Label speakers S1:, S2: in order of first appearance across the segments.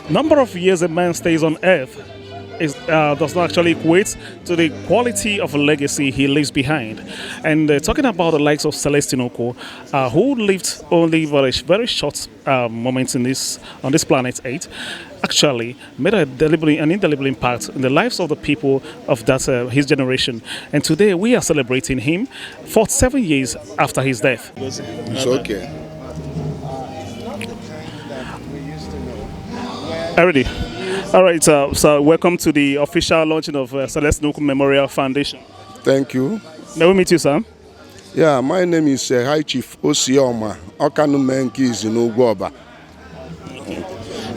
S1: Number of years a man stays on earth does not actually equate to the quality of legacy he leaves behind. And talking about the likes of Celestine Ukwu, who lived only very short moments on this planet 8, actually made an indelible impact in the lives of the people of his generation. And today we are celebrating him 47 years after his death.
S2: It's okay.
S1: Already. All right, so welcome to the official launching of Celestine Ukwu Memorial Foundation.
S2: Thank you.
S1: May we meet you, sir?
S2: Yeah, my name is High Chief Osioma Okanumenki in Ugwoba.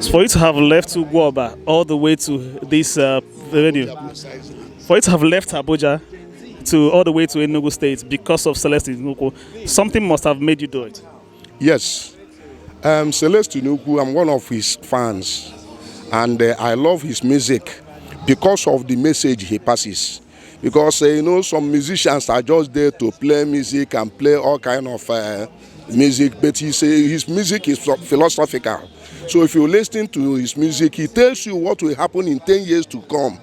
S1: For you to have left Ugwoba all the way to this venue, for you to have left Abuja to all the way to Enugu State because of Celestine Ukwu, something must have made you do it.
S2: Yes. Celestine Ukwu, I'm one of his fans. And I love his music because of the message he passes. Because, some musicians are just there to play music and play all kind of music. But his music is philosophical. So if you listen to his music, he tells you what will happen in 10 years to come.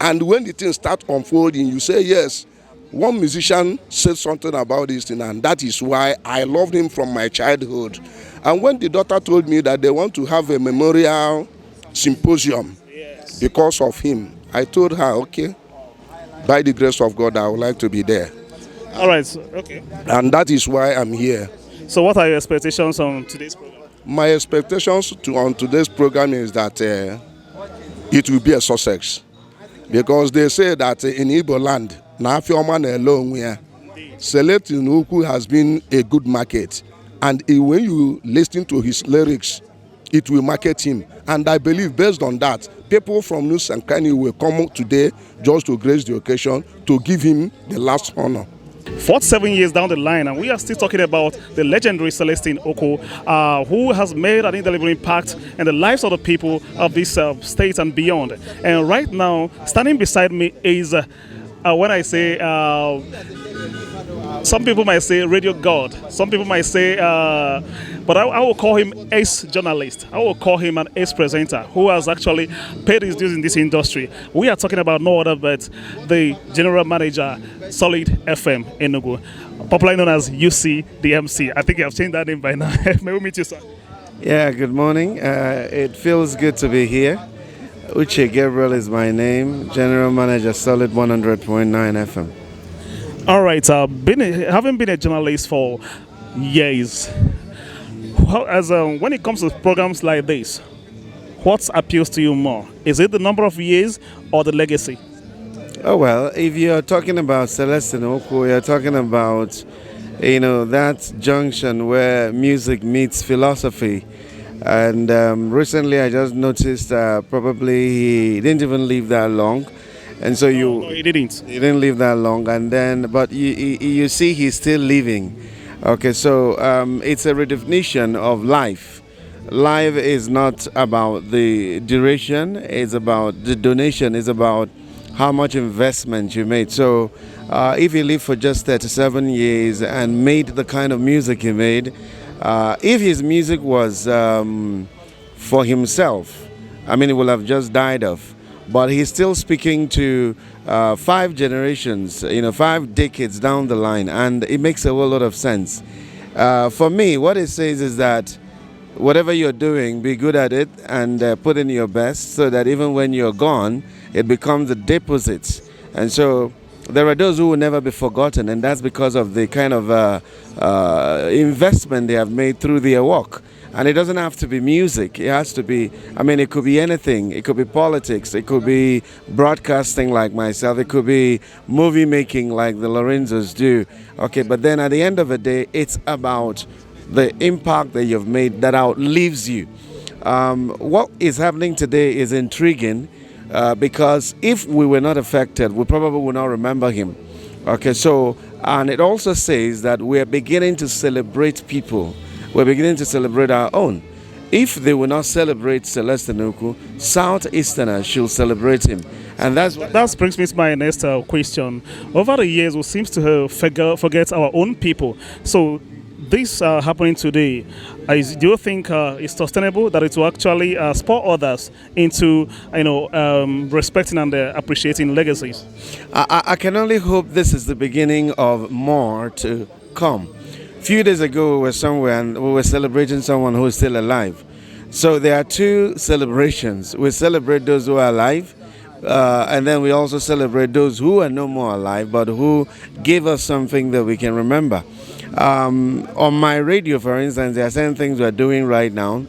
S2: And when the things start unfolding, you say, yes, one musician said something about this thing. And that is why I loved him from my childhood. And when the daughter told me that they want to have a memorial symposium because of him, I told her, okay, by the grace of God, I would like to be there.
S1: All right, okay.
S2: And that is why I'm here.
S1: So what are your expectations on today's program?
S2: My expectations on today's program is that it will be a success. Because they say that in Igbo land, Celestine Ukwu has been a good market. And when you listen to his lyrics, it will market him. And I believe based on that, people from News and Kani will come today just to grace the occasion to give him the last honor.
S1: 47 years down the line, and we are still talking about the legendary Celestine Ukwu, who has made an indelible impact in the lives of the people of this state and beyond. And right now, standing beside me is, when I say, some people might say radio god, some people might say, but I will call him ace journalist. I will call him an ace presenter who has actually paid his dues in this industry. We are talking about no other but the general manager, Solid FM Enugu, popularly known as UC the MC. I think you have changed that name by now. May we meet you, sir?
S3: Yeah, good morning. It feels good to be here. Uche Gabriel is my name, general manager, Solid 100.9 FM.
S1: All right, having been a journalist for years, when it comes to programs like this, what appeals to you more? Is it the number of years or the legacy?
S3: Oh, well, if you're talking about Celestine Ukwu, you're talking about, that junction where music meets philosophy. And recently I just noticed probably he didn't even live that long. And so
S1: no, he didn't.
S3: He didn't live that long, and then, but you see, he's still living. Okay, so it's a redefinition of life. Life is not about the duration; it's about the donation. It's about how much investment you made. So, if he lived for just 37 years and made the kind of music he made, if his music was for himself, I mean, he will have just died off. But he's still speaking to 5 generations, 5 decades down the line, and it makes a whole lot of sense. For me, what it says is that whatever you're doing, be good at it and put in your best so that even when you're gone, it becomes a deposit. And so there are those who will never be forgotten, and that's because of the kind of investment they have made through their work. And it doesn't have to be music. It has to be, it could be anything. It could be politics. It could be broadcasting like myself. It could be movie making like the Lorenzos do. Okay, but then at the end of the day, it's about the impact that you've made that outlives you. What is happening today is intriguing because if we were not affected, we probably would not remember him. Okay, so, and it also says that we're beginning to celebrate people. We're beginning to celebrate our own. If they will not celebrate Celestine Ukwu, Southeasterners should celebrate him. And
S1: that brings me to my next question. Over the years, we seem to forget our own people. So this happening today, do you think it's sustainable that it will actually spur others into respecting and appreciating legacies?
S3: I can only hope this is the beginning of more to come. A few days ago, we were somewhere and we were celebrating someone who is still alive. So there are two celebrations. We celebrate those who are alive, and then we also celebrate those who are no more alive, but who gave us something that we can remember. On my radio, for instance, there are certain things we're doing right now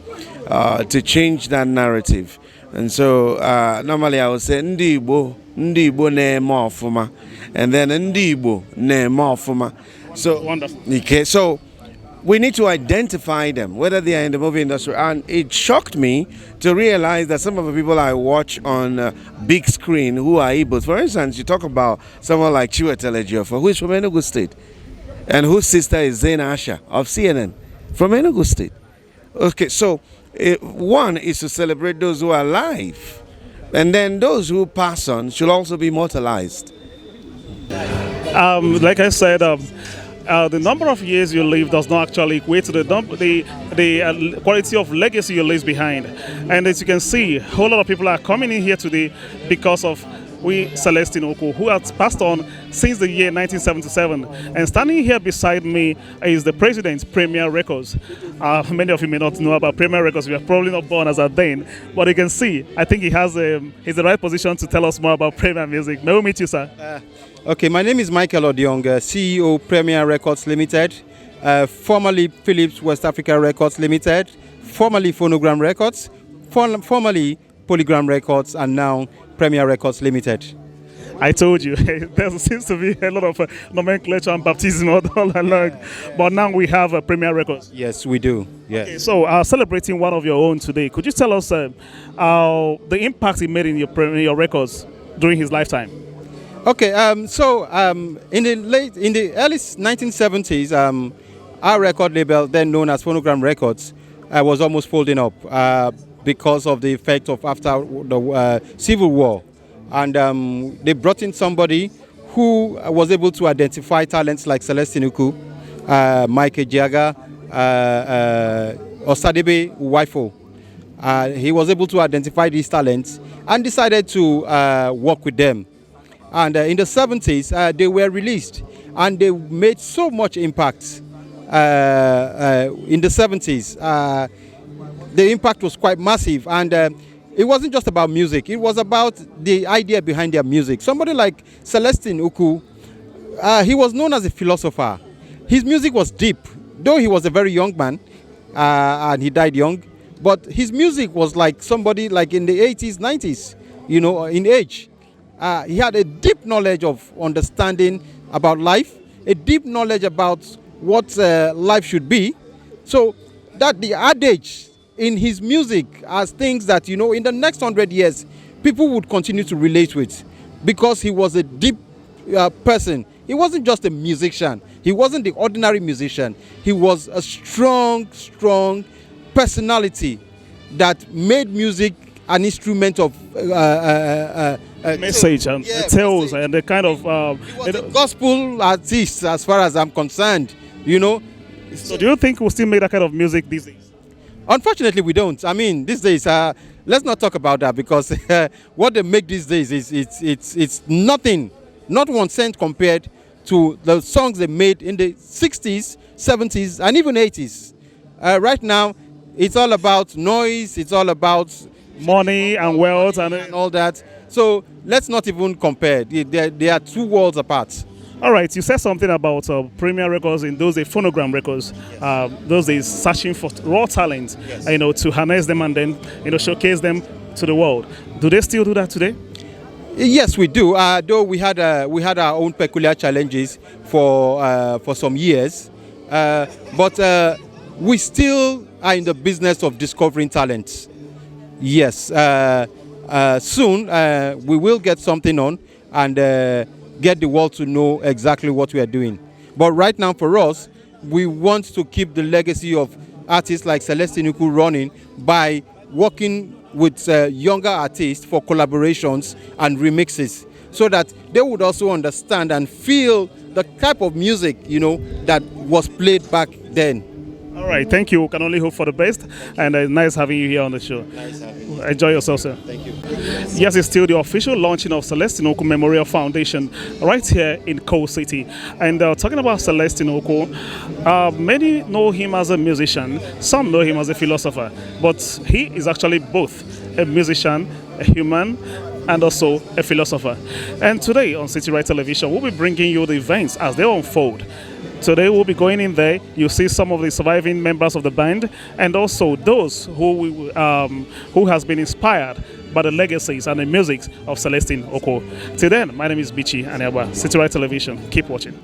S3: to change that narrative. And so normally I would say Ndi Igbo na-eme ọfụma, and then Ndi Igbo na-eme ọfụma. So
S1: Wonderful.
S3: Okay, so we need to identify them, whether they are in the movie industry. And it shocked me to realize that some of the people I watch on big screen who are Igbos, for instance, you talk about someone like Chiwetel Ejiofor, who is from Enugu State, and whose sister is Zain Asha of CNN from Enugu State. Okay, so one is to celebrate those who are alive, and then those who pass on should also be immortalized.
S1: Like I said, the number of years you live does not actually equate to the quality of legacy you leave behind. And as you can see, a whole lot of people are coming in here today because of Celestine Ukwu, who has passed on since the year 1977. And standing here beside me is the president, Premier Records. Many of you may not know about Premier Records. We are probably not born as a then, but you can see, I think he's the right position to tell us more about Premier Music. May we meet you, sir?
S4: Okay, my name is Michael Odiong, CEO Premier Records Limited, formerly Philips West Africa Records Limited, formerly Phonogram Records, formerly Polygram Records, and now Premier Records Limited.
S1: I told you, there seems to be a lot of nomenclature and baptism all along, but now we have Premier Records.
S4: Yes, we do. Yes.
S1: Okay, so celebrating one of your own today, could you tell us the impact he made in your records during his lifetime?
S4: Okay, in the early 1970s, our record label, then known as Phonogram Records, was almost folding up because of the effect of after the Civil War. And they brought in somebody who was able to identify talents like Celestine Ukwu, Mike Ejiaga, Osadebe Uwaifo. He was able to identify these talents and decided to work with them. And in the 70s, they were released, and they made so much impact in the 70s. The impact was quite massive, and it wasn't just about music. It was about the idea behind their music. Somebody like Celestine Ukwu, he was known as a philosopher. His music was deep, though he was a very young man, and he died young. But his music was like somebody like in the 80s, 90s, in age. He had a deep knowledge of understanding about life, a deep knowledge about what life should be. So that the adage in his music as things that, in the next 100 years, people would continue to relate with, because he was a deep person. He wasn't just a musician. He wasn't the ordinary musician. He was a strong personality that made music an instrument of
S1: message and tales and the kind of
S4: a gospel artist, as far as I'm concerned.
S1: So do you think we'll still make that kind of music these days?
S4: Unfortunately, we don't. I mean, these days, let's not talk about that, because what they make these days is it's nothing, not 1 cent compared to the songs they made in the 60s, 70s, and even 80s. Right now, it's all about noise. It's all about
S1: money and wealth and
S4: all that. So let's not even compare. They are two worlds apart.
S1: All right, you said something about Premier Records in those days, Phonogram Records, those days searching for raw talent, yes. To harness them and then showcase them to the world. Do they still do that today?
S4: Yes, we do. Though we had our own peculiar challenges for some years, but we still are in the business of discovering talents. Yes, soon we will get something on and get the world to know exactly what we are doing. But right now, for us, we want to keep the legacy of artists like Celestine Ukwu running by working with younger artists for collaborations and remixes. so that they would also understand and feel the type of music, that was played back then.
S1: All right, thank you. We can only hope for the best, and nice having you here on the show.
S4: Nice having you.
S1: Enjoy yourself, sir.
S4: Thank you.
S1: Yes, it's still the official launching of Celestine Ukwu Memorial Foundation right here in Coal City. And talking about Celestine Ukwu, many know him as a musician, some know him as a philosopher, but he is actually both a musician, a human, and also a philosopher. And today on City Right Television, we'll be bringing you the events as they unfold. Today we'll be going in there. You'll see some of the surviving members of the band, and also those who has been inspired by the legacies and the music of Celestine Ukwu. Till then, my name is Bichi Anyaba, City Right Television. Keep watching.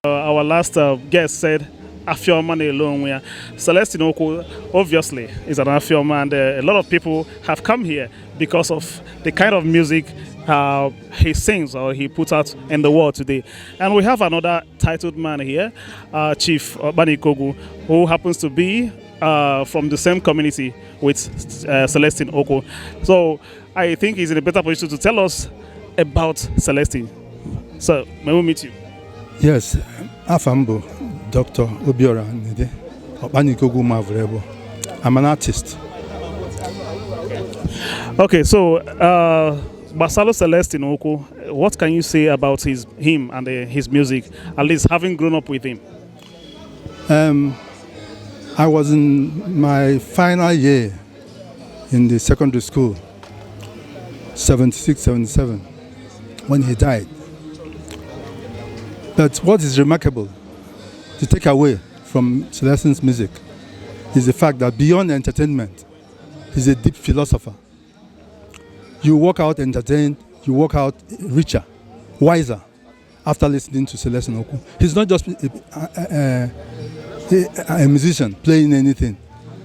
S1: Our last guest said Afioma alone, where Celestine Ukwu obviously is an Afioma, and a lot of people have come here because of the kind of music he sings or he puts out in the world today. And we have another titled man here, Chief Banikogu, who happens to be from the same community with Celestine Ukwu. So I think he's in a better position to tell us about Celestine. So may we meet you?
S5: Yes, Afambo, Dr. Obiora Nede, Banikogu Mavrebo. I'm an artist.
S1: Okay, so Basalo Celestine Ukwu, what can you say about him and his music, at least having grown up with him?
S5: I was in my final year in the secondary school, 76, 77, when he died. But what is remarkable to take away from Celestine's music is the fact that beyond entertainment, he's a deep philosopher. You walk out entertained, you walk out richer, wiser after listening to Celestine Ukwu. He's not just a musician playing anything.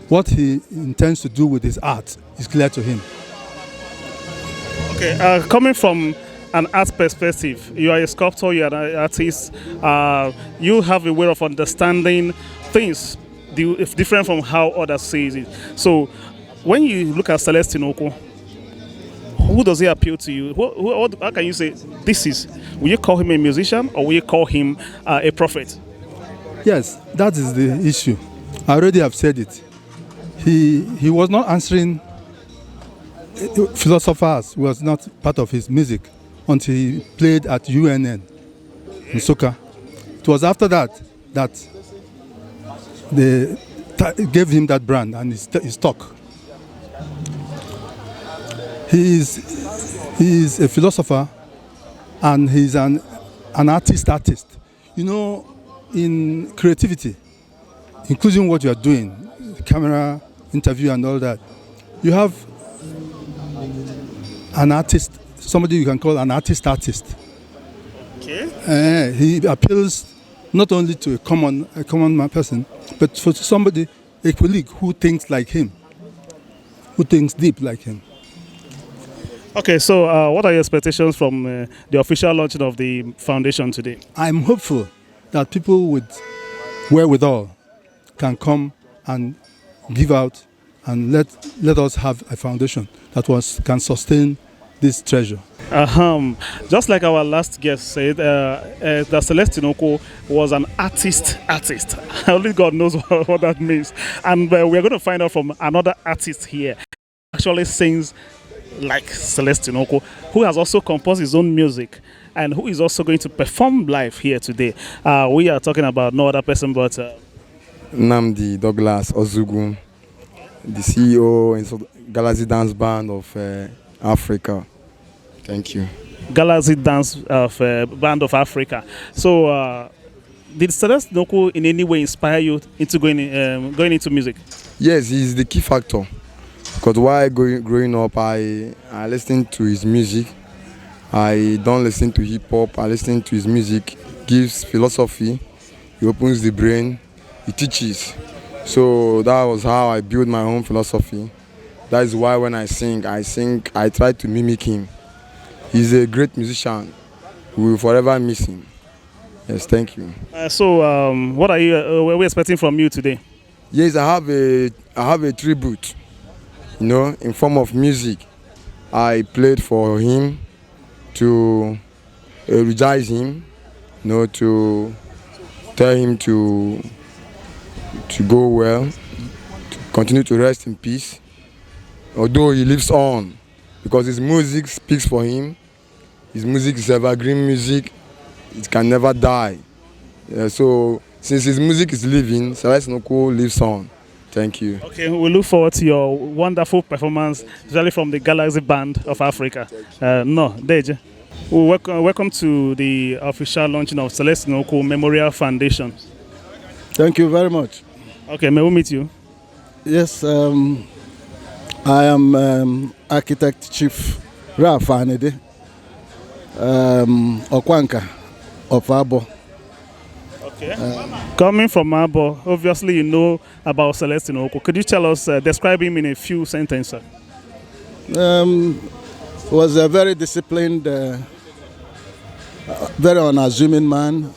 S5: What he intends to do with his art is clear to him.
S1: Okay, coming from an art perspective, you are a sculptor, you are an artist, you have a way of understanding things different from how others see it. So when you look at Celestine Ukwu, who does he appeal to you? How can you say this is? Will you call him a musician or will you call him a prophet?
S5: Yes, that is the issue. I already have said it. He was not answering philosophers, was not part of his music until he played at UNN in Soka. It was after that they gave him that brand and he stuck. He is a philosopher and he's an artist. You know, in creativity, including what you are doing, camera, interview and all that, you have an artist, somebody you can call an artist. Okay. He appeals not only to a common person, but for somebody, a colleague who thinks like him, who thinks deep like him.
S1: Okay, so what are your expectations from the official launching of the foundation today? I'm
S5: hopeful that people with wherewithal can come and give out and let us have a foundation that can sustain this treasure.
S1: Just like our last guest said, that Celestine Ukwu was an artist. Only God knows what that means. And we're going to find out from another artist here, actually sings like Celestine Ukwu, who has also composed his own music and who is also going to perform live here today. We are talking about no other person but
S6: Namdi Douglas Ozugun, the CEO and Galaxy Dance Band of Africa. Thank you.
S1: Galaxy Dance of Band of Africa. So, did Celestine Ukwu in any way inspire you into going into music?
S6: Yes, he's the key factor. Because while growing up, I listened to his music. I don't listen to hip hop. I listen to his music. Gives philosophy. He opens the brain. He teaches. So that was how I built my own philosophy. That is why when I sing, I try to mimic him. He's a great musician. We will forever miss him. Yes, thank you.
S1: So, what are we expecting from you today?
S6: Yes, I have a tribute, in form of music. I played for him to eulogize him, to tell him to go well, to continue to rest in peace. Although he lives on, because his music speaks for him. His music is evergreen music. It can never die. So since his music is living, Celestine Ukwu lives on. Thank you.
S1: Okay, we look forward to your wonderful performance, especially from the Galaxy Band of Africa. Deje. Welcome to the official launching of Celestine Ukwu Memorial Foundation.
S7: Thank you very much.
S1: Okay, may we meet you?
S7: Yes, I am Architect Chief Ralph Anede, Okwanka of Abo.
S1: Okay. Coming from Abo, obviously you know about Celestine Ukwu. Could you tell us, describe him in a few sentences?
S7: Was a very disciplined, very unassuming man.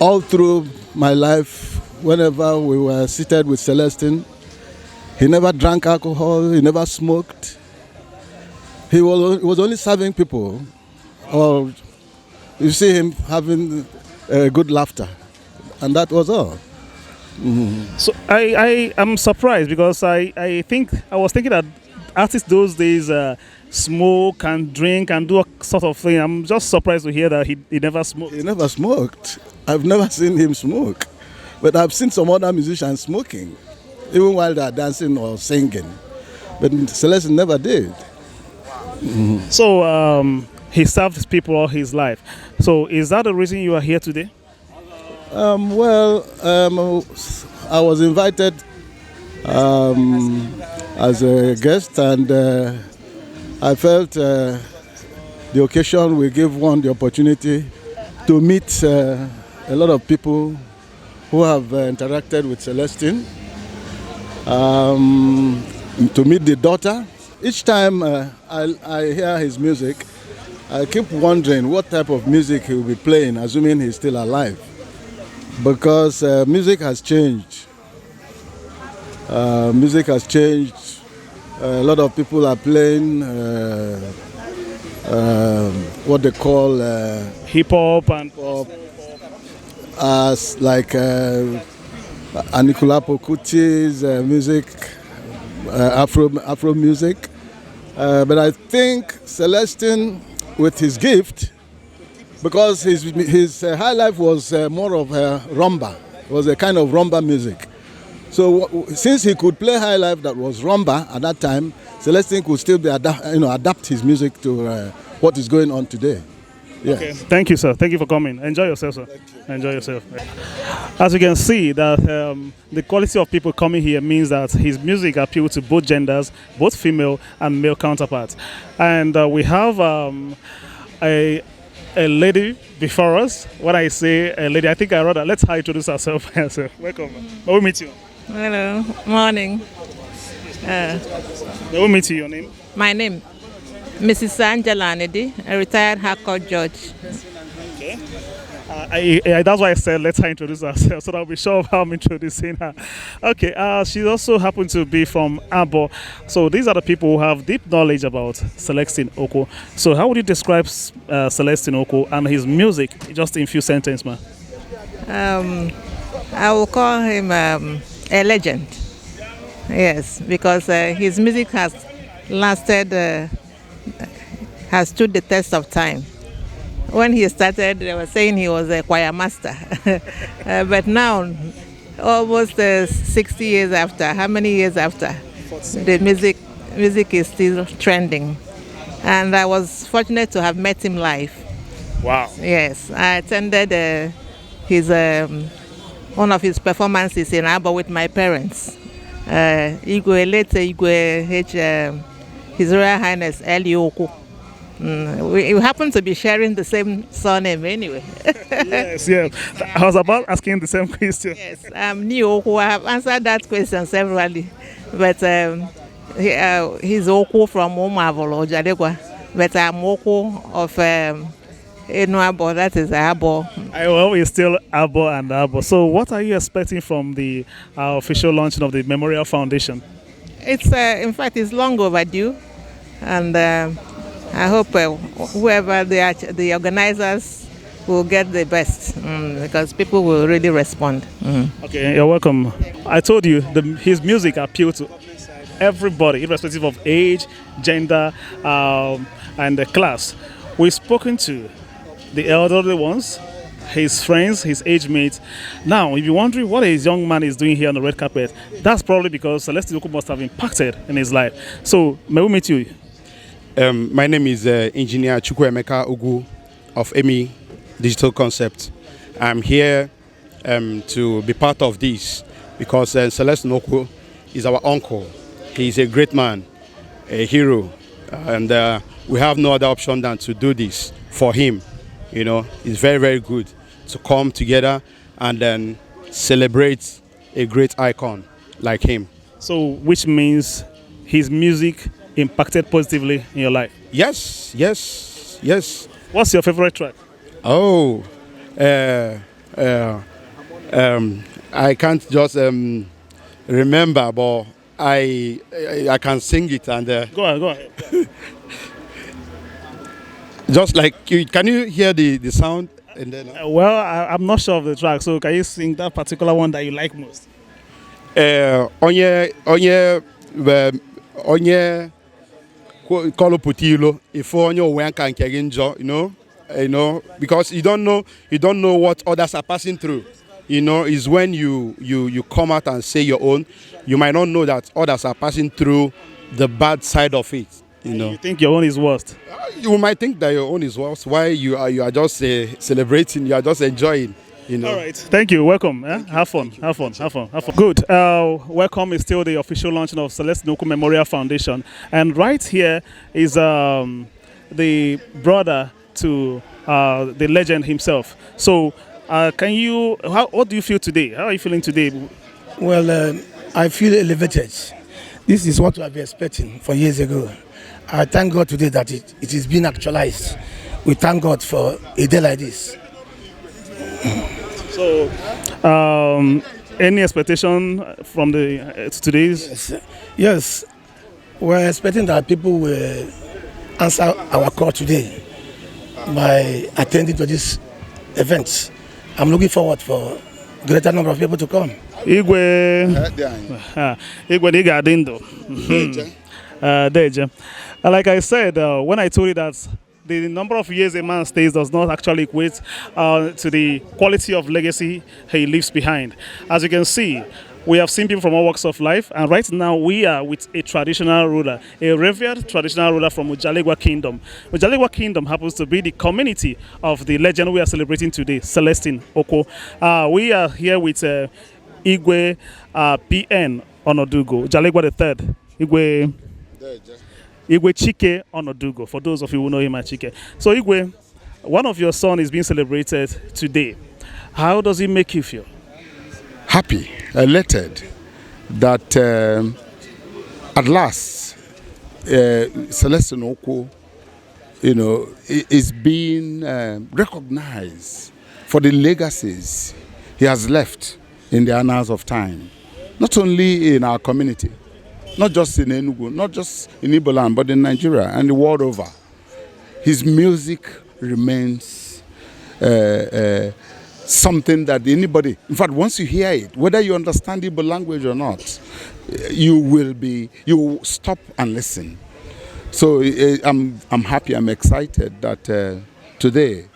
S7: All through my life, whenever we were seated with Celestine, he never drank alcohol, he never smoked. He was only serving people, or you see him having good laughter, and that was all. Mm-hmm.
S1: So I am surprised because I was thinking that artists those days smoke and drink and do a sort of thing. I'm just surprised to hear that he never smoked.
S7: He never smoked. I've never seen him smoke, but I've seen some other musicians smoking, even while they're dancing or singing. But Celestine never did.
S1: Mm-hmm. So he served people all his life. So is that the reason you are here today?
S7: I was invited as a guest, and I felt the occasion will give one the opportunity to meet a lot of people who have interacted with Celestine, to meet the daughter. Each time I hear his music, I keep wondering what type of music he will be playing, assuming he's still alive. Because music has changed. Music has changed. A lot of people are playing what they call
S1: hip hop and
S7: pop, as like Anikulapo Kuti's music, Afro music. But I think Celestine, with his gift, because his high life was more of a rumba, it was a kind of rumba music. So since he could play high life that was rumba at that time, Celestine could still be adapt his music to what is going on today. Yes.
S1: Okay. Thank you, sir. Thank you for coming. Enjoy yourself, sir. Enjoy yourself. As you can see, that the quality of people coming here means that his music appeals to both genders, both female and male counterparts. And we have a lady before us. When I say a lady, I think I rather let her introduce herself. Welcome. May we meet you?
S8: Hello. Morning.
S1: May we meet you? Your name?
S8: My name, Mrs. Angela Anedi, a retired High Court judge.
S1: Okay. That's why I said let her introduce herself, so that I'll be sure of how I'm introducing her. Okay. She also happens to be from Abo. So these are the people who have deep knowledge about Celestine Ukwu. So how would you describe Celestine Ukwu and his music, just in a few sentences, man?
S8: I will call him a legend. Yes, because his music has lasted, has stood the test of time. When he started, they were saying he was a choir master. But now, almost 60 years after, how many years after? 47. The music music is still trending. And I was fortunate to have met him live.
S1: Wow.
S8: Yes, I attended his one of his performances in Abo with my parents. Igwe, late Igwe His Royal Highness Ukwu. We happen to be sharing the same surname anyway.
S1: Yes, yes. I was about asking the same question.
S8: Yes, Ukwu. I have answered that question severally. But he's Ukwu from Umavolo, Jadegwa. But I'm Ukwu of Abo, that is Abo.
S1: I always still Abo and Abo. So what are you expecting from the official launching of the Memorial Foundation?
S8: It's in fact, it's long overdue. And I hope whoever the organizers will get the best because people will really respond.
S1: Okay, you're welcome. I told you his music appeals to everybody, irrespective of age, gender, and class. We've spoken to the elderly ones, his friends, his age mates. Now, if you're wondering what his young man is doing here on the red carpet, that's probably because Celestine Ukwu must have impacted in his life. So, may we meet you?
S9: My name is Engineer Chukwuemeka Ugu of EMI Digital Concept. I'm here to be part of this because Celestine Ukwu is our uncle. He's a great man, a hero, and we have no other option than to do this for him. You know, it's very, very good to come together and then celebrate a great icon like him.
S1: So, which means his music impacted positively in your life?
S9: Yes, yes, yes.
S1: What's your favorite track?
S9: Oh, I can't just remember, but I can sing it and
S1: go ahead.
S9: Just like can you hear the sound? And then
S1: well, I'm not sure of the track, so can you sing that particular one that you like most?
S9: Onye kolo putilo if onye owen can you know, because you don't know what others are passing through. You know, is when you come out and say your own, you might not know that others are passing through the bad side of it. You know,
S1: you think your own is worst.
S9: You might think that your own is worst. Why you are just celebrating, you are just enjoying. You know.
S1: All right, thank you. Welcome. Have fun. Good. Welcome is still the official launching of Celestine Ukwu Memorial Foundation, and right here is the brother to the legend himself. So, what do you feel today? How are you feeling today?
S10: Well, I feel elevated. This is what we have been expecting for years ago. I thank God today that it is being actualized. We thank God for a day like this.
S1: So, any expectation from the today's?
S10: Yes, we're expecting that people will answer our call today by attending to this event. I'm looking forward for greater number of people to come.
S1: Igwe Digadindo. Like I said, when I told you that the number of years a man stays does not actually equate to the quality of legacy he leaves behind. As you can see, we have seen people from all walks of life, and right now we are with a traditional ruler, a revered traditional ruler from Ujalegwa Kingdom. Ujalegwa Kingdom happens to be the community of the legend we are celebrating today, Celestine Ukwu. We are here with Igwe PN Onodugo, Ujalegwa III, Igwe Chike Onodugo, for those of you who know him as Chike. So Igwe, one of your sons is being celebrated today. How does it make you feel?
S2: Happy, elated that at last Celestine Ukwu, you know, is being recognized for the legacies he has left in the annals of time, not only in our community, not just in Enugu, not just in Igbo land, but in Nigeria and the world over. His music remains something that anybody, in fact, once you hear it, whether you understand Igbo language or not, you will stop and listen. So I'm happy, I'm excited that today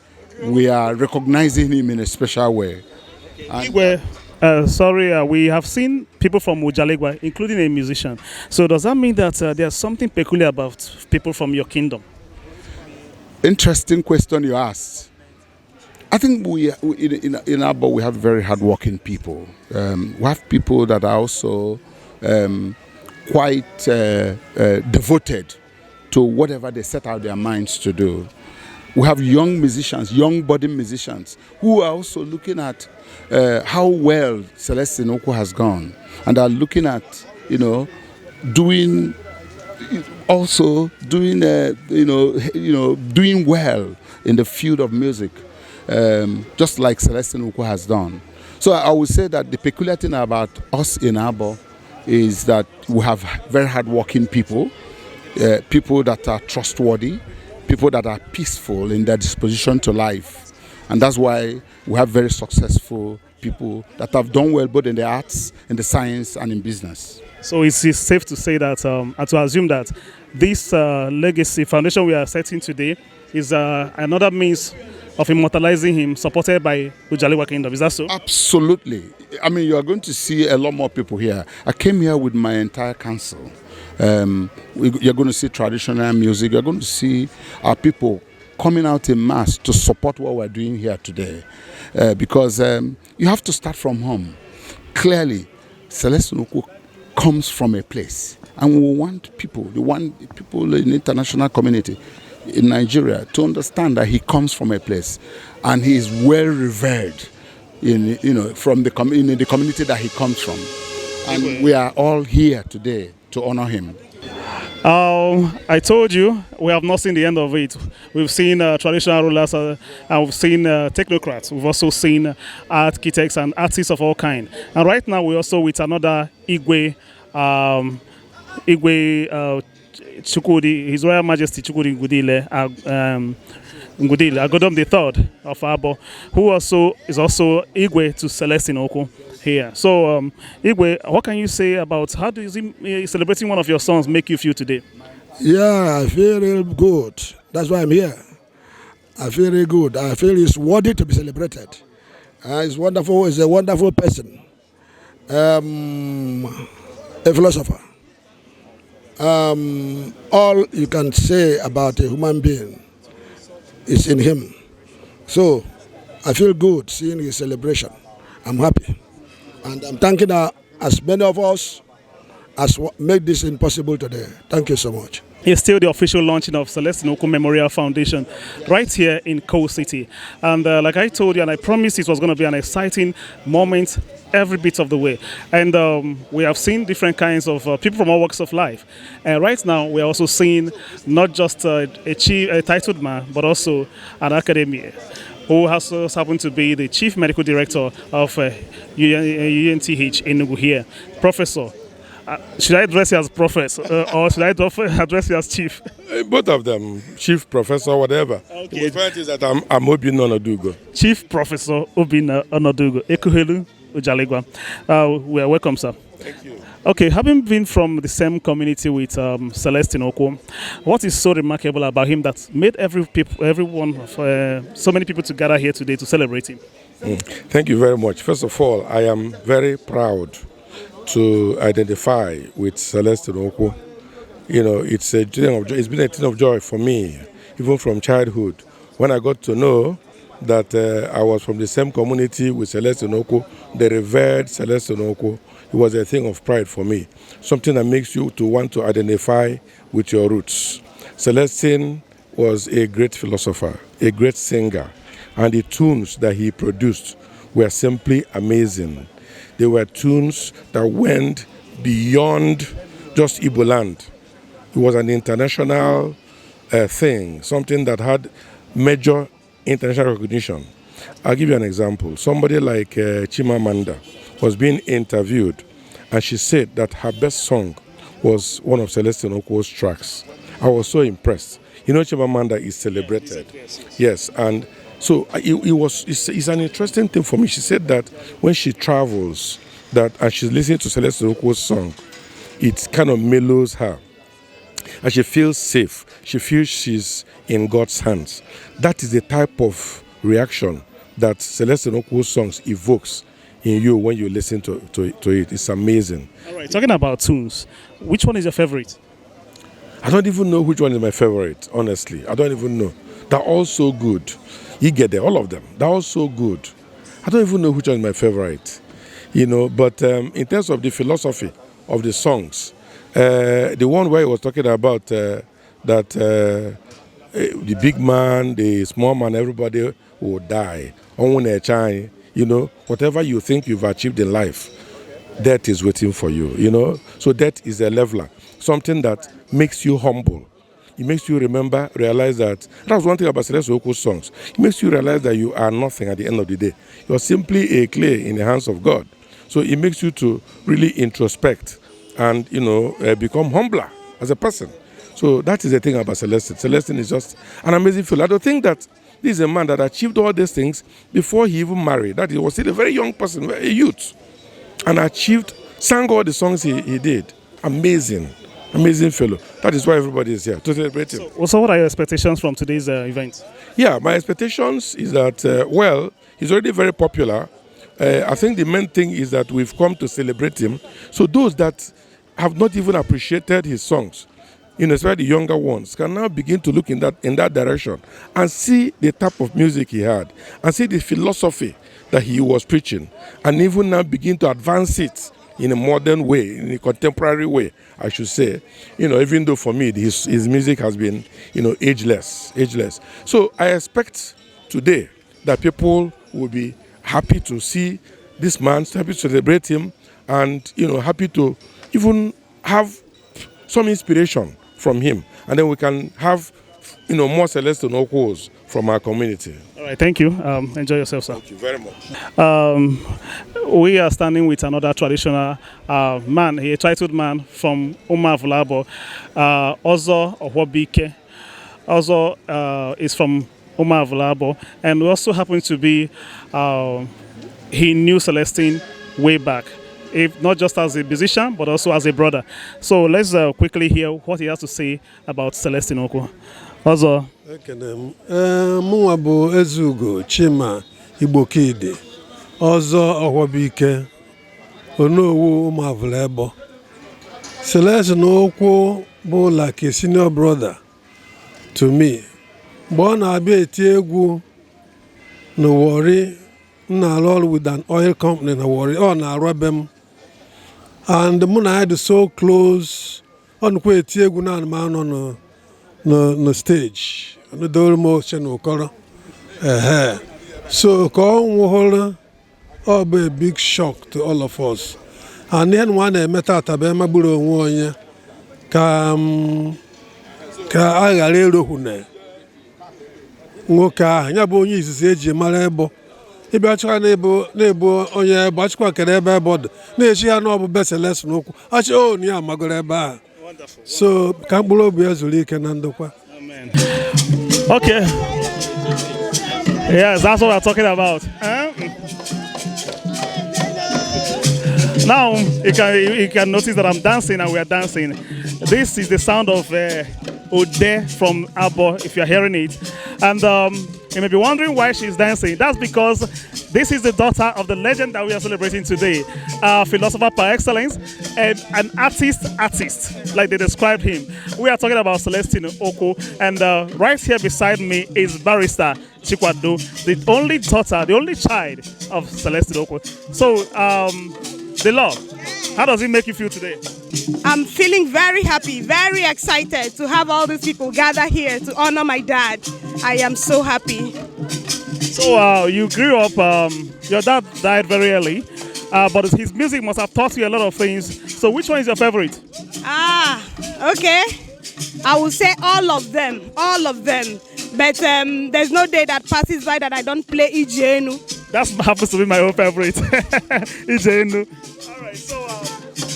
S2: we are recognizing him in a special way.
S1: Igwe, Sorry, we have seen people from Ujalegwa, including a musician. So does that mean that there's something peculiar about people from your kingdom?
S2: Interesting question you asked. I think in Abo we have very hardworking people. We have people that are also quite devoted to whatever they set out their minds to do. We have young musicians, young budding musicians, who are also looking at how well Celestine Ukwu has gone, and are looking at, doing well in the field of music, just like Celestine Ukwu has done. So I would say that the peculiar thing about us in Abo is that we have very hardworking people, people that are trustworthy, people that are peaceful in their disposition to life. And that's why we have very successful people that have done well both in the arts, in the science, and in business.
S1: So it's safe to say that, and to assume that this legacy foundation we are setting today is another means of immortalizing him, supported by Ujalewa Kingdom. Is that so?
S2: Absolutely. I mean, you are going to see a lot more people here. I came here with my entire council. You're going to see traditional music. You're going to see our people coming out in mass to support what we're doing here today. Because you have to start from home. Clearly, Celestine Ukwu comes from a place. And we want people in the international community in Nigeria to understand that he comes from a place and he is well revered from the community that he comes from. And we are all here today to honor him.
S1: I told you, we have not seen the end of it. We've seen traditional rulers, and we've seen technocrats. We've also seen architects and artists of all kinds. And right now, we're also with another Igwe, Chukwudi, His Royal Majesty Chukwudi Ngudile, Agodom III of Abo, who is also Igwe to Celestine Ukwu here. So, Igwe, what can you say about how do you celebrating one of your sons make you feel today?
S10: Yeah, I feel real good. That's why I'm here. I feel really good. I feel he's worthy to be celebrated. He's wonderful. He's a wonderful person. A philosopher. All you can say about a human being is in him. So I feel good seeing his celebration. I'm happy. And I'm thanking as many of us as made this impossible today. Thank you so much.
S1: It's still the official launching of Celestine Ukwu Memorial Foundation right here in Coal City. And like I told you, and I promised it was going to be an exciting moment every bit of the way. And we have seen different kinds of people from all walks of life. And right now, we're also seeing not just a titled man, but also an academic who has happened to be the Chief Medical Director of UNTH in Enugu here, Professor. Should I address you as professor or should I address you as chief?
S11: Both of them, chief, professor, whatever. Okay. The point is that I'm Obinna Onodugo.
S1: Chief Professor Obinna Onodugo. Ekuhelu Ujalegwa. We are welcome, sir.
S11: Thank you.
S1: Okay, having been from the same community with Celestine Ukwu, what is so remarkable about him that made so many people to gather here today to celebrate him?
S11: Thank you very much. First of all, I am very proud to identify with Celestine Ukwu. It's been a thing of joy for me, even from childhood. When I got to know that I was from the same community with Celestine Ukwu, the revered Celestine Ukwu, it was a thing of pride for me, something that makes you to want to identify with your roots. Celestine was a great philosopher, a great singer, and the tunes that he produced were simply amazing. They were tunes that went beyond just Igbo land. It was an international thing, something that had major international recognition. I'll give you an example. Somebody like Chimamanda was being interviewed, and she said that her best song was one of Celestine Ukwu's tracks. I was so impressed. Chimamanda is celebrated. Yes, and so it's an interesting thing for me. She said that when she travels, and she's listening to Celestine Ukwu's song, it kind of mellows her. And she feels safe. She feels she's in God's hands. That is the type of reaction that Celestine Ukwu's songs evokes in you when you listen to it. It's amazing.
S1: All right, talking about tunes, which one is your favorite?
S11: I don't even know which one is my favorite, honestly. I don't even know. They're all so good. You get there, all of them. They're all so good. I don't even know which one is my favorite. But in terms of the philosophy of the songs, the one where he was talking about that the big man, the small man, everybody will die. Whatever you think you've achieved in life, death is waiting for you, So death is a leveler, something that makes you humble. It makes you realize that one thing about Celestine Ukwu's songs. It makes you realize that you are nothing at the end of the day. You're simply a clay in the hands of God. So it makes you to really introspect and, become humbler as a person. So that is the thing about Celestine. Celestine is just an amazing fellow. I don't think that this is a man that achieved all these things before he even married. That he was still a very young person, a youth, and sang all the songs he did. Amazing fellow. That is why everybody is here to celebrate him.
S1: So what are your expectations from today's event?
S11: Yeah, my expectations is that, he's already very popular. I think the main thing is that we've come to celebrate him. So those that have not even appreciated his songs, especially the younger ones, can now begin to look in that direction and see the type of music he had and see the philosophy that he was preaching, and even now begin to advance it in a modern way, in a contemporary way, I should say. Even though for me, his music has been, ageless. So I expect today that people will be happy to see this man, happy to celebrate him, and, happy to even have some inspiration from him. And then we can have, more Celestine Ukwus from our community.
S1: All right, thank you. Enjoy yourself, sir.
S11: Thank you very much.
S1: We are standing with another traditional man, a titled man from Umavulabo, Ozo Ohwabike. Ozo is from Umavulabo, and we also happen to be, he knew Celestine way back, if not just as a musician, but also as a brother. So let's quickly hear what he has to say about Celestine Ukwu. Ozo.
S12: Mụnwa bụ Ezugo Chima Igbokide, Ọzọ Ohwabike, Onowu Umavulabo. Celestine Ukwu bụ like a senior brother to me. Mgbe ọ na-abịa eti egwu na Warri, na-arụ ọrụ with an oil company na Warri, ọ na-arụ ebe m. And mụ na ya dị so close, ọ nụkwa eti egwu na anụmanụ no stage. No dormo Chenokoro. So ọ bụ a big shock to all of us. And then one meta tabe magburu onwe onye ka a ghara erohune nwoke ahụ ya bụ onye izizi eji mara ebo ịbịa chọrọ na-ebu onye ebo achịkwa kere ebe dị na-echi ya na ọ bụ Celestine Ukwu achị na ya magoro ebe ahụ. So ka mkpụrụ obi ya zuru ike na ndokwa.
S1: Amen. Okay. Yes, that's what we're talking about. Now you can notice that I'm dancing and we are dancing. This is the sound of Ode from Abo, if you're hearing it. And you may be wondering why she's dancing. That's because this is the daughter of the legend that we are celebrating today, a philosopher par excellence, and an artist, like they described him. We are talking about Celestine Ukwu, and right here beside me is Barrister Chikwado, the only daughter, the only child of Celestine Ukwu. So, the law, how does it make you feel today?
S13: I'm feeling very happy, very excited to have all these people gather here to honor my dad. I am so happy.
S1: So you grew up, your dad died very early, but his music must have taught you a lot of things. So which one is your favorite?
S13: Okay. I will say all of them. But there's no day that passes by that I don't play Ijenu.
S1: That happens to be my own favorite. Ijenu. All right, so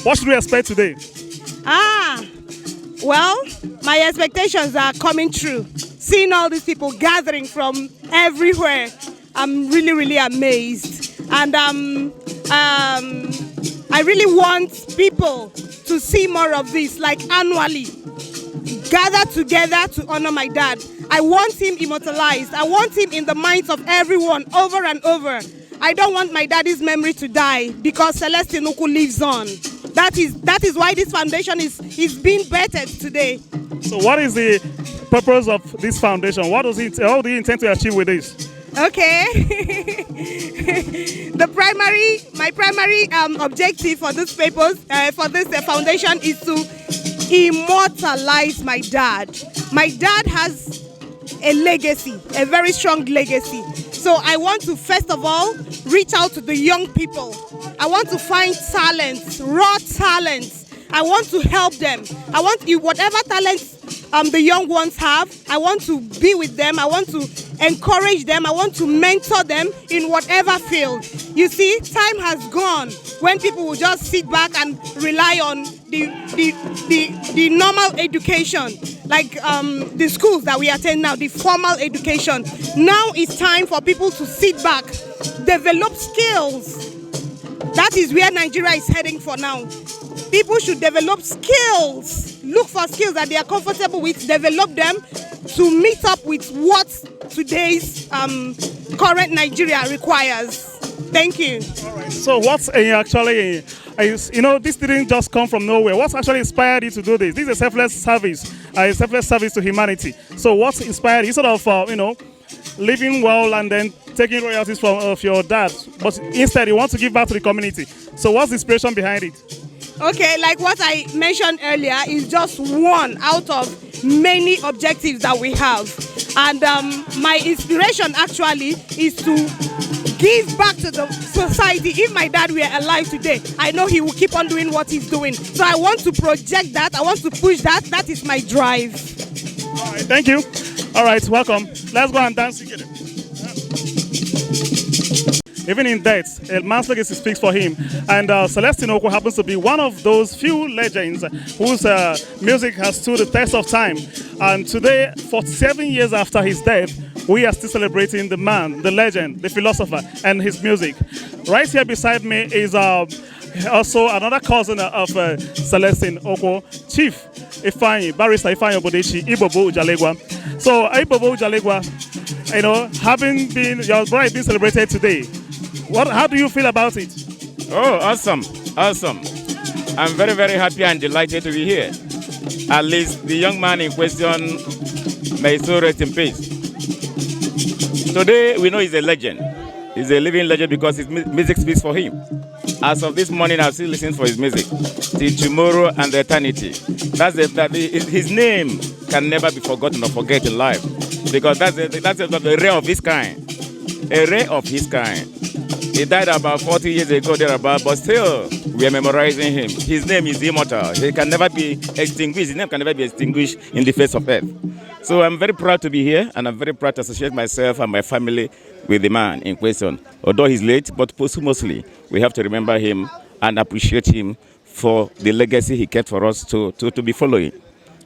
S1: what should we expect today?
S13: Well, my expectations are coming true. Seeing all these people gathering from everywhere, I'm really, really amazed. And I really want people to see more of this, like annually. Gather together to honor my dad. I want him immortalized. I want him in the minds of everyone over and over. I don't want my daddy's memory to die because Celestine Ukwu lives on. That is why this foundation is being bettered today.
S1: So what is the purpose of this foundation? How do you intend to achieve with this?
S13: Okay. My primary objective for this foundation is to immortalize my dad. My dad has a legacy, a very strong legacy. So I want to first of all reach out to the young people. I want to find talents, raw talents. I want to help them. I want whatever talents the young ones have, I want to be with them. I want to encourage them. I want to mentor them in whatever field. You see, time has gone when people will just sit back and rely on the normal education, like the schools that we attend now, the formal education. Now it's time for people to sit back, develop skills. That is where Nigeria is heading for now. People should develop skills, look for skills that they are comfortable with, develop them to meet up with what today's current Nigeria requires. Thank you.
S1: All right. So what's actually, this didn't just come from nowhere. What's actually inspired you to do this? This is a selfless service to humanity. So what's inspired you? Instead of, living well and then taking royalties of your dad, but instead you want to give back to the community. So what's the inspiration behind it?
S13: Okay, like what I mentioned earlier is just one out of many objectives that we have. And my inspiration actually is to give back to the society. If my dad were alive today, I know he will keep on doing what he's doing. So I want to project that. I want to push that. That is my drive.
S1: All right, thank you. All right, welcome. Let's go and dance together. Even in death, a man's legacy speaks for him. And Celestine Ukwu happens to be one of those few legends whose music has stood the test of time. And today, 47 years after his death, we are still celebrating the man, the legend, the philosopher, and his music. Right here beside me is also another cousin of Celestine Ukwu, Chief Ifeanyi, Barrister Ifeanyi Obodechi, Ibobo Ujalegwa. So, Ibobo Ujalegwa, having been, your bride being celebrated today, how do you feel about it?
S14: Oh, awesome. I'm very, very happy and delighted to be here. At least the young man in question may so rest in peace. Today, we know he's a legend. He's a living legend because his music speaks for him. As of this morning, I'll still listen for his music till tomorrow and eternity. His name can never be forgotten or forget in life because that's a ray of his kind. A ray of his kind. He died about 40 years ago, thereabout, but still we are memorizing him. His name is immortal. He can never be extinguished. His name can never be extinguished in the face of earth. So I'm very proud to be here, and I'm very proud to associate myself and my family with the man in question. Although he's late, but posthumously, we have to remember him and appreciate him for the legacy he kept for us to be following.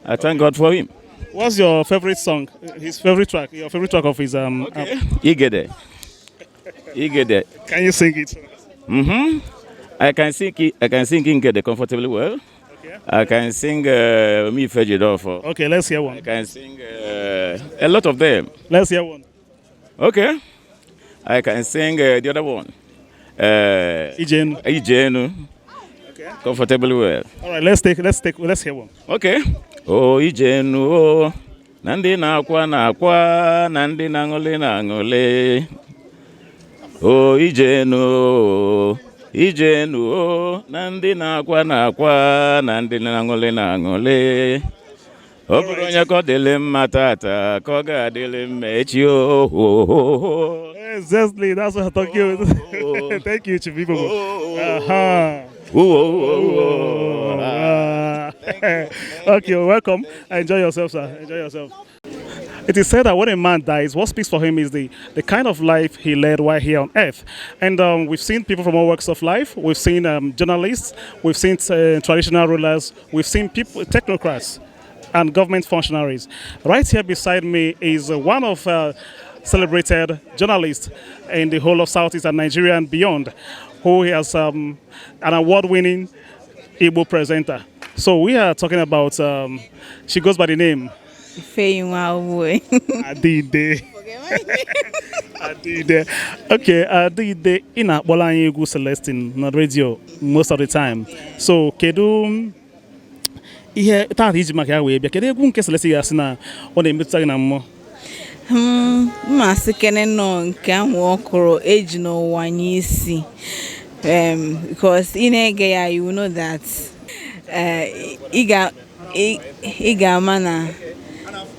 S14: I thank God for him.
S1: What's your favorite song? His favorite track? Your favorite track of his
S14: Igede.
S1: Can you sing it?
S14: I can sing Igede comfortably well. Okay. I can sing Mi Fejidofo.
S1: Okay, let's hear one.
S14: I can sing a lot of them.
S1: Let's hear one.
S14: Okay. I can sing the other one. Ijenu.
S1: Okay.
S14: Comfortably well.
S1: All right, let's hear one.
S14: Okay. Oh, Ijenu, oh, Nandi na akwa, Nandi na ngole. Oh, Ijenu, Nandi na akwa, Nandi na ngole. Obronya ko dele matata, ko ga dele mechi oh.
S1: Exactly, that's what I'm talking about. Thank you, Chief Ibobo. Okay, welcome. Enjoy yourself, sir. Enjoy yourself. It is said that when a man dies, what speaks for him is the kind of life he led while here on earth. And we've seen people from all walks of life. We've seen journalists. We've seen traditional rulers. We've seen people, technocrats, and government functionaries. Right here beside me is one of celebrated journalists in the whole of Southeast and Nigeria and beyond, who has an award-winning Igbo presenter. So we are talking about, she goes by the name Adide. Adide. Okay, Adide, in a Bolanyi Ukwu Celestine, not radio most of the time. So, kedu ihe taa iji maka ya wee bịa kedu egwu nke Celestine ya sị na ọ na-emetụta gị na mmụọ?
S15: Mmasị kene nọ nke ahụ ọkụrụ eji n'ụwa n'isi. Because in Egea, you know that Iga mana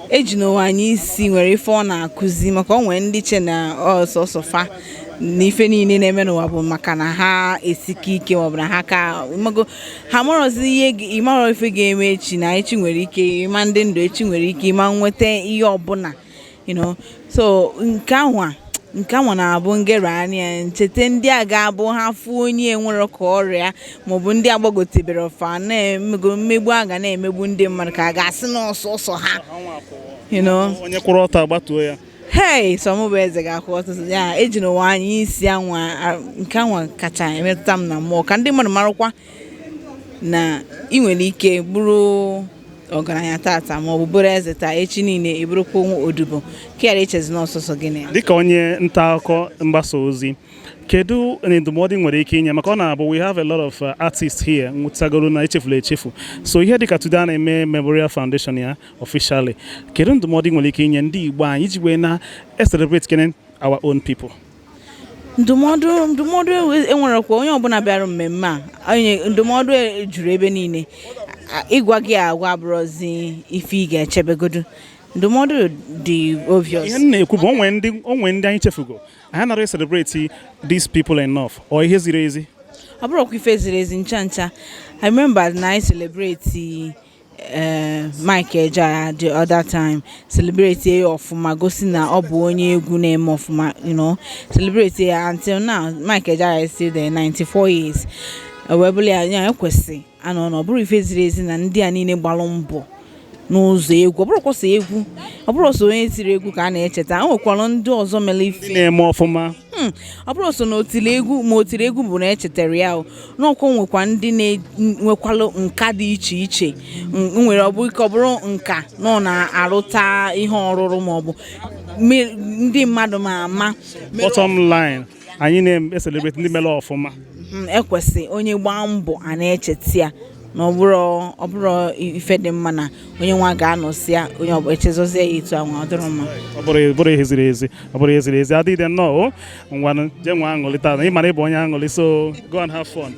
S15: ejino n'isi nwere ife ọ na-akụzi maka o nwere ndị che na ọsọsọ fa n'ife niile na-eme n'ụwa bụ maka na ha esike ike ma ọ bụ na ha ka ha marọzi ihe ịmarọ ife ga-eme echi na echi nwere ike ịma ndị ndụ echi nwere ike ịma nweta ihe ọbụla, you know. So nke ahụ na-abụ ngere anya ncheta ndị a ga-abụ ha fụ onye nwere ka ọrịa maọbụ ndị agbagotebere ọfa na-emego mmegbu a ga na-emegbu ndị mmadụ ka a ga-asị n'ọsọsọ ha, you know.
S1: Onye kwụrụ ọtọ agbatuo ya.
S15: Hey, so bụ eze ga-akwụ ọtọ ya eji n'ụwa anyị isi anwa nke anwa kacha emetụta m na mmụọ ka ndị mmadụ marakwa na ị nwere ike bụrụ ọgaranya tata ma ọ bụ bụrụ eze taa echi niile eburukwa odibo ka yara echezi n'ọsọsọ gịnị.
S1: Dịka onye nta akụkọ mgbasa ozi, kedu ndụmọdụ nwere ike inye maka ọ na-abụ we have a lot of artists here nwụtagoro na echefula echefu, so ihe dịka today na-eme Memorial Foundation ya officially, kedu ndụmọdụ nwere ike inye ndị Igbo anyị iji wee na-celebrate kenen our own people?
S15: Ndụmọdụ enwerekwa onye ọbụla bịara mmemme a ndụmọdụ juru ebe niile ịgwa gị agwa abụrụzi ife ị ga-echebegodu. Ndụmọdụ dị obvious.
S1: Ihe na-ekwu bụ onwe ndị anyị chefugo anyị anaghị celebrate these people enough or ihe ziri ezi.
S15: Ọ bụrụkwa ife ziri ezi ncha. I remember na I celebrate Mike Ejaya the other time, celebrate ọfụma gosi na ọ bụ onye egwu na-eme ọfụma, you know, celebrate until now. Mike Ejaya is still there, 94 years. Webụli anya ekwesị anọ na ọ bụrụ ife ziri ezi na ndị a niile gbalụ mbọ n'ụzọ egwu. Ọ bụrụkwa so egwu, ọ bụrụ so onye tiri egwu ka a na-echeta. O nwekwara ndị ọzọ mere ife
S1: na-eme ọfụma.
S15: Ọ bụrụ so na otiri egwu ma otiri egwu bụ na echetara ya n'ọkwa nwekwa ndị na-enwekwalụ nka dị iche iche. Nwere ọ bụ ike ọ bụrụ nka nọ na-arụta ihe ọrụrụ ma ọ bụ ndị mmadụ ma ama.
S1: Bottom line, anyị na-celebrate ndị mere ọfụma.
S15: Ekwesị onye gbaa mbọ a na-echeta ya na ọ bụrụ ife dị mma na onye nwa ga-anọsi ya onye ọ bụ echezozie ya etu anwa ọ dịrị mma.
S1: Ọ bụrụ ihe ziri ezi adịghị nnọọ ngwanụ je nwa aṅụrị taa na ị mara ịbụ onye aṅụrị, so go and have fun.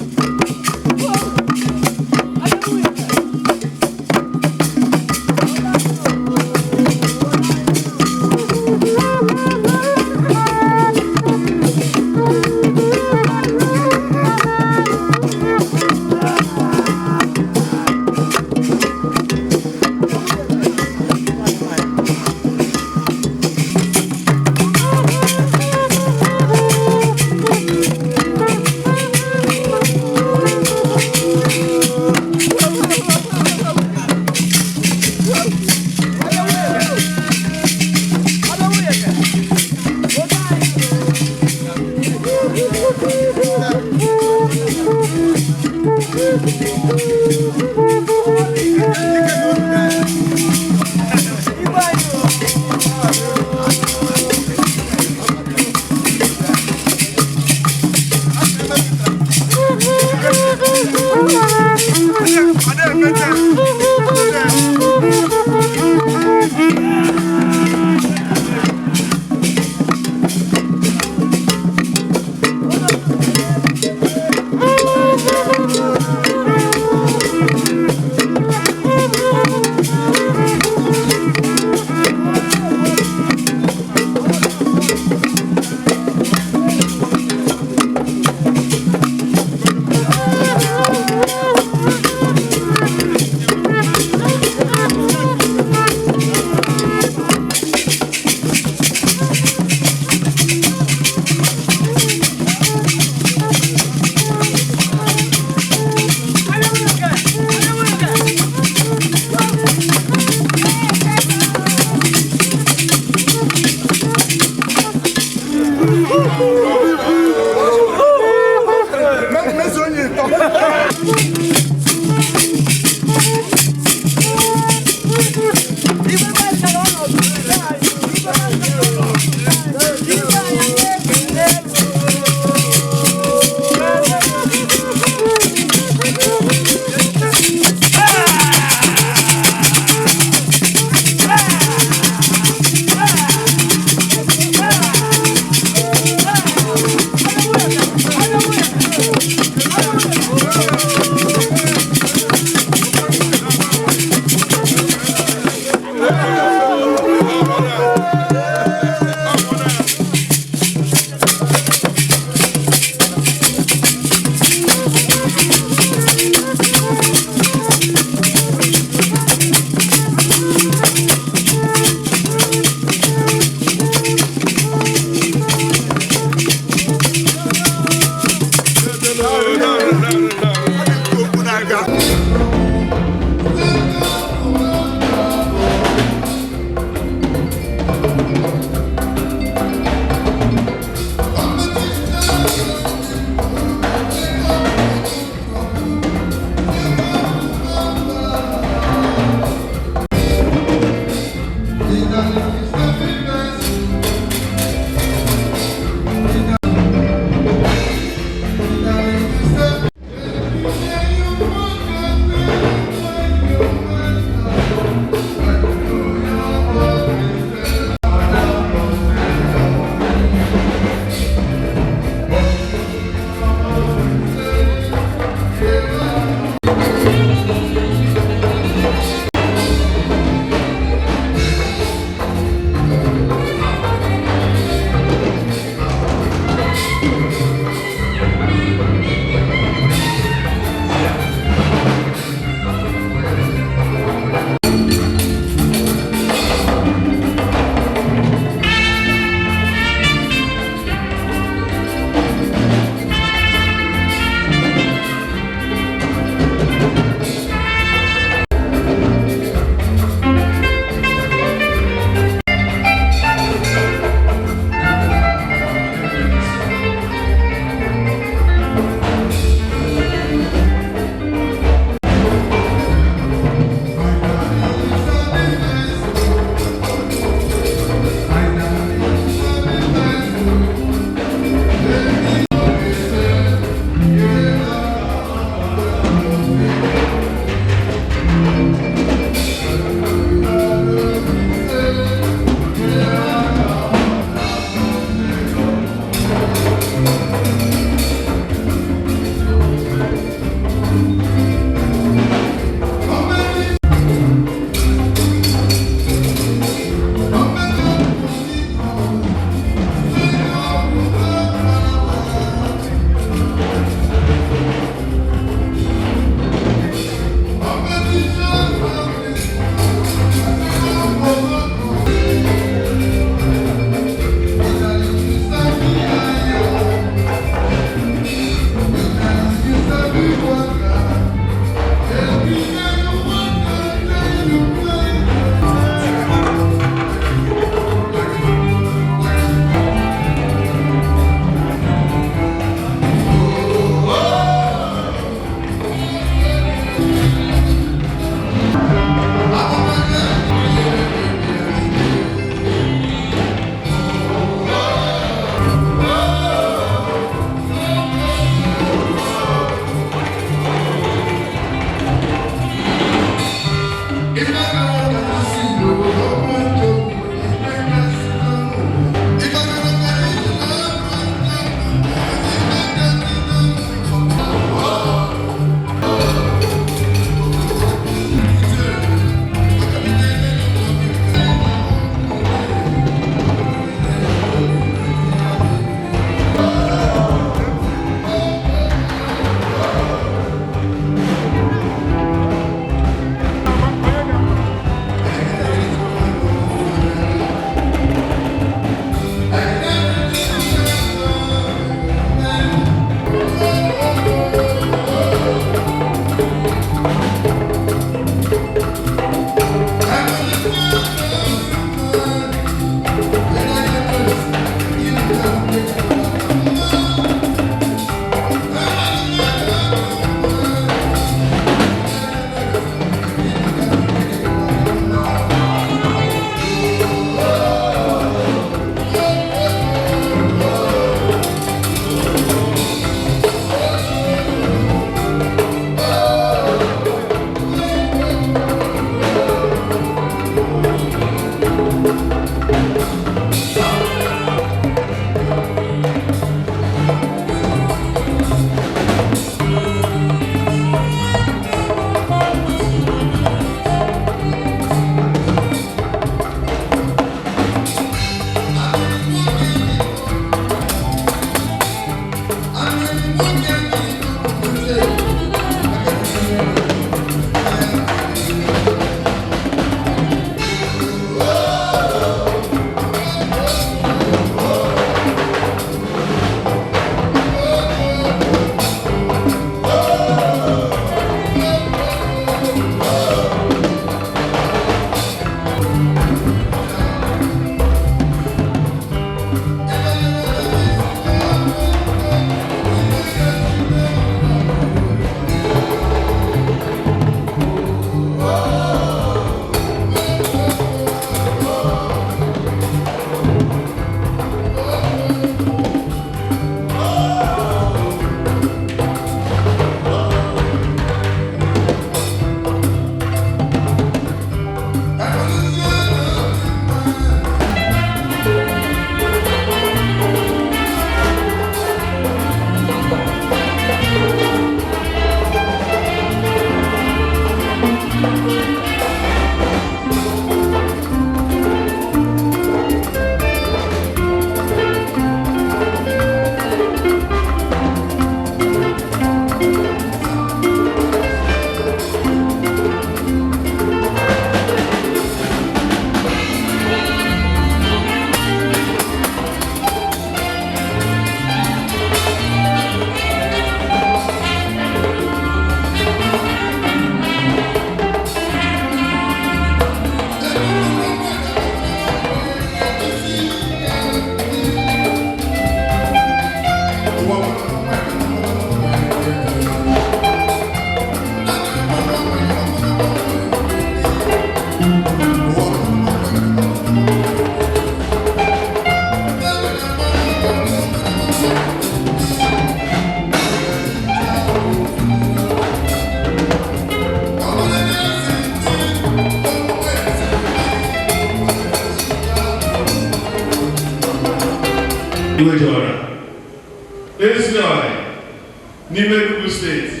S16: n'ime Enugu steeti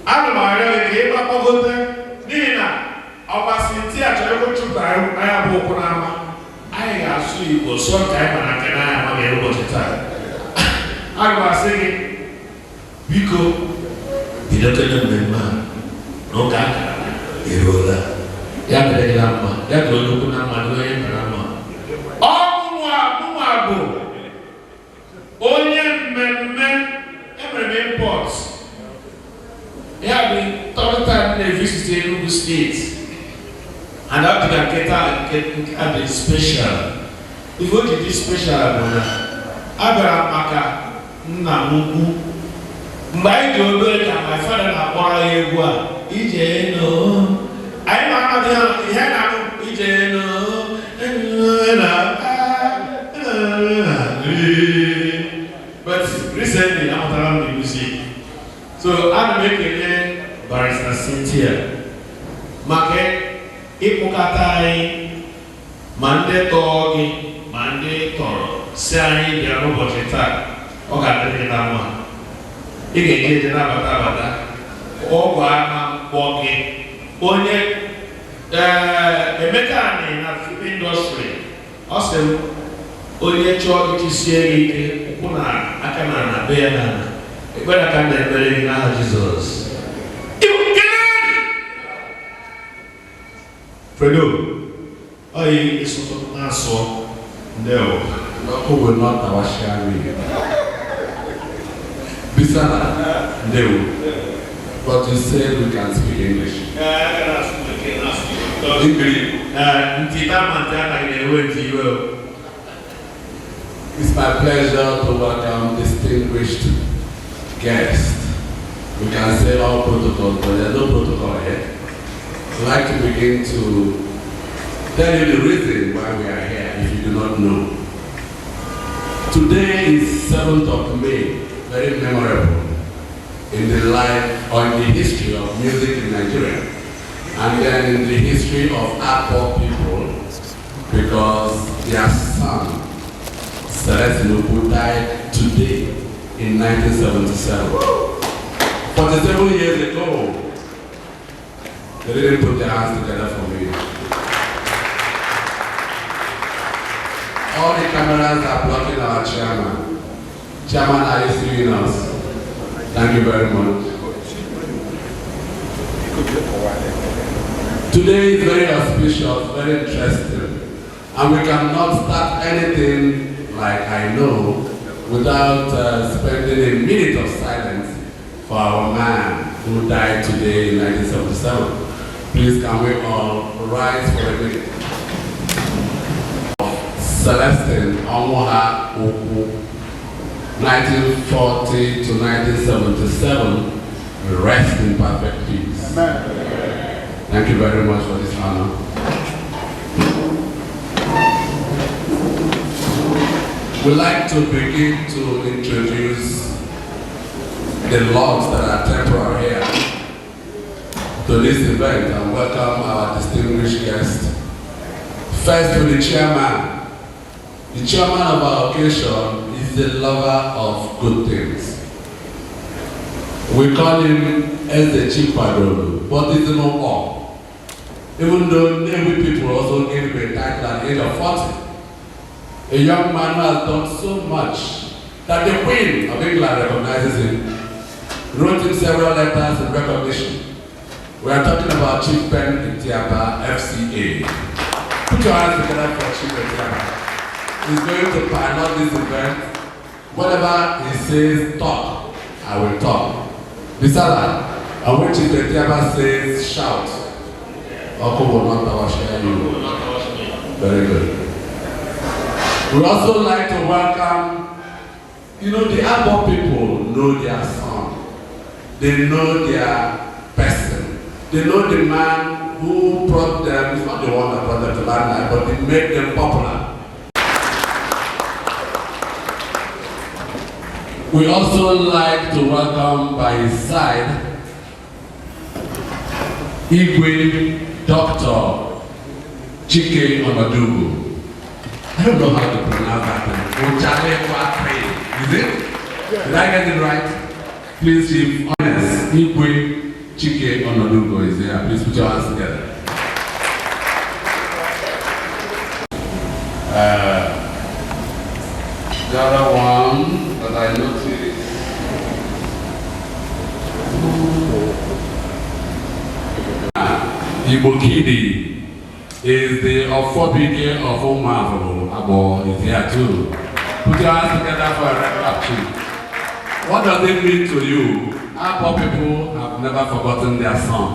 S16: ana m arịọ gị ka ị gbakọgote n'ihi na ọgbasi ntị a chọrọ ịchụpụta anya bụ ụkwụ n'ama anyị ga-asụ Igbo sụọ nke anyị mara nke n'anya amaghị ụbọchị taa aga m asị gị biko bidokere mmemme a n'ụka akara eruola ya mere na mma ya dịrị onye ukwu na mmadụ onye mara mma ọmụnwa bụ onye mmemme emere import ya bụ third time na-visit Enugu steeti and ọ dịga nketa dị special ife o ji dị special bụ na abịara maka nna m ukwu mgbe anyị dị obere ka my father na-akpọrọ ya egwu a ije no anyị na-amadị ha ihe na-abụ ije no but recently amụtara m the music so ana m ekele Barrister Cynthia maka ịkpụkọta anyị ma ndị tọọ gị ma ndị tọrọ si anyị bịa n'ụbọchị taa ọ ga-adịrị na mma ị ga-eje eje nabata abata ọgwụ ama mkpọ gị onye Emeka na film industry ọ sị m onye chọọ gị chisie gị ike ụkwụ na aka na be ya na ekpere aka na-ekpere gị n'aha Jizọs Fredo oyi ịsụtụ na-asụ ndewo
S17: ọkụ will not our sharing Bisana ndewo but you said we can speak English It's my pleasure to welcome distinguished guests. We can say all protocols, but there's no protocol here. I'd like to begin to tell you the reason why we are here, if you do not know. Today is 7th of May, very memorable in the life or in the history of music in Nigeria, and then in the history of Akpo people, because their son, Celestine Ukwu, died today in 1977. 47 years ago, they didn't put their hands together for me. All the cameras are blocking our chairman. Chairman, are you seeing us? Thank you very much. Today is very auspicious, very interesting, and we cannot start anything like I know without spending a minute of silence for our man who died today in 1977. Please can we all rise for a minute. Celestine Ukwu, 1940 to 1977, rest in perfect peace. Amen. Thank you very much for this honor. We'd like to begin to introduce the lords that are temporary here to this event and welcome our distinguished guests. First to the chairman. The chairman of our occasion is the lover of good things. We call him as the chief padrone, but it's not all. Even though Navy people also gave him a title at the age of 40. A young man who has done so much that the Queen of England recognizes him, wrote him several letters in recognition. We are talking about Chief Ben Itiaba, FCA. Put your hands together for Chief Itiaba. He's going to pilot this event. Whatever he says, talk, I will talk. Bisala, and when Chief Itiaba says, shout, Oko will not overshare you. Very good. We also like to welcome, the Akpo people know their son. They know their person. They know the man who brought them, he's not the one that brought them to land life, but he made them popular. We also like to welcome by his side, Igwe Dr. Chike Onadugu. I don't know how to pronounce that name. Is it? Did I get it right? Please, Chief Honest, Ukwu Chike Onodugo is there. Please put your hands together. The other one that I noticed. Ibokidi is the Ofobike of Umavolo. Abo is here too. Put your hands together for a regular chief. What does it mean to you? Our poor people have never forgotten their song.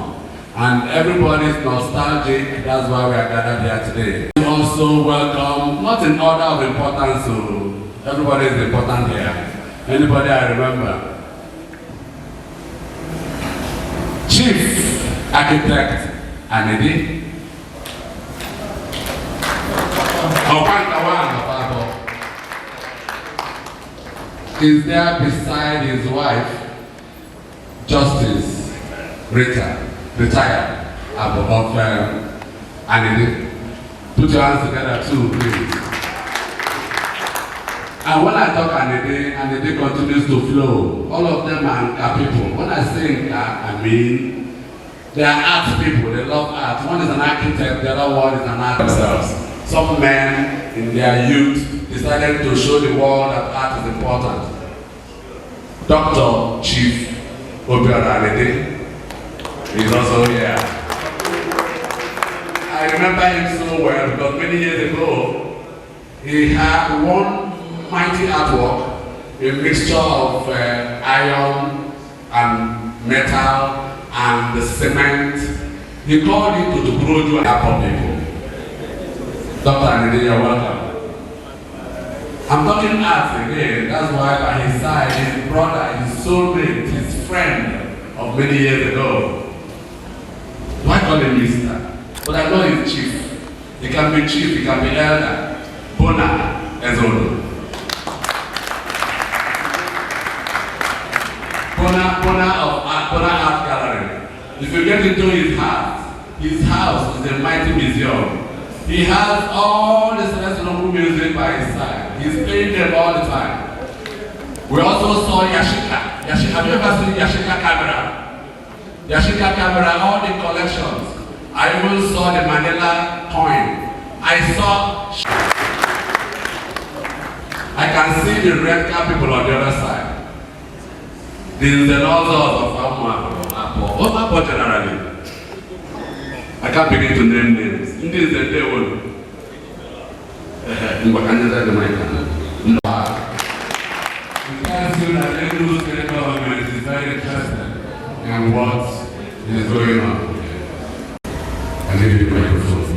S17: And everybody is nostalgic. That's why we are gathered here today. We also welcome, not in order of importance, so everybody is important here. Anybody I remember? Chief Architect Anedi. Is there beside his wife, Justice Rita, retired, above Anedi. Put your hands together too, please. And when I talk Anedi continues to flow. All of them are people. When I say I mean they are art people. They love art. One is an architect, the other one is an artist. Some men in their youth decided to show the world that art is important. Dr. Chief Obiora Anedi is also here. I remember him so well because many years ago he had one mighty artwork, a mixture of iron and metal and the cement. He called it to the Broju and Apple people. Dr. Anedi, you're welcome. I'm talking arts again. That's why by his side, his brother, his soulmate, his friend of many years ago. Do I call him Mr.? But I know he's chief. He can be chief, he can be elder. Bona Ezodo. Bona Art Gallery. If you get into his house is a mighty museum. He has all the Celestine Ukwu music by his side. He's playing them all the time. We also saw Yashika. Have you ever seen Yashika camera? Yashika camera, all the collections. I even saw the Manila coin. I can see the red cap people on the other side. This is the nozzles of Apple generally. I can't begin to name names. This is the devil. It tells you that any state government is very interested in what is going on. I give you the microphone.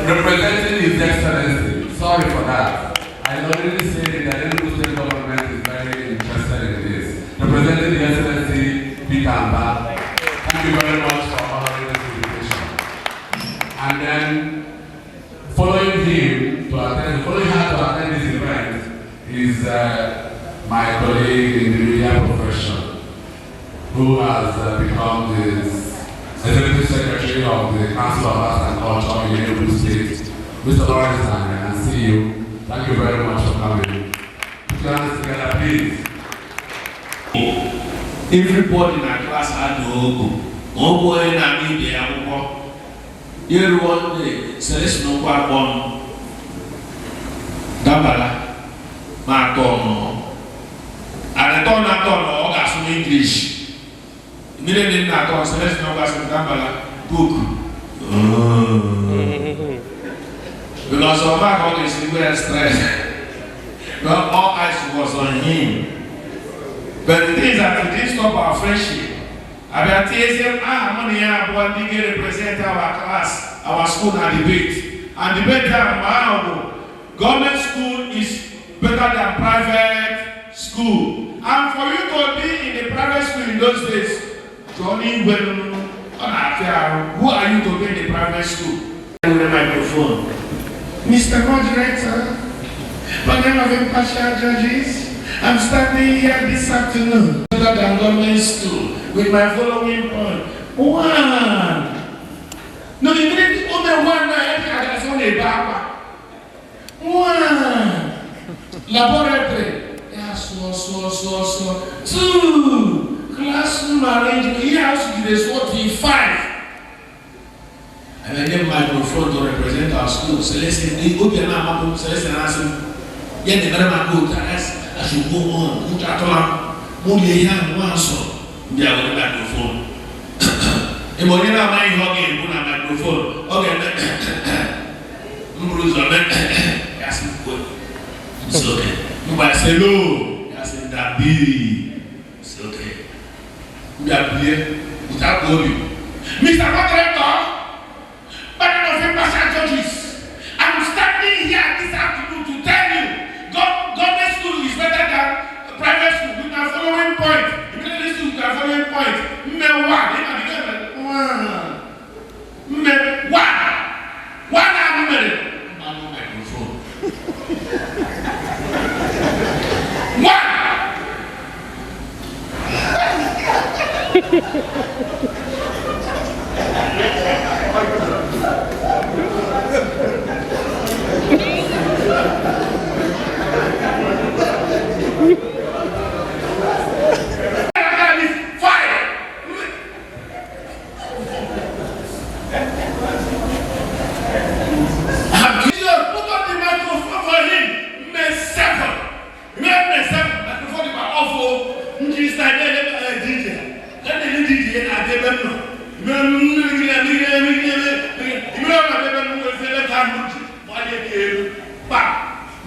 S17: Representing His Excellency. Sorry for that. I already said that any state government is very interested in this. Representing His Excellency Peter Amba. Thank you very much for honoring this invitation. And then following her to attend this event is my colleague in the media profession, who has become the Executive Secretary of the Council of Arts and Culture in Enugu State. Mr. Lawrence, I see you. Thank you very much for coming. Put your hands together, please.
S16: Everybody in our class had no go. No boy in our media. Here one day, Celestine Ukwu upon Dambala, Martono. And I don't know in English. Immediately, I thought Celestine Ukwu Dambala book. Because of my God is very stressed. Well, all eyes was on him. But the thing is that we didn't stop our friendship. About TSM, money represent our class, our school and debate. And debate that government school is better than private school. And for you to be in the private school in those days, Johnny, who are you to be in the private school? With the microphone. Mr. Moderator, panel of impartial judges, I'm standing here this afternoon better than government school with my following point. One. No, you didn't only one night, I just want a baba. One. Laboratory. Yeah, so. 2. Classroom arrangement. He has to be 45. And I get microphone to represent our school. Celestine, Celestine asked him, yeah, the very good. I should go on. Only a young one, so they are with the microphone. And when you're my hogging, put a microphone. Okay, yes, it's okay. You might say no. Yes, that be. It's okay. We are here without going. Mr. Moderator. Judges, I'm standing here this afternoon to tell you, government school is better than private school. With my following point, immediately school with my following point.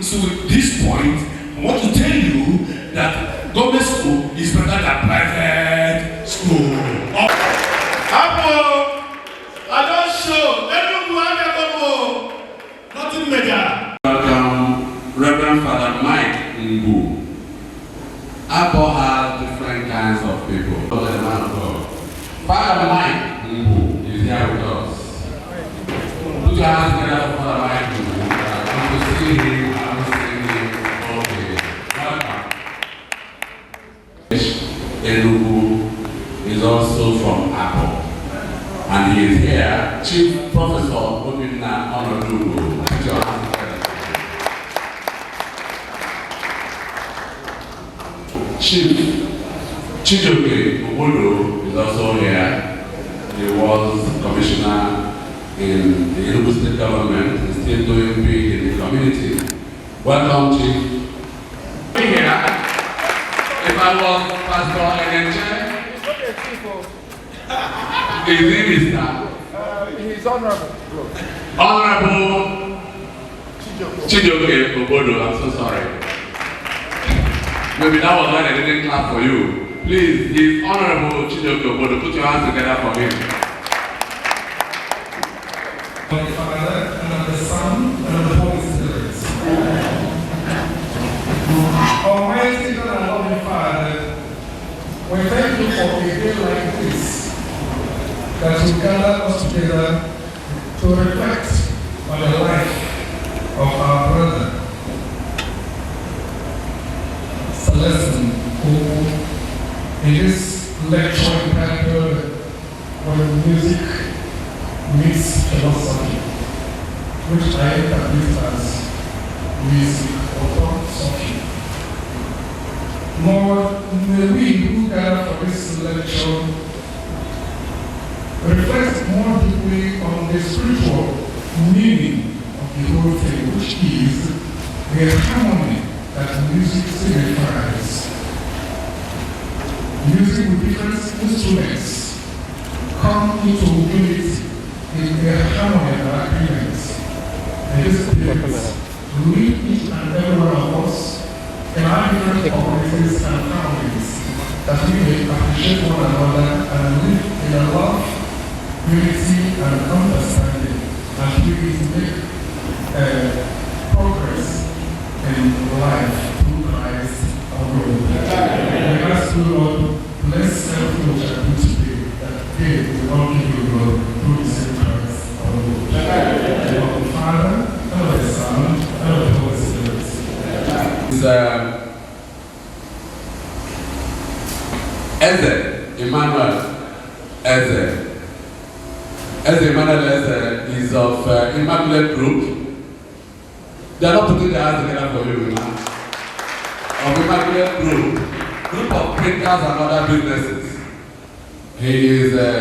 S16: So with this point, I want to tell you that government school is better than private school. I don't show. Nothing major.
S17: Welcome, Reverend Father Mike Ngwu. Apple has different kinds of people. Father Mike Ngwu is here with us. Put your hands together for Father Mike Ngwu. I want to see him. I want to see him. Okay. Welcome. Enugu is also from Apple. And he is here, Chief Professor Obinna Onodugu. Put your hands together. Chief Chijoke Obodo is also here. He was commissioner in the Enugu State government and still doing big in the community. Welcome, Chief. Here, if I was Pastor Enenche, is he Mr.?
S18: He's honorable.
S17: Honorable Chijoke Obodo, I'm so sorry. Maybe that was why they didn't clap for you. Please, he's Honorable Chijoke Obodo. Put your hands together for him.
S18: Of the Father, and of the Son, and of the Holy Spirit. Almighty God and loving Father, we thank you for a day like this, that you gather us together to reflect on the life of our brother, Celestine Ukwu, in this lecture entitled When Music Meets Philosophy, which I interpret as music philosophy. Lord, may we who gather for this lecture reflect more deeply on the spiritual meaning of the whole thing, which is the harmony that music signifies. Music with different instruments come into unity in the harmony of agreements. And this spirit lead each and every one of us in our different communities and families, that we may appreciate one another and live in a love, unity, and understanding, and we make progress in life through Christ our Lord. We ask you, Lord, bless everything which I do today, that they will all give you glory through the same Christ our Lord. In the name of the Father, and of the Son, and of the Holy Spirit.
S17: Eze Emmanuel Eze. Eze Emmanuel Eze is of Immaculate Group. They are not putting their hands together for you now. of Immaculate Group of printers and other businesses. He is a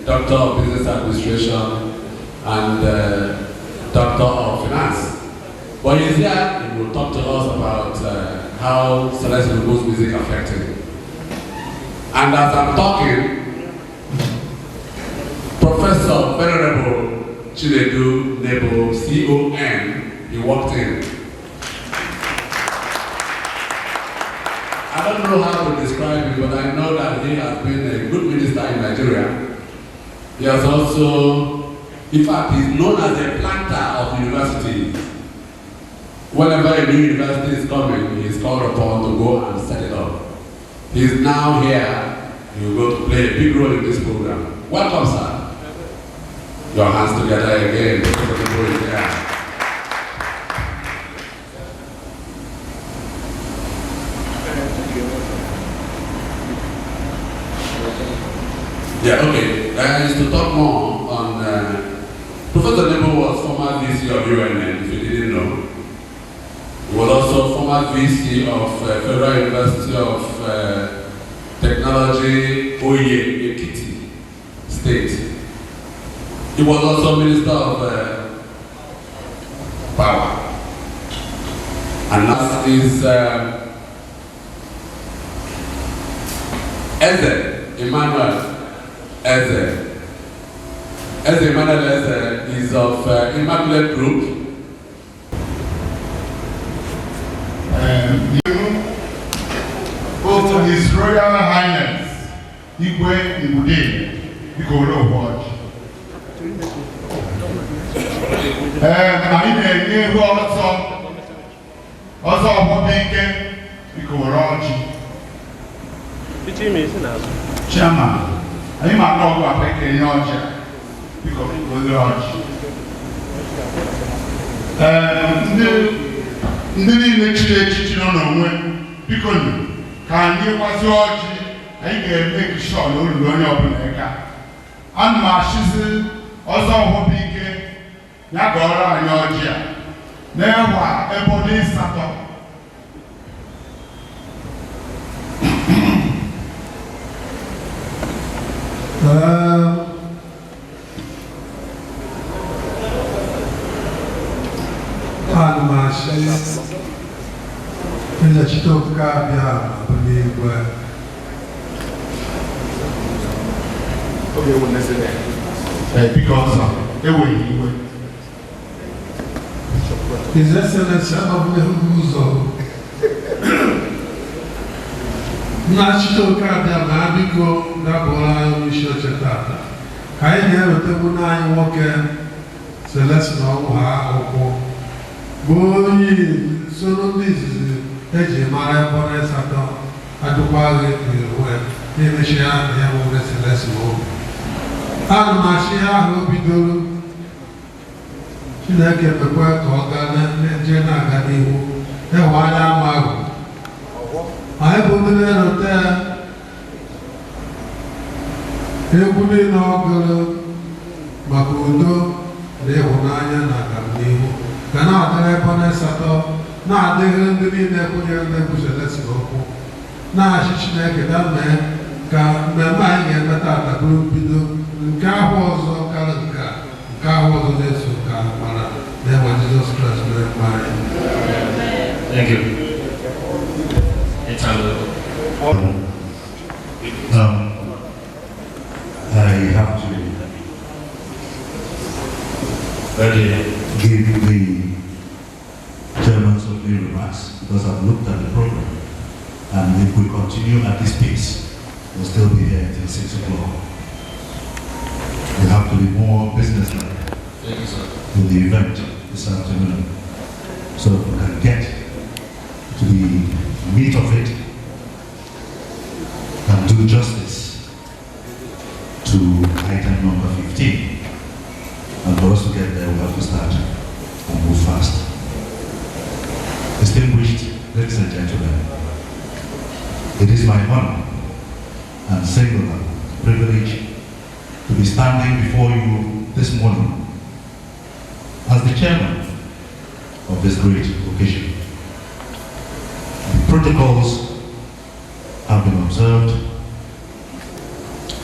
S17: doctor of business administration and doctor of finance. But he's here, he will talk to us about how Celestine Ukwu's music affected him. And as I'm talking, Professor Venerable Chinedu Nebo, CON, he walked in. I don't know how to describe him, but I know that he has been a good minister in Nigeria. He has also, in fact, he's known as a planter of universities. Whenever a new university is coming, he is called upon to go and set it up. He is now here. He will go to play a big role in this program. Welcome, sir. Your hands together again. Yeah, okay. Is to talk more on Professor Nebo was former VC of UNN, if you didn't know. He was also former VC of Federal University of Technology, Oye, Ekiti State. He was also Minister of Power. And that is Eze Emmanuel Eze. Eze Emmanuel Eze is of Immaculate Group.
S18: His Royal Highness Igwe Ibude Igoro Watch. Anyị na-enye ihu ọzọ ọgbọdọ ike Igoro Ọjị. Chairman, anyị ma na ọgụ akpa ike nye ọjị Igoro Ọjị. Ndị niile chiri echichi nọ n'onwe biko ka anyị gbazi ọjị anyị ga-eme kishọ na olulu onye ọbụla eka. Ana m achịzi ọzọ ọhụrụ ike ya gọrọ anyị ọjị a na-ewa ebe ọ dị asatọ.
S12: Ana m achị Chito Kabia,
S18: because
S12: His Excellency of the Huzo Nachito Kabia, Nabico, Nabola, Misho Chetata. I never tell I walk Celestine Ukwu. Boy, so this is eji mara ebe asatọ adụkwaghị na-emechi ya na ya nwere Celestine Ukwu. Ana m achị ahụ bidoro Chineke mekwe ka ọ gaa na-eje na-aga n'ihu ewe anya ama ahụ. Anyị bụ ndị na-erote egwu niile ọ gụrụ maka udo na ịhụnanya na agamnihu ga na-adịrị ebe asatọ na-adịghị ndị niile kwenyere n'egwu Celestine Ukwu na-achị Chineke na mee ka mmemme anyị ga-eme taata bụrụ mbido nke ahụ ọzọ karịa nke ahụ ọzọ na-eso ka mara na-enwe Jizọs Kraịst mere mgbe anyị.
S19: Thank you.
S20: I have to give the chairman some remarks because I've looked at the program, and if we continue at this pace, we'll still be here until 6 o'clock. We have to be more businesslike to the event this afternoon, so we can get to the meat of it and do justice to item number 15. And for us to get there, we have to start and move fast. Distinguished ladies and gentlemen, it is my honor and singular privilege to be standing before you this morning as the chairman of this great occasion. protocols have been observed,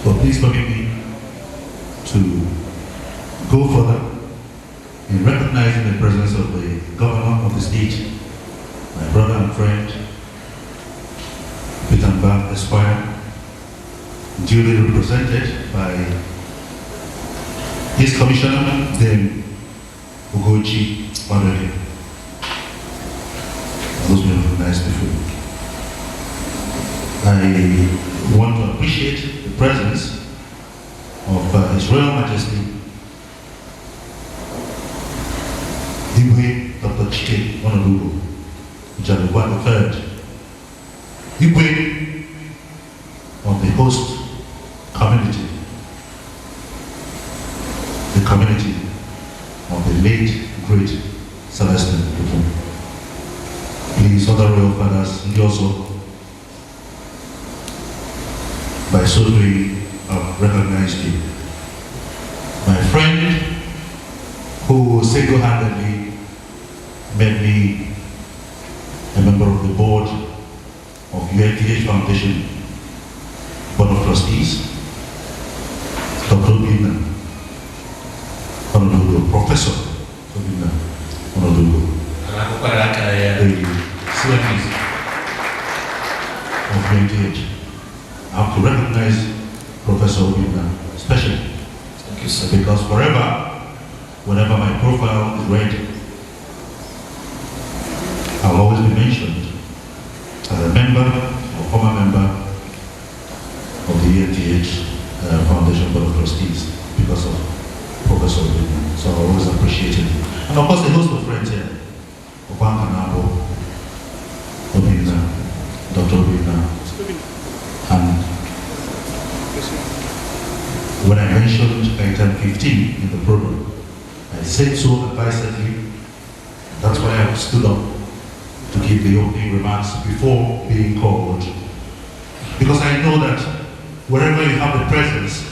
S20: but please permit me to go further in recognizing the presence of the governor of the state, my brother and friend, Peter Mbam Esquire, duly represented by his commissioner, then Ugochi Madrid. Those been recognized before. I want to appreciate the presence of His Royal Majesty Igwe Dr. Chike Honolulu Jalugwa III, Igwe of the host community, the community of the late great Celestine Ukwu. Please, other royal fathers, and also by so doing have recognized you. My friend who single-handedly made me a member of the board of UNTH Foundation Board of Trustees, Dr. Obina Honolulu, Professor Obina Honolulu, the CFPs of UNTH. I have to recognize Professor Obina especially. Thank you, sir. Because forever, whenever my profile is read, I'll always be mentioned as a member or former member of the UNTH Foundation Board of Trustees because of Professor Obina. So I always appreciate it. And of course, the host of friends here, Oban Kanabo, Obina, Dr. Obina, and when I mentioned item 15 in the program, I said so advisedly. That's why I stood up to give the opening remarks before being called. Because I know that wherever you have the presence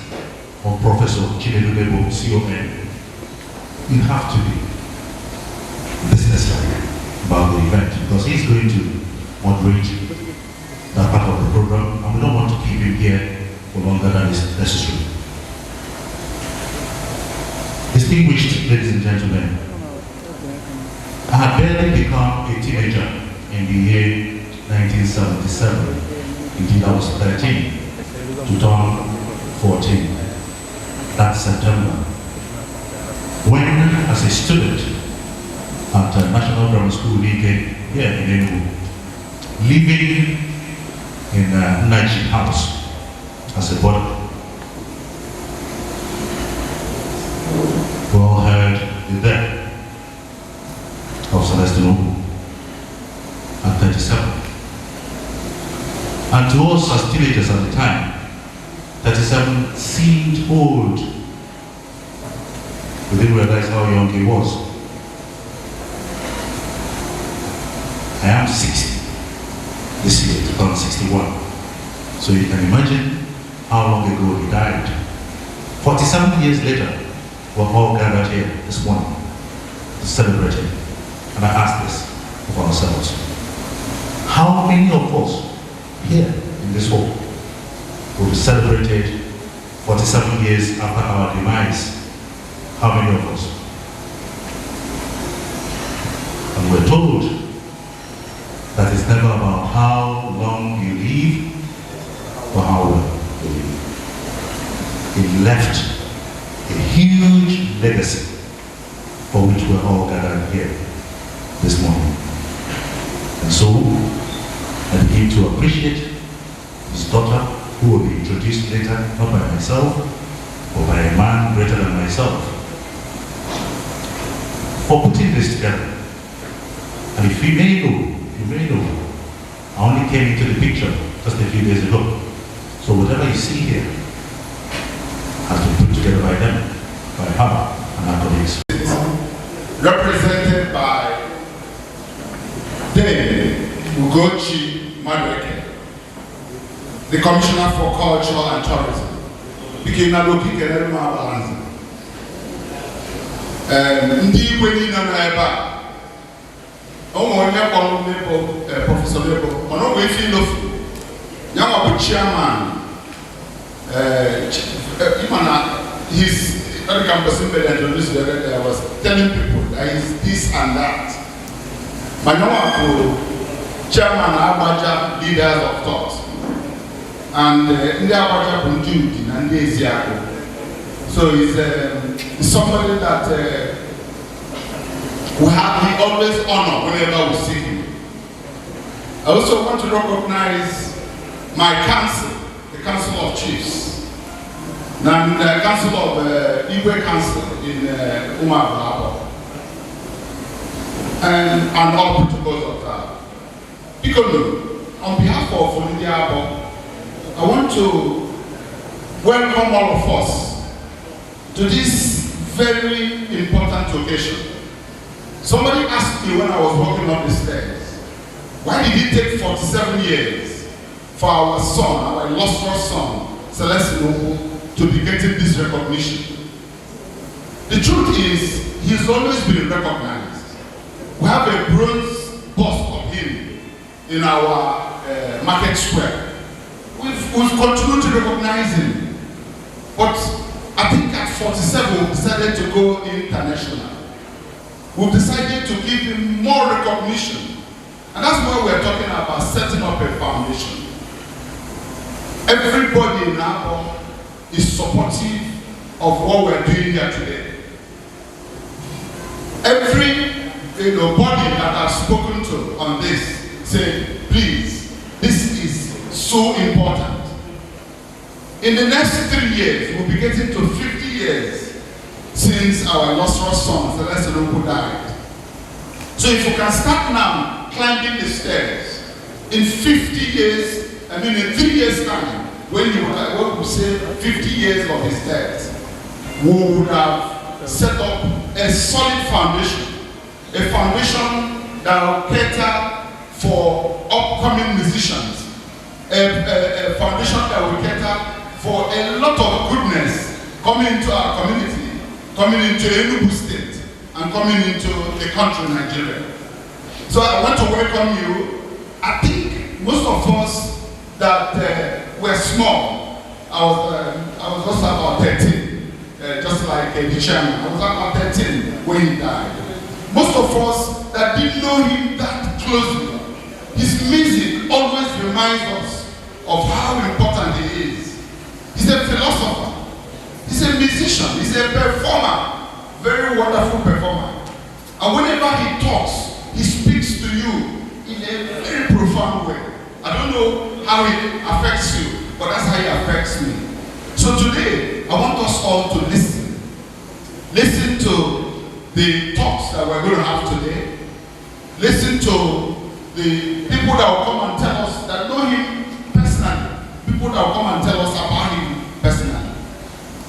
S20: of Professor Chinedudebo, CON, you have to be businesslike about the event, because he's going to moderate that part of the program, and we don't want to keep him here for longer than is necessary. Distinguished ladies and gentlemen, I had barely become a teenager in the year 1977. Indeed, I was 13 to turn 14 that September, when, as a student at National Grammar School here in Enugu, living in Nigerian house as a boy, we all heard the death of Celestine Ukwu at 37. And to us as teenagers at the time, 37 seemed old. We didn't realize how young he was. I am 60 this year, to turn 61. So you can imagine how long ago he died. 47 years later, we're all gathered here this morning to celebrate him. And I ask this of ourselves: how many of us here in this hall will be celebrated 47 years after our demise? How many of us? And we're told that it's never about how long you live or how well you live. It left a huge legacy for which we're all gathered here this morning. And so I begin to appreciate his daughter, who will be introduced later, not by myself, but by a man greater than myself, for putting this together. And if you may know, I only came into the picture just a few days ago. So whatever you see here has been put together by them, by her and her colleagues.
S21: Represented by Dame Ugochi Madrid, the Commissioner for Culture and Tourism. Ndị igwe niile nọ ebe a Professor Nebo, on we feel of young chairman, his campus was telling people that is this and that. Chairman Abaja, leaders of thought, and India Abaja Punjudi and Desiako. So he's somebody that we always honor whenever we see him. I also want to recognize my council, the Council of Chiefs, and the Council of Igwe Council in Umar and all protocols of that. Because on behalf of India, I want to welcome all of us to this very important occasion. Somebody asked me when I was walking up the stairs, why did it take 47 years for our son, our illustrious son, Celestine Ukwu, to be getting this recognition? The truth is, he's always been recognized. We have a bronze bust of him in our market square. We've continued to recognize him. But I think at 47, we decided to go international. We've decided to give him more recognition. And that's why we're talking about setting up a foundation. Everybody in Abo is supportive of what we're doing here today. Every body that I've spoken to on this say, please, this is so important. In the next 3 years, we'll be getting to 50 years since our illustrious son, Celestine Ukwu, died. So if we can start now climbing the stairs, in 50 years, in 3 years' time, when we say 50 years of his death, we would have set up a solid foundation. A foundation that will cater for upcoming musicians. A foundation that will cater for a lot of goodness coming into our community, coming into Enugu State, and coming into the country, Nigeria. So I want to welcome you. I think most of us that were small, I was also about 13, just like the chairman. I was about 13 when he died. Most of us that didn't know him that closely, his music always reminds us of how important he is. He's a philosopher, he's a musician, he's a performer, very wonderful performer. And whenever he talks, he speaks to you in a very profound way. I don't know how it affects you, but that's how it affects me. So today, I want us all to listen. Listen to the talks that we're going to have today. Listen to the people that will come and tell us that know him personally. People that will come and tell us about him personally.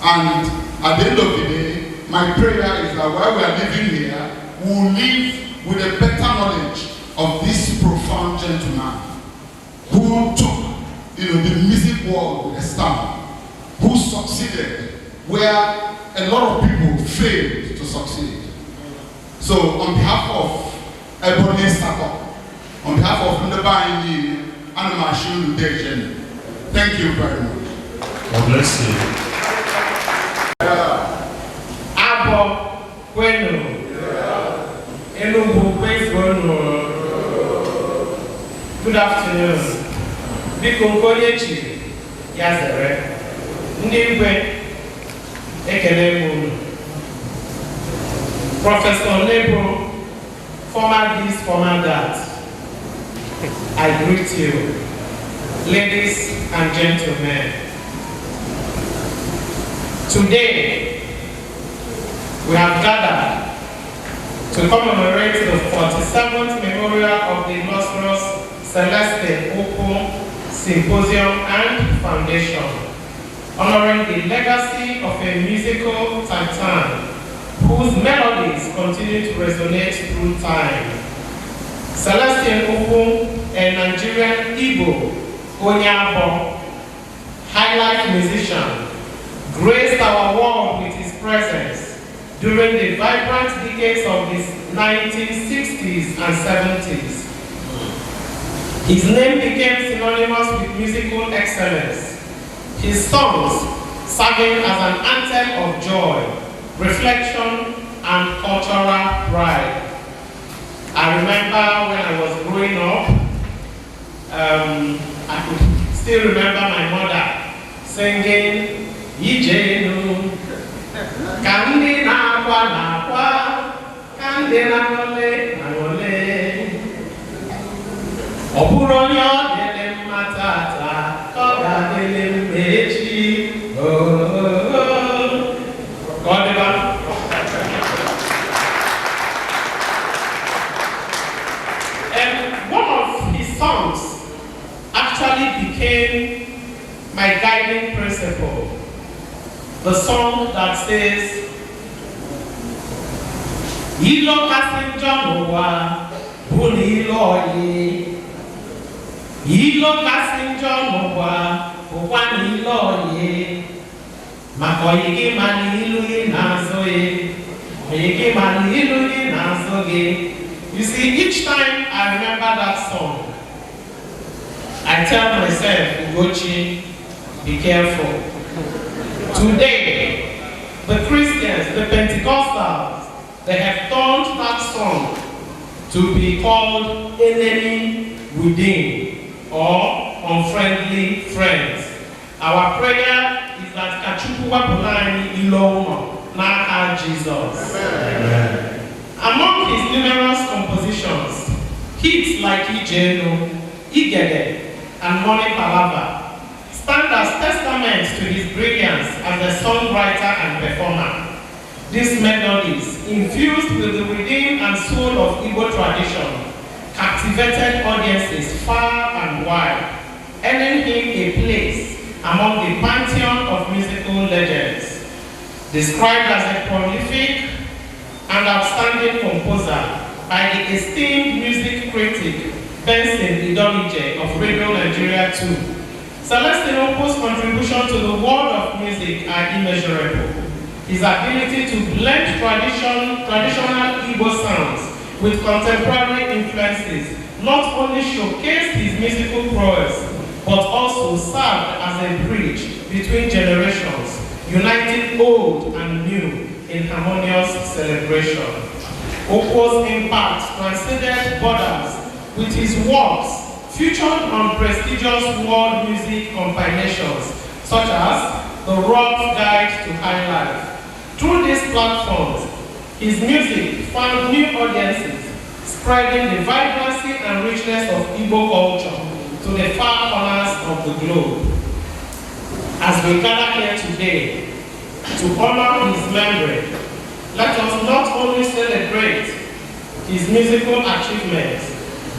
S21: And at the end of the day, my prayer is that while we are living here, we will live with a better knowledge of this profound gentleman who took the music world with a stamp, who succeeded where a lot of people failed to succeed. So on behalf of Ebony Sako, on behalf of Ndebaini and Mashu Dejen, thank you very much.
S19: God bless you.
S16: Abo Kwenu. Enugu Kwenu. Good afternoon. Biko Nkonyechi Yazere. Ndị Igwe ekele unu. Professor Nebo, former this, former that. I greet you, ladies and gentlemen. Today, we have gathered to commemorate the 47th memorial of the illustrious Celestine Ukwu Symposium and Foundation, honoring the legacy of a musical titan whose melodies continue to resonate through time. Celestine Ukwu, a Nigerian Igbo Onyabo, highlight musician, graced our world with his presence during the vibrant decades of his 1960s and 70s. His name became synonymous with musical excellence. His songs serving as an anthem of joy, reflection, and cultural pride. I remember when I was growing up, I could still remember my mother singing, Ijenu, Kandi na kwa, Kandi na ngole, Oburonyo dele matata, Koga dele mechi, God. And one of his songs actually became my guiding principle. The song that says, Ilo kasinjonowa, buni iloye. Ilo kasinjonowa, buni iloye. Makoyiki mani iluye nazoye. Koyiki mani iluye nazoye. You see, each time I remember that song, I tell myself, Ugochi, be careful. Today, the Christians, the Pentecostals, they have turned that song to be called enemy within or unfriendly friends. Our prayer is that Kachukuwa Pulani Ilomo, Naka Jesus. Amen. Among his numerous compositions, hits like Ijeno, Igede, and Money Palava stand as testaments to his brilliance as a songwriter and performer. These melodies, infused with the rhythm and soul of Igbo tradition, captivated audiences far and wide, earning him a place among the pantheon of musical legends. Described as a prolific and outstanding composer by the esteemed music critic Benson Idomije of Radio Nigeria 2. Celestine Ukwu's contribution to the world of music are immeasurable. His ability to blend traditional Igbo sounds with contemporary influences not only showcased his musical prowess, but also served as a bridge between generations, uniting old and new in harmonious celebration. Ukwu's impact transcended borders with his works featured on prestigious world music compilations such as The Rock Guide to High Life. Through these platforms, his music found new audiences, spreading the vibrancy and richness of Igbo culture to the far corners of the globe. As we gather here today to honor his memory, let us not only celebrate his musical achievements,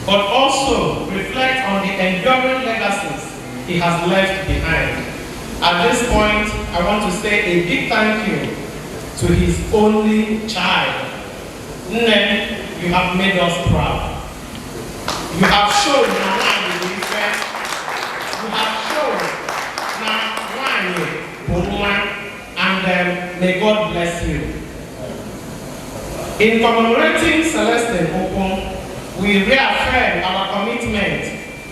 S16: but also reflect on the enduring legacies he has left behind. At this point, I want to say a big thank you to his only child. Nne, you have made us proud. You have shown you have shown and may God bless you. In commemorating Celestine Ukwu, we reaffirm our commitment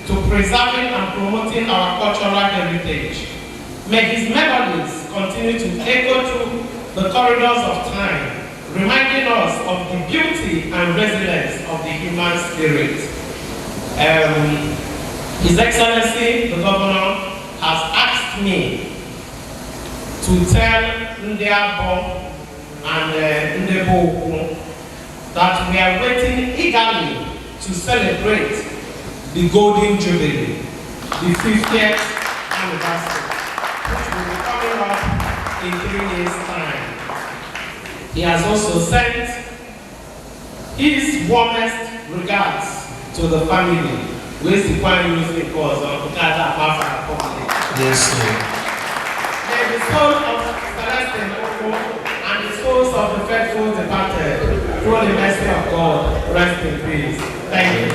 S16: to preserving and promoting our cultural heritage. May his melodies continue to echo through the corridors of time, reminding us of the beauty and resilience of the human spirit. His Excellency, the Governor, has asked me to tell Ndiabo and Ndebo Ukwu that we are waiting eagerly to celebrate the Golden Jubilee, the 50th anniversary, which will be coming up in 3 years' time. He has also sent his warmest regards to the family. Where's the one music cause of Yes, sir. May the soul of Celestine Ukwu and the souls of the faithful departed, through the mercy of God, rest in peace. Thank you.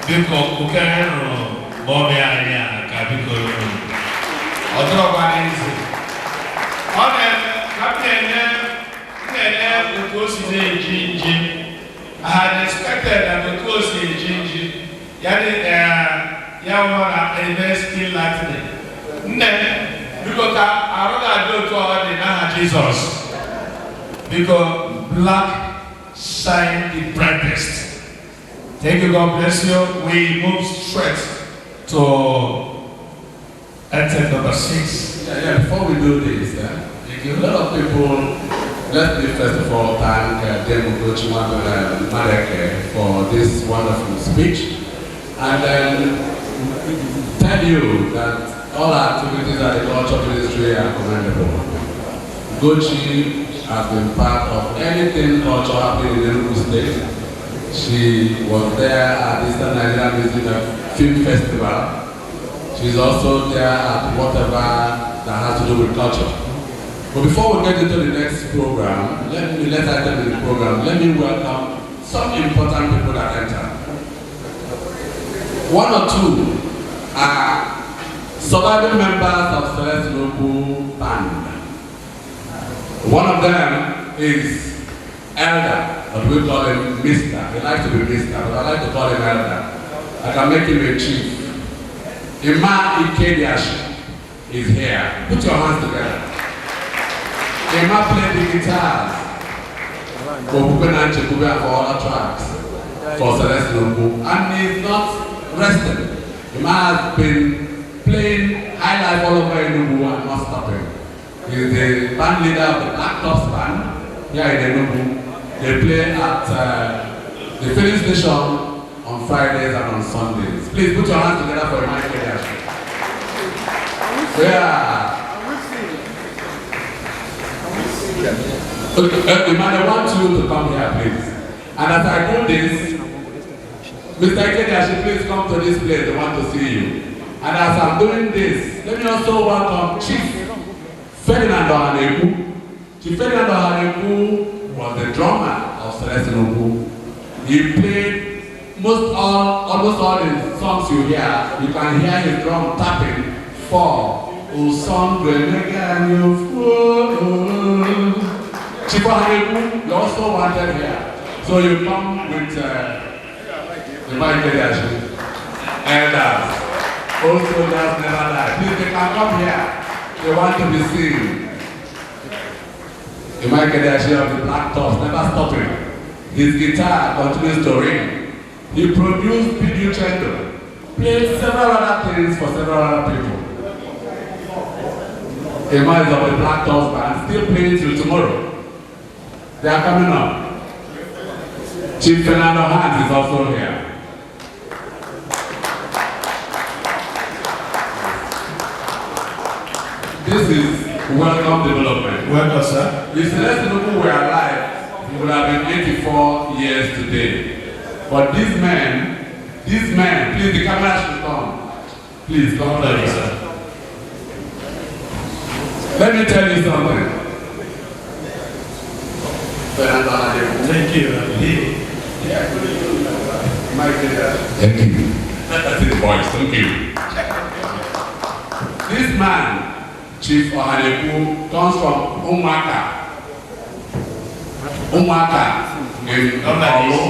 S3: Biko kukeno bobe anya ka biko otro kwanizi one otu o si na-eji nji. I had expected that otu o si eji nji. Ya nwa na university Latin. Nne, biko ka arụ na-adị otu ọ dị n'aha Jizọs. Biko, black shine the brightest. Thank you, God bless you. We move straight to attempt number 6.
S17: Yeah, before we do this, a lot of people, let me first of all thank Demugochi Madeke for this wonderful speech, and then tell you that all activities at the culture ministry are commendable. Gochi has been part of anything culture happening in Enugu State. She was there at the Eastern Nigerian Music Film Festival. She's also there at whatever that has to do with culture. But before we get into the next program, let me welcome some important people that enter. One or two are surviving members of Celestine Ukwu band. One of them is Elder, but we call him Mr. He likes to be Mr., but I like to call him Elder. I can make him a chief. Ima Ikediashi is here. Put your hands together. Ima played the guitars for Bukwena Chekube for other tracks for Celestine Ukwu, and he's not rested. Ima has been playing high life all over Enugu and not stopping. He's the band leader of the Black Tops band here in Enugu. They play at the filling station on Fridays and on Sundays. Please put your hands together for Ima Ikediashi. Yeah. Okay, I want you to come here, please. And as I do this, Mr. Ikediashi, please come to this place. They want to see you. And as I'm doing this, let me also welcome Chief Ferdinand Ukwu. Chief Ferdinand Ukwu was the drummer of Celestine Ukwu. He played almost all the songs you hear. You can hear his drum tapping for Uson Chief Ukwu, you also wanted here. So you come with the Mike Ikediashi. And also just never die. Please, they can come here. They want to be seen. The Mike Ikediashi of the Black Tops, never stopping. His guitar continues to ring. He produced Pidu Chendo, played several other things for several other people. Ima is of the Black Tops band, still playing till tomorrow. They are coming up. Chief Fernando Hans is also here. This is welcome development.
S3: Welcome, sir.
S17: If Celestine Ukwu were alive, he would have been 84 years today. But these men, please, the camera should come. Please come here, sir. Let me tell you something.
S3: Thank you.
S17: Thank you. That's his voice. Thank you. This man, Chief Ukwu, comes from Umwaka in Olo.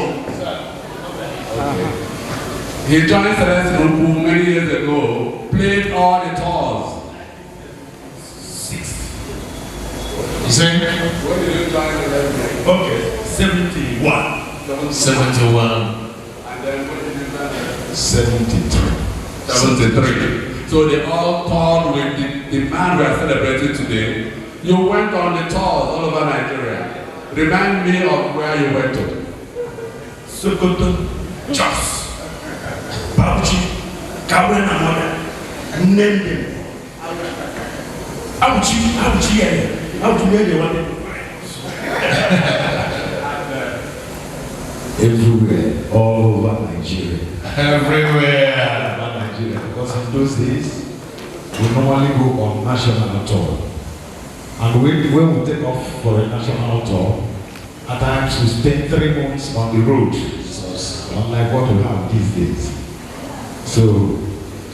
S17: He joined Celestine Ukwu many years ago, played all the tours. 6.
S3: You saying?
S17: When did you join Celestine?
S3: Okay, 71. 71.
S17: And then when did you join?
S3: 73.
S17: 73. So they all toured with the man we are celebrating today. You went on the tours all over Nigeria. Remind me of where you went to.
S3: Sokoto, Jos, Bauchi, Kawen and Mother. Name them. Auchi,
S4: everywhere, all over Nigeria.
S3: Everywhere.
S4: Because in those days, we normally go on national tour. And when we take off for a national tour, at times we spend 3 months on the road. So unlike what we have these days. So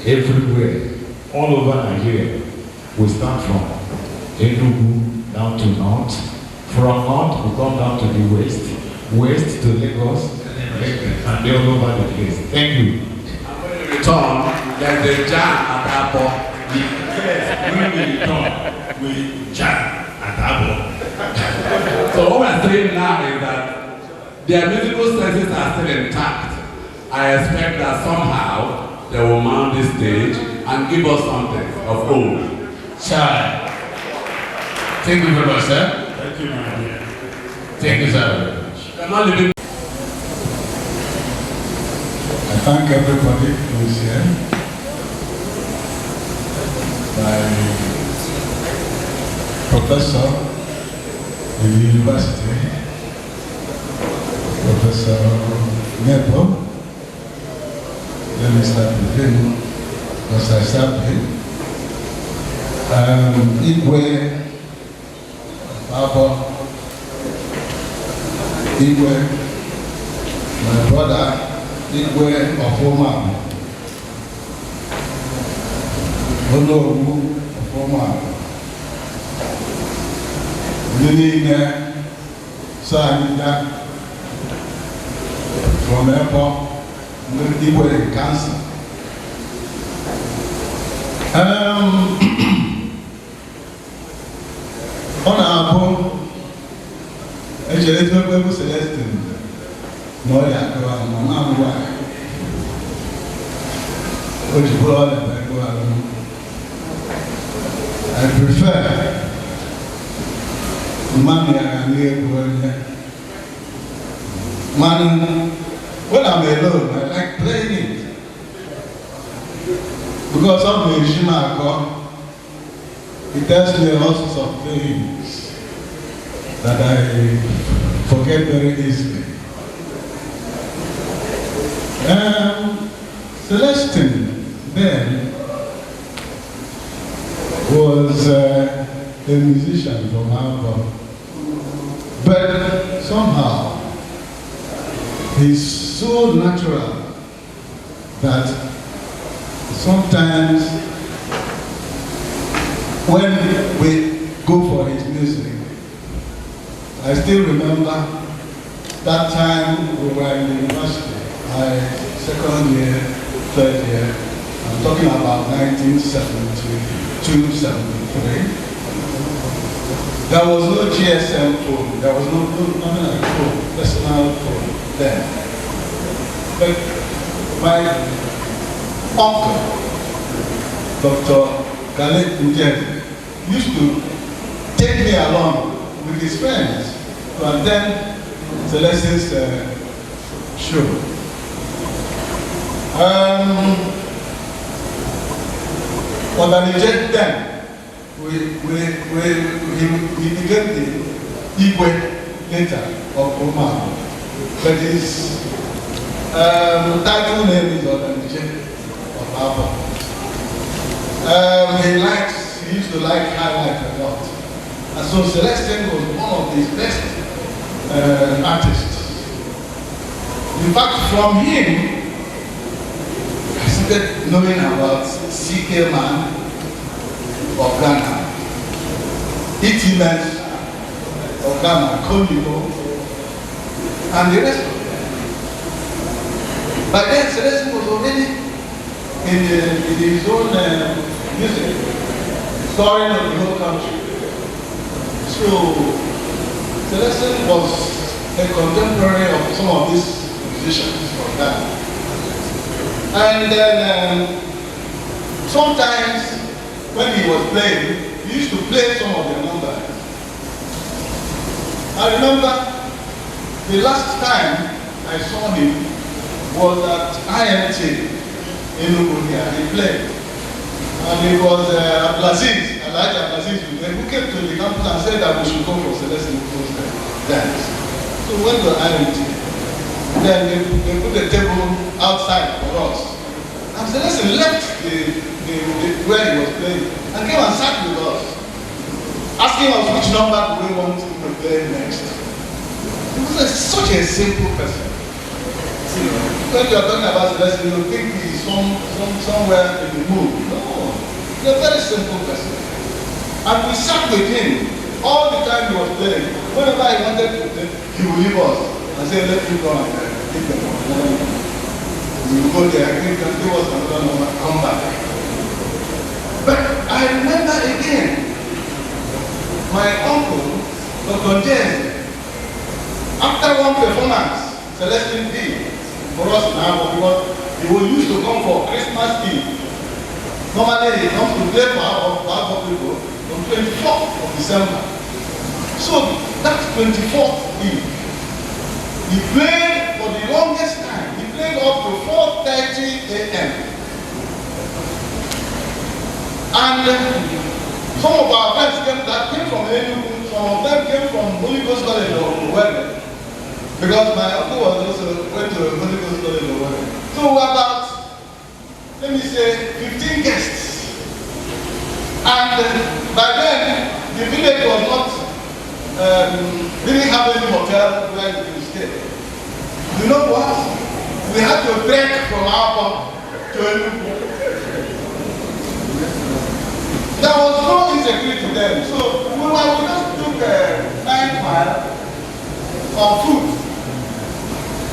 S4: everywhere, all over Nigeria, we start from Enugu down to north, From north, we come down to the west, west to Lagos, and then all over the place. Thank you.
S17: And when you return, there's a jam at Apple.
S4: Yes, when we return, we jam at Apple.
S17: So what we're saying now is that their musical senses are still intact. I expect that somehow they will mount this stage and give us something of old.
S3: Child. Thank you very much, sir.
S4: Thank you, my dear.
S3: Thank you, sir.
S5: I thank everybody who is here. My professor in the university, Professor Nebo. Let me start with him, because I served him. Igwe, Baba, Igwe, my brother, Igwe of Oman, Onowu of Oman, Nine, Sanida, from Airport, Igwe Cancer. Honorable Ejele Celestine Moya Mama I prefer money when I'm alone, I like playing it. Because of the Shimako, it tells me all sorts of things that I forget very easily. Celestine then was a musician from Alba, but somehow he's so natural that sometimes when we go for his music, I still remember that time we were in the university, my second year, third year. I'm talking about 1972, 73. There was no GSM phone, there was nothing like phone, personal phone then. But my uncle, Dr. Khaled Njedi, used to take me along with his friends to attend Celestine's show. On the legend then, he became the Igwe later of Oman. But his title name is on the legend of Abba. He used to like high life a lot. And so Celestine was one of his best artists. In fact, from him, I started knowing about CK Man of Ghana, Itimes of Ghana, Konigo, and the rest of them. But then Celestine was already in his own music, touring of the whole country. So Celestine was a contemporary of some of these musicians from Ghana. And then sometimes when he was playing, he used to play some of their numbers. I remember the last time I saw him was at IMT in Lukunia. He played. And it was Abdulaziz, Elijah Abdulaziz, who came to the campus and said that we should go for Celestine Ukwu dance. So we went to IMT. Then they put the table outside for us. And Celestine left where he was playing and came and sat with us, asking us which number do we want to play next. He was such a simple person. You know, when you are talking about Celestine, you think he's somewhere in the mood. No, he's a very simple person. And we sat with him all the time he was playing, whenever he wanted to play, he would leave us and say, let me go and take the number. We will go there, give us another number, come back. But I remember again, my uncle, Dr. James, after one performance, Celestine did for us now, because he was used to come for Christmas Eve. Normally he comes to play for our people on 24th of December. So that 24th Eve, he played for the longest time. He played up to 4:30 a.m. And some of our friends came from Enugu, some of them came from Holy Ghost College of Owerri, because my uncle was also went to Holy Ghost College of Owerri. So we were about, let me say, 15 guests. And by then, the village was not, didn't have any hotel where you could stay. You know what? We had to trek from our farm to Enugu. There was no insecurity then. So we just took 9 miles of food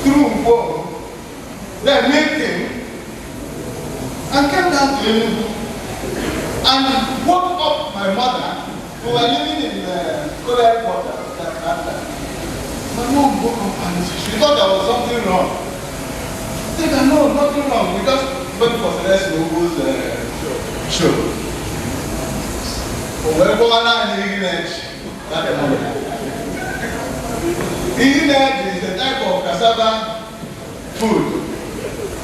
S5: through Nkwo, then made him, and came down to Enugu and woke up my mother, who were living in Korea quarter at that time. My mom woke up and she thought there was something wrong. I said, no, nothing wrong. We just went for Celestine Ukwu's show. We're going on in English. English is a type of cassava food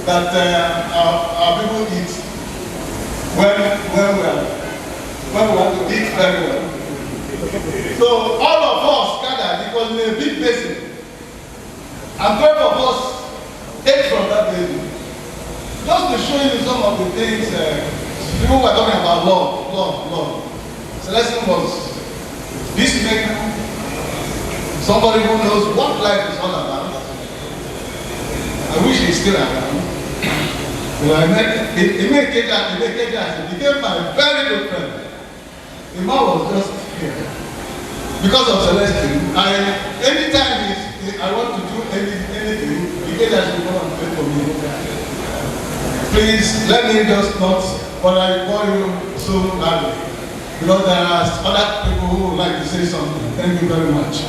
S5: that our people eat when we want to eat very well. So all of us gathered, it was in a big basin, and 12 of us ate from that basin. Just to show you some of the things, people were talking about love. Celestine was peacemaker, somebody who knows what life is all about. I wish he's still around. So I met, he became my very good friend. The man was just here. Because of Celestine, anytime I want to do anything, he came and come and play for me. Please, let me just not, but I call you so loudly. Because there are other people who would like to say something. Thank you very much.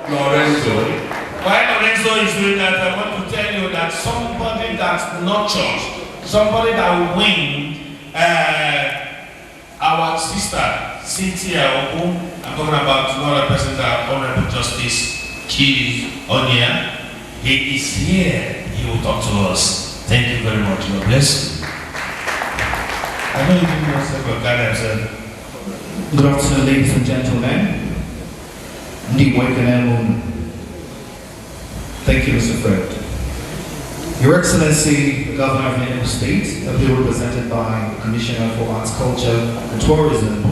S3: Lorenzo. While Lorenzo is doing that, I want to tell you that somebody that nurtures, somebody that wins our sister, Cynthia Ukwu, I'm talking about another person that Honorable Justice Chief Onia, he is here, he will talk to us. Thank you very much, God bless you. I know you didn't know second God himself.
S6: Good afternoon, ladies and gentlemen. Thank you, Mr. Fred. Your Excellency, the Governor of Enugu State, ably represented by the Commissioner for Arts, Culture and Tourism,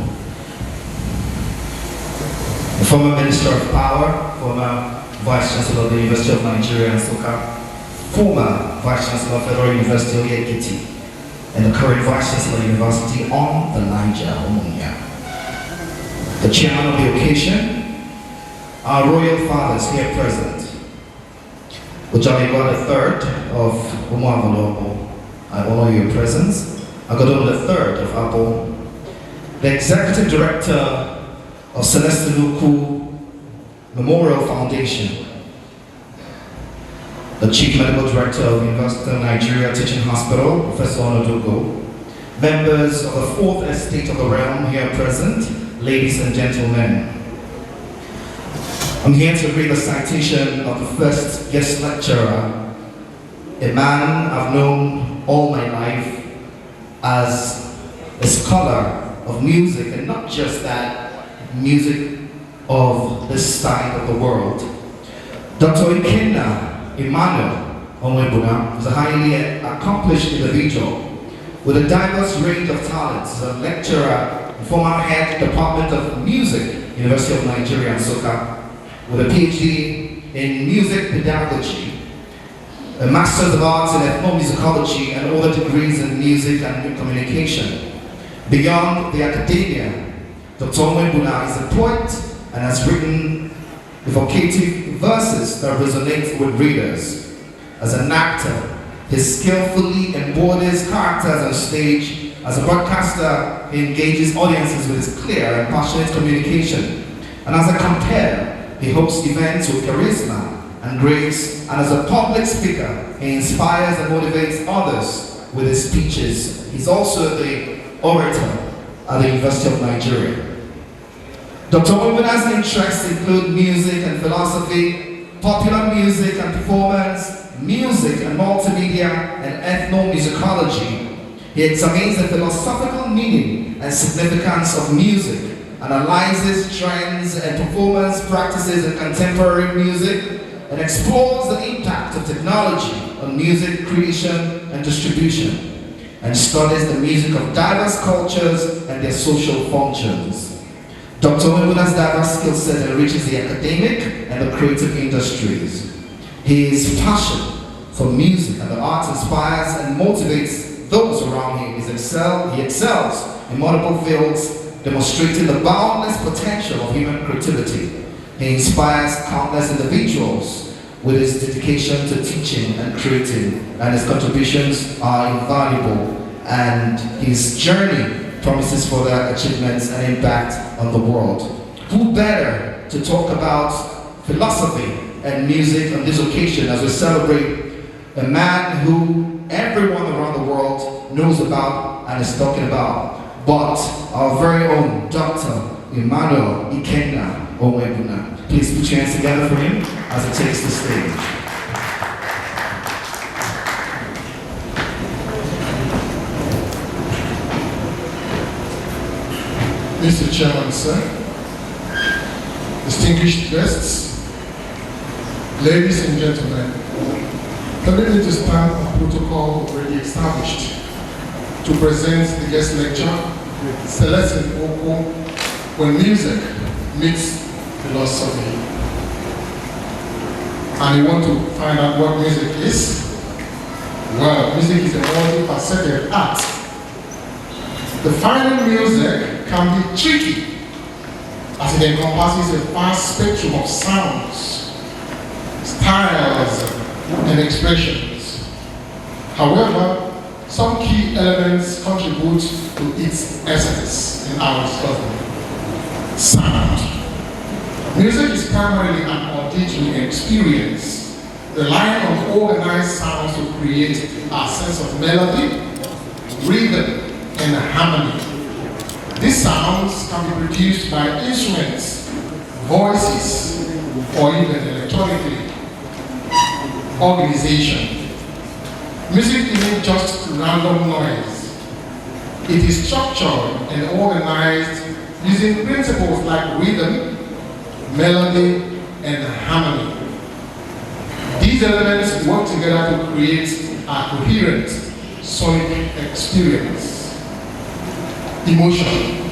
S6: the former Minister of Power, former Vice Chancellor of the University of Nigeria and Nsukka, former Vice Chancellor of Federal University of Ekiti, and the current Vice Chancellor University on the Niger, Omonia. The chairman of the occasion, our royal fathers here present, Ojaliba III of Umuavalobo, I honor your presence. Agodomo III of Abo, the Executive Director of Celestine Ukwu Memorial Foundation, the Chief Medical Director of University of Nigeria Teaching Hospital, Professor Onodogo, members of the Fourth Estate of the Realm here present, ladies and gentlemen. I'm here to read the citation of the first guest lecturer, a man I've known all my life as a scholar of music, and not just that, music of this side of the world. Dr. Ikenna Emmanuel Onwebuna is a highly accomplished individual with a diverse range of talents. A lecturer, former head Department of Music, University of Nigeria and Nsukka, with a PhD in music pedagogy, a Master's of Arts in ethnomusicology, and other degrees in music and communication. Beyond the academia, Dr. Onwebuna is a poet and has written evocative verses that resonate with readers. As an actor, he skillfully embodies characters on stage. As a broadcaster, he engages audiences with his clear and passionate communication. And as a compere, he hosts events with charisma and grace. And as a public speaker, he inspires and motivates others with his speeches. He's also the orator at the University of Nigeria. Dr. Onwebuna's interests include music and philosophy, popular music and performance, music and multimedia, and ethnomusicology. He examines the philosophical meaning and significance of music, analyzes trends and performance practices in contemporary music, and explores the impact of technology on music creation and distribution, and studies the music of diverse cultures and their social functions. Dr. Onwebuna's diverse skill set enriches the academic and the creative industries. His passion for music and the arts inspires and motivates those around him. He excels in multiple fields, demonstrating the boundless potential of human creativity. He inspires countless individuals with his dedication to teaching and creating, and his contributions are invaluable, and his journey promises further achievements and impact on the world. Who better to talk about philosophy and music on this occasion as we celebrate a man who everyone around the world knows about and is talking about, but our very own Dr. Emmanuel Ikenna Onwebuna. Please put your hands together for him as he takes the stage.
S18: Mr. Chairman, sir, distinguished guests, ladies and gentlemen, permit me to stand on protocol already established to present the guest lecture, Celestine Ukwu, When Music Meets Philosophy. And you want to find out what music is? Well, music is a multifaceted art. Defining music can be tricky as it encompasses a vast spectrum of sounds, styles, and expressions. However, some key elements contribute to its essence in our discussion. Sound. Music is primarily an auditory experience, relying on organized sounds to create a sense of melody, rhythm, and harmony. These sounds can be produced by instruments, voices, or even electronically. Organization. Music isn't just random noise. It is structured and organized using principles like rhythm, melody, and harmony. These elements work together to create a coherent sonic experience. Emotion.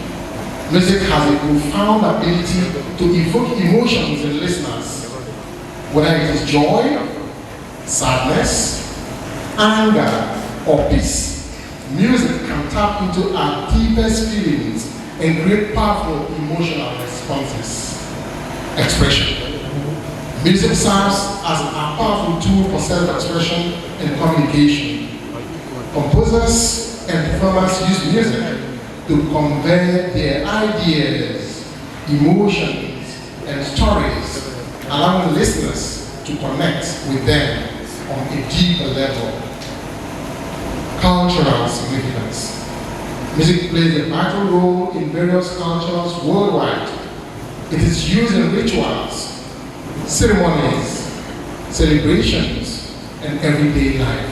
S18: Music has a profound ability to evoke emotions in listeners, whether it is joy, sadness, anger, or peace. Music can tap into our deepest feelings and create powerful emotional responses. Expression. Music serves as a powerful tool for self-expression and communication. Composers and performers use music to convey their ideas, emotions, and stories, allowing listeners to connect with them on a deeper level. Cultural significance. Music plays a vital role in various cultures worldwide. It is used in rituals, ceremonies, celebrations, and everyday life,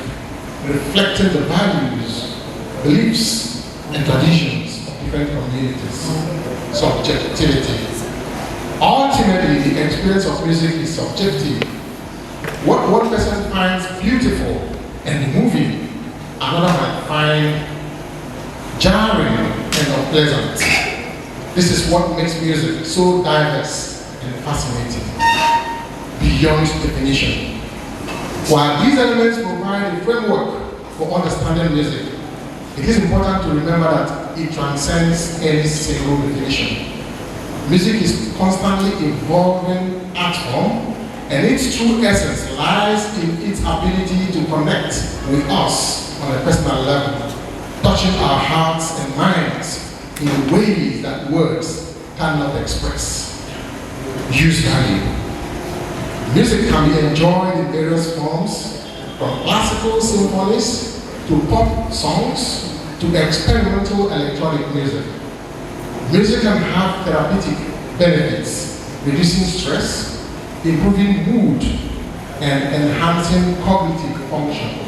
S18: reflecting the values, beliefs, and traditions of different communities. Subjectivity. Ultimately, the experience of music is subjective. What one person finds beautiful and moving, another might find jarring and unpleasant. This is what makes music so diverse and fascinating, beyond definition. While these elements provide a framework for understanding music, it is important to remember that it transcends any single definition. Music is constantly evolving art form, and its true essence lies in its ability to connect with us on a personal level, touching our hearts and minds in ways that words cannot express. Use value. Music can be enjoyed in various forms, from classical symphonies to pop songs to experimental electronic music. Music can have therapeutic benefits, reducing stress, improving mood, and enhancing cognitive function.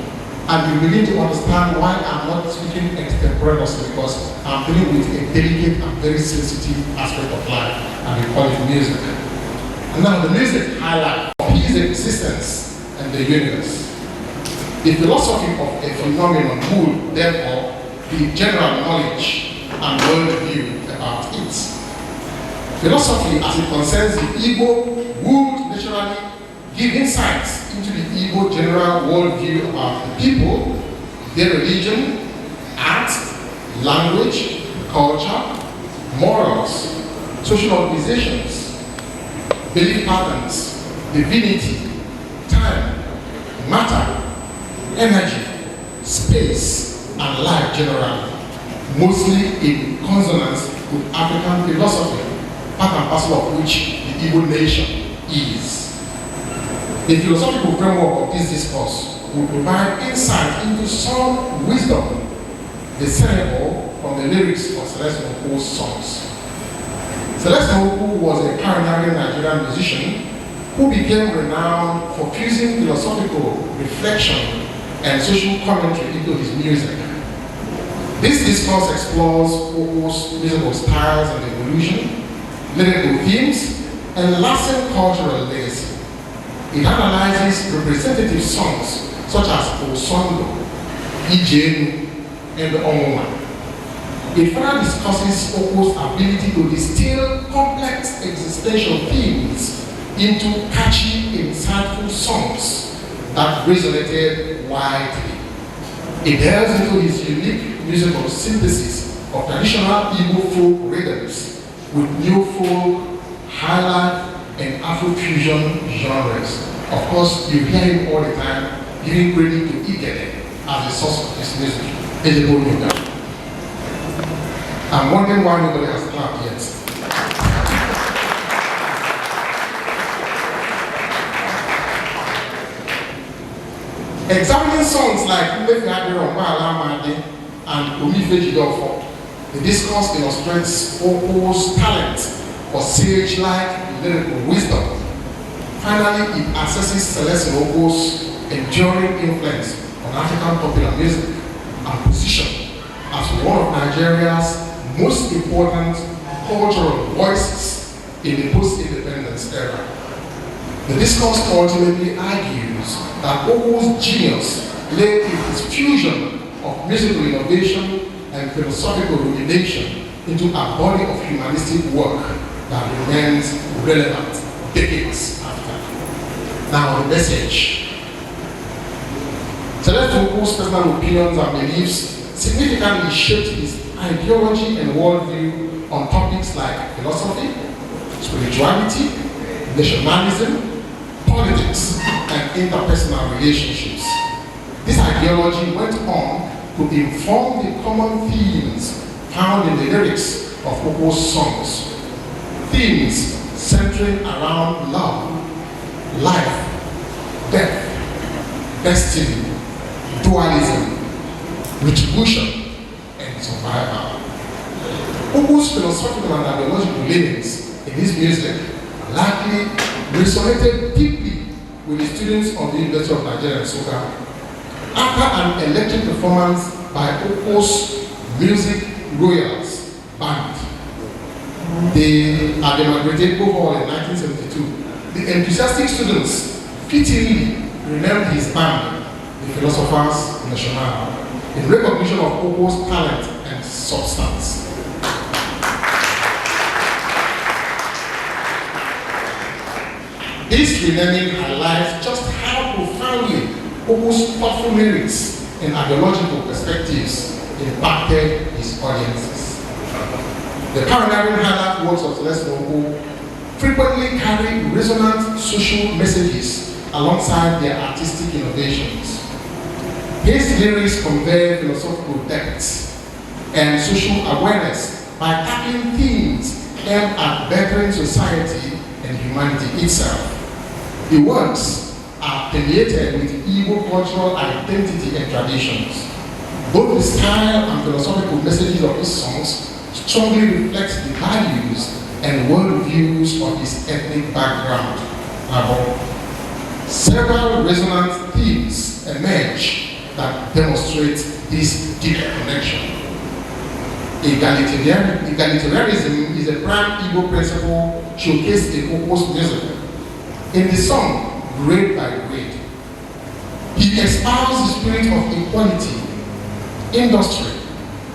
S18: And you begin to understand why I'm not speaking extemporaneously, because I'm dealing with a delicate and very sensitive aspect of life, and we call it music. And now the music highlights his existence and the universe. The philosophy of a phenomenon would, therefore, be general knowledge and worldview about it. Philosophy, as it concerns the ego, would naturally give insights into the ego general worldview about the people, their religion, art, language, culture, morals, social organizations, belief patterns, divinity, time, matter, energy, space, and life generally, mostly in consonance with African philosophy, part and parcel of which the Igbo nation is. The philosophical framework of this discourse will provide insight into some wisdom discernible from the lyrics of Celestine Ukwu's songs. Celestine Ukwu was a pioneering Nigerian musician who became renowned for fusing philosophical reflection and social commentary into his music. This discourse explores Ukwu's musical styles and evolution, lyrical themes, and lasting cultural legacy. It analyzes representative songs such as Osondo, Ijenu, and Omoma. It further discusses Ukwu's ability to distill complex existential themes into catchy, insightful songs that resonated widely. It delves into his unique musical synthesis of traditional Igbo folk rhythms with new folk, highlife, and Afrofusion genres. Of course, you hear him all the time giving credit to Igede as the source of his music. Ejebo Yoga. I'm wondering why nobody has clapped yet. Examining songs like Umefe Adero, Mala Made, and Omife Jidofo, the discourse illustrates Ukwu's talent for sage-like lyrical wisdom. Finally, it assesses Celestine Ukwu's enduring influence on African popular music and position as one of Nigeria's most important cultural voices in the post-independence era. The discourse ultimately argues that Ukwu's genius lay in his fusion of musical innovation and philosophical rumination into a body of humanistic work that remains relevant decades after. Now the message. Celestine Ukwu's personal opinions and beliefs significantly shaped his ideology and worldview on topics like philosophy, spirituality, nationalism, politics, and interpersonal relationships. This ideology went on to inform the common themes found in the lyrics of Ukwu's songs. Themes centering around love, life, death, destiny, dualism, retribution, and survival. Ukwu's philosophical and ideological leanings in his music likely resonated deeply with the students of the University of Nigeria and Soka. After an electric performance by Ukwu's Music Royals Band, at the Margaret Hall in 1972, the enthusiastic students fittingly renamed his band the Philosophers National in recognition of Ukwu's talent and substance. This renaming highlights just how profoundly Ukwu's thoughtful lyrics and ideological perspectives
S7: impacted his audiences. The pioneering highlight works of Celestine Ukwu frequently carry resonant social messages alongside their artistic innovations. His lyrics convey philosophical depths and social awareness by tackling themes aimed at bettering society and humanity itself. The works are permeated with Igbo cultural identity and traditions. Both the style and philosophical messages of his songs strongly reflect the values and worldviews of his ethnic background. Several resonant themes emerge that demonstrate this deep connection. Egalitarianism is a prime Igbo principle showcased in Ukwu's music. In the song, Grade by Grade, he espoused the spirit of equality, industry,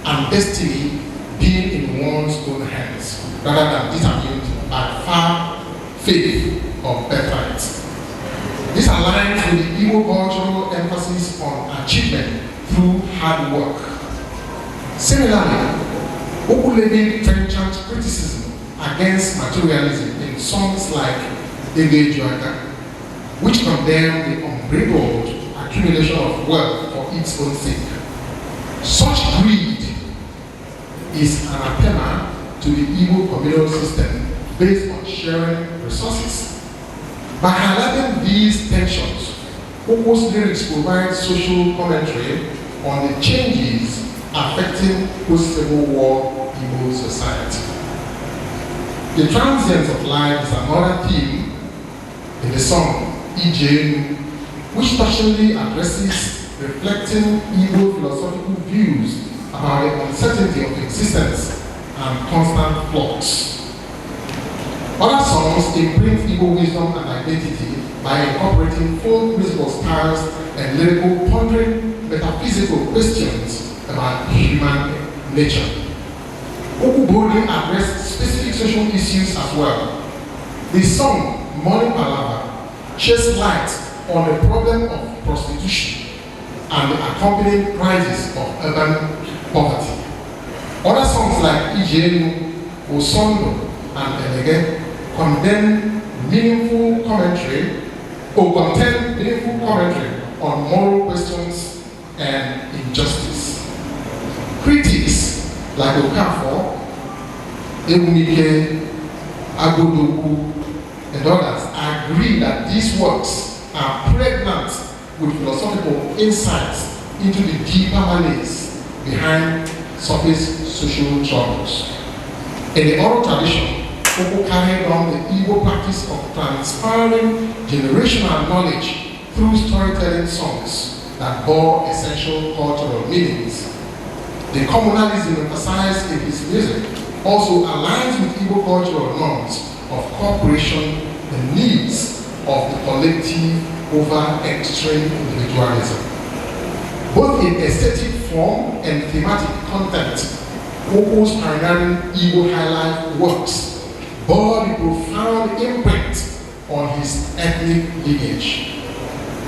S7: and destiny being in one's own hands, rather than determined by far faith or birthright. This aligns with the Igbo cultural emphasis on achievement through hard work. Similarly, Ukwu levied trenchant criticism against materialism in songs like Ege Juaka, which condemn the unbridled accumulation of wealth for its own sake. Such greed is anathema to the Igbo communal system based on sharing resources. By highlighting these tensions, Ukwu's lyrics provide social commentary on the changes affecting post-Civil War Igbo society. The transience of life is another theme in the song Ijenu, which touchingly addresses reflecting Igbo philosophical views about the uncertainty of existence and constant flux. Other songs imprint Igbo wisdom and identity by incorporating folk musical styles and lyrical pondering metaphysical questions about human nature. Ukwu boldly addressed specific social issues as well. The song Morning Palava sheds light on the problem of prostitution and the accompanying crisis of urban poverty. Other songs like Ijenu, Osondo, and Elege contain meaningful commentary on moral questions and injustice. Critics like Okafor, Ewumike, Agodoku, and others agree that these works are pregnant with philosophical insights into the deeper malaise behind surface social troubles. In the oral tradition, Ukwu carried on the Igbo practice of transferring generational knowledge through storytelling songs that bore essential cultural meanings. The communalism emphasized in his music also aligns with Igbo cultural norms of cooperation and needs of the collective over extreme individualism. Both in aesthetic form and thematic content, Ukwu's pioneering Igbo highlife works bore the profound imprint on his ethnic lineage.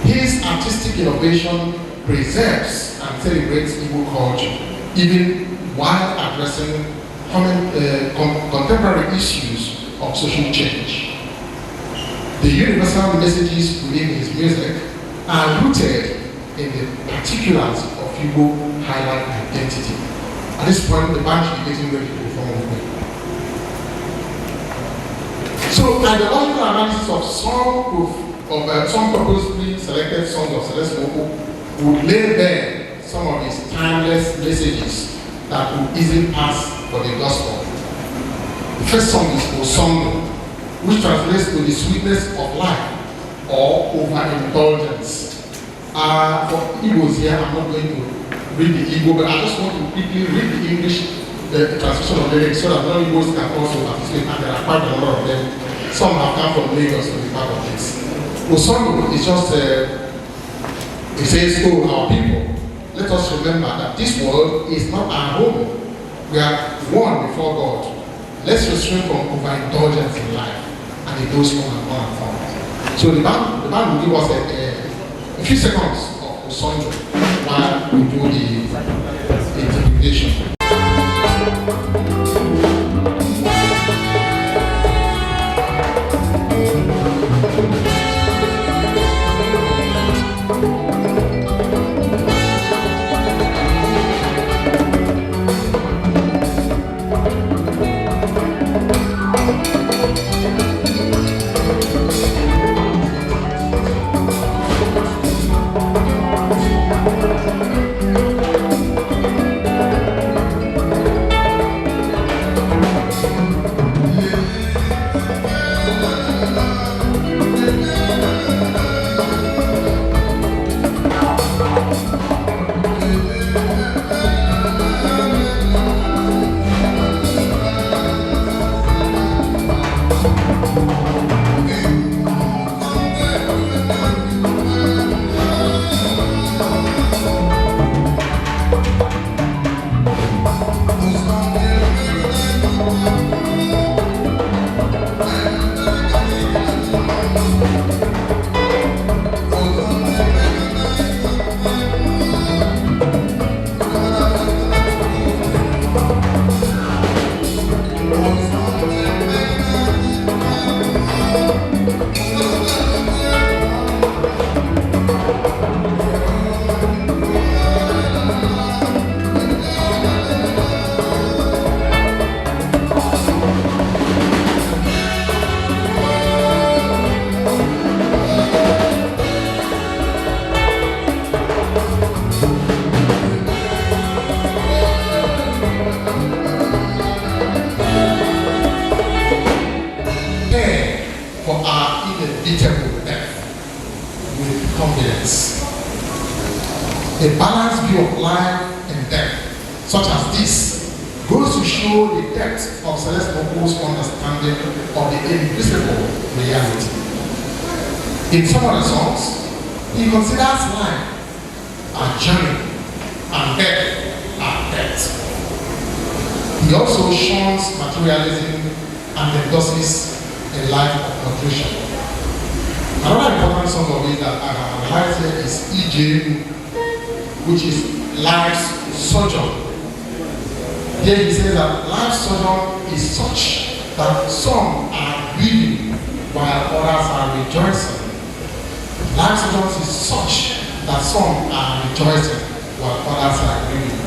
S7: His artistic innovation preserves and celebrates Igbo culture, even while addressing contemporary issues of social change. The universal messages within his music are rooted in the particulars of Igbo highlight identity. At this point, the band should be getting ready to perform with me. So, ideological analysis of some purposefully selected songs of Celestine Ukwu would lay bare some of his timeless messages that would easily pass for the gospel. The first song is Osondo, which translates to the sweetness of life or overindulgence. For Igbos here, I'm not going to read the Igbo, but I just want to quickly read the English translation of the lyrics so that non-Igbos can also participate, and there are quite a number of them. Some have come from Lagos to be part of this. Osondo is just, it says, oh, our people, let us remember that this world is not our home. We are one before God. Let's refrain from overindulgence in life. And it goes on and on and on. So the band will give us a few seconds of Osondo while we do the recommendation. A balanced view of life and death, such as this, goes to show the depth of Celestine Ukwu's understanding of the invisible reality. In some of the songs, he considers life a journey and death a death. He also shuns materialism and endorses a life of moderation. Another important song of it that I have highlighted is EJ, which is life's sojourn. Here he says that life's sojourn is such that some are grieving while others are rejoicing. Life's sojourn is such that some are rejoicing while others are grieving.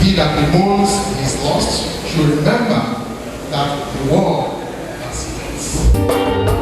S7: He that bemoans his lost should remember that the world has ends.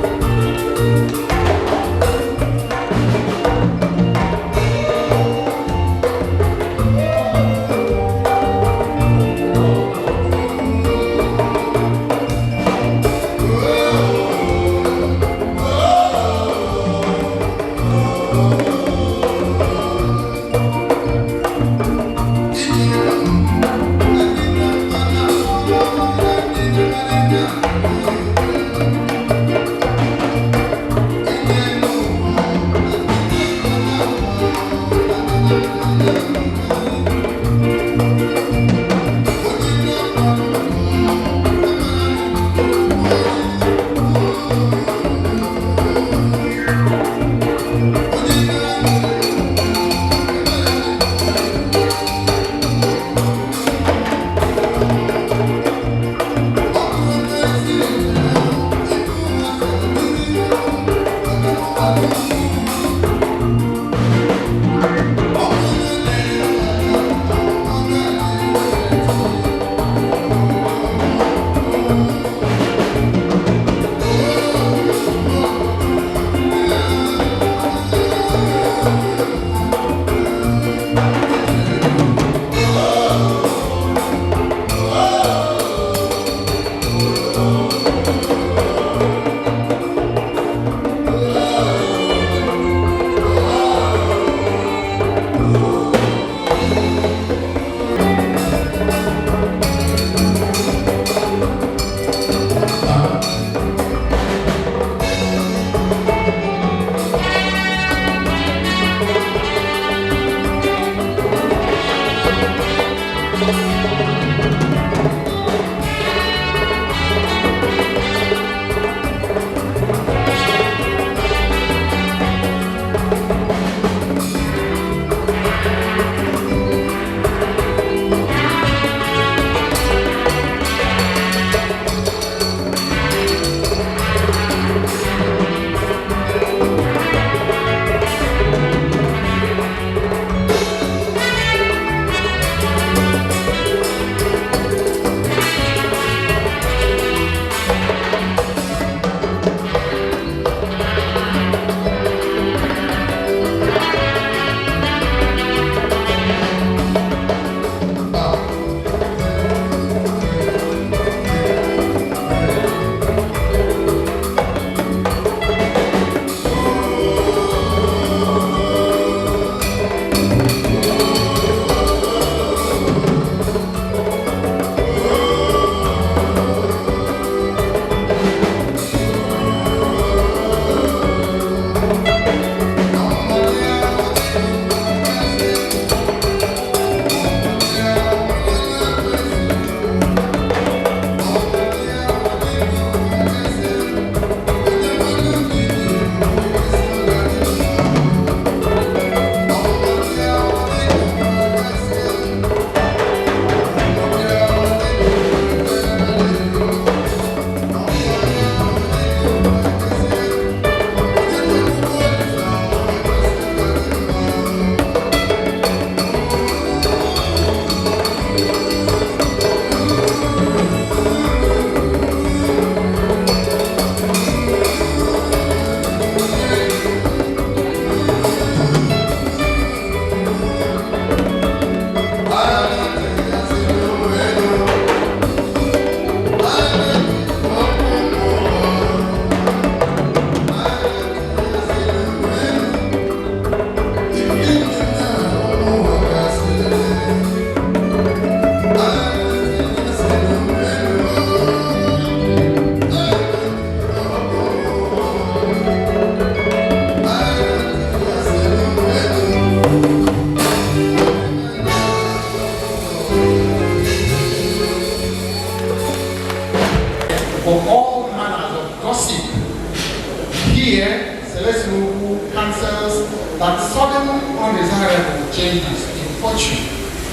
S7: Here, Celestine Ukwu counsels that sudden undesirable changes in fortune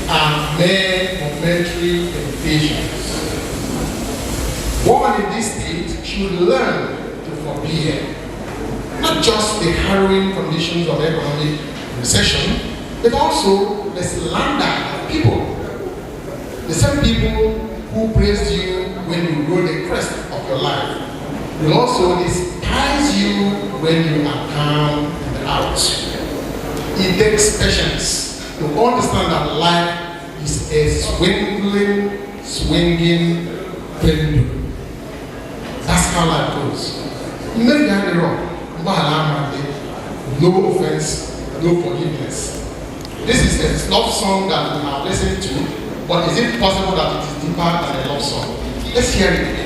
S7: are mere momentary limitations. One in this state should learn to forbear, not just the harrowing conditions of economic recession, but also the slander of people. The same people who praised you when you rode the crest of your life will also despise you when you are down and out. It takes patience to understand that life is a swinging pendulum. That's how life goes. You may get it wrong. No offense, no forgiveness. This is a love song that we have listened to. But is it possible that it is deeper than a love song? Let's hear it again.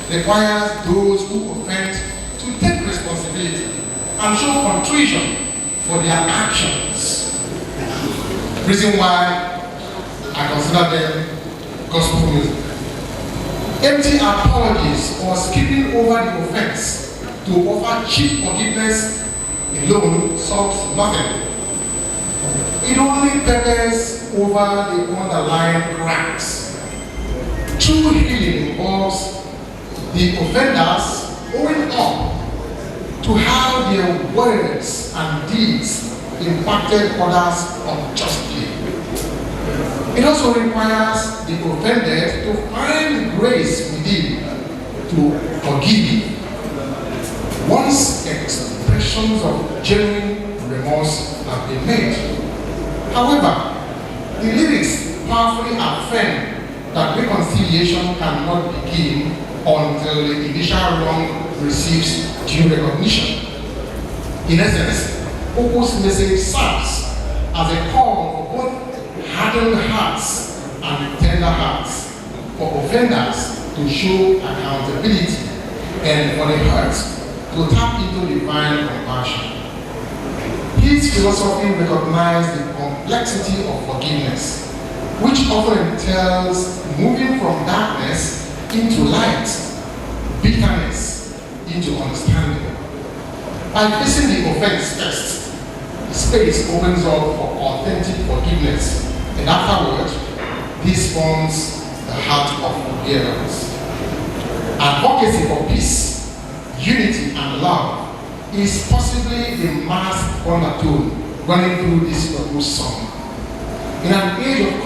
S7: Requires those who offend to take responsibility and show contrition for their actions. Reason why I consider them gospel music. Empty apologies or skipping over the offense to offer cheap forgiveness alone solves nothing. It only peppers over the underlying cracks. True healing involves the offenders owing up to how their words and deeds impacted others unjustly. It also requires the offended to find grace within to forgive once expressions of genuine remorse have been made. However, the lyrics powerfully affirm that reconciliation cannot begin until the initial wrong receives due recognition. In essence, Ukwu's message serves as a call for both hardened hearts and tender hearts, for offenders to show accountability and for the hurt to tap into divine compassion. His philosophy recognized the complexity of forgiveness, which often entails moving from darkness into light, bitterness into understanding. By facing the offense first, the space opens up for authentic forgiveness, and afterward, this forms the heart of forgiveness. Advocacy for peace, unity, and love is possibly the masked undertone running through this purple song. In an age of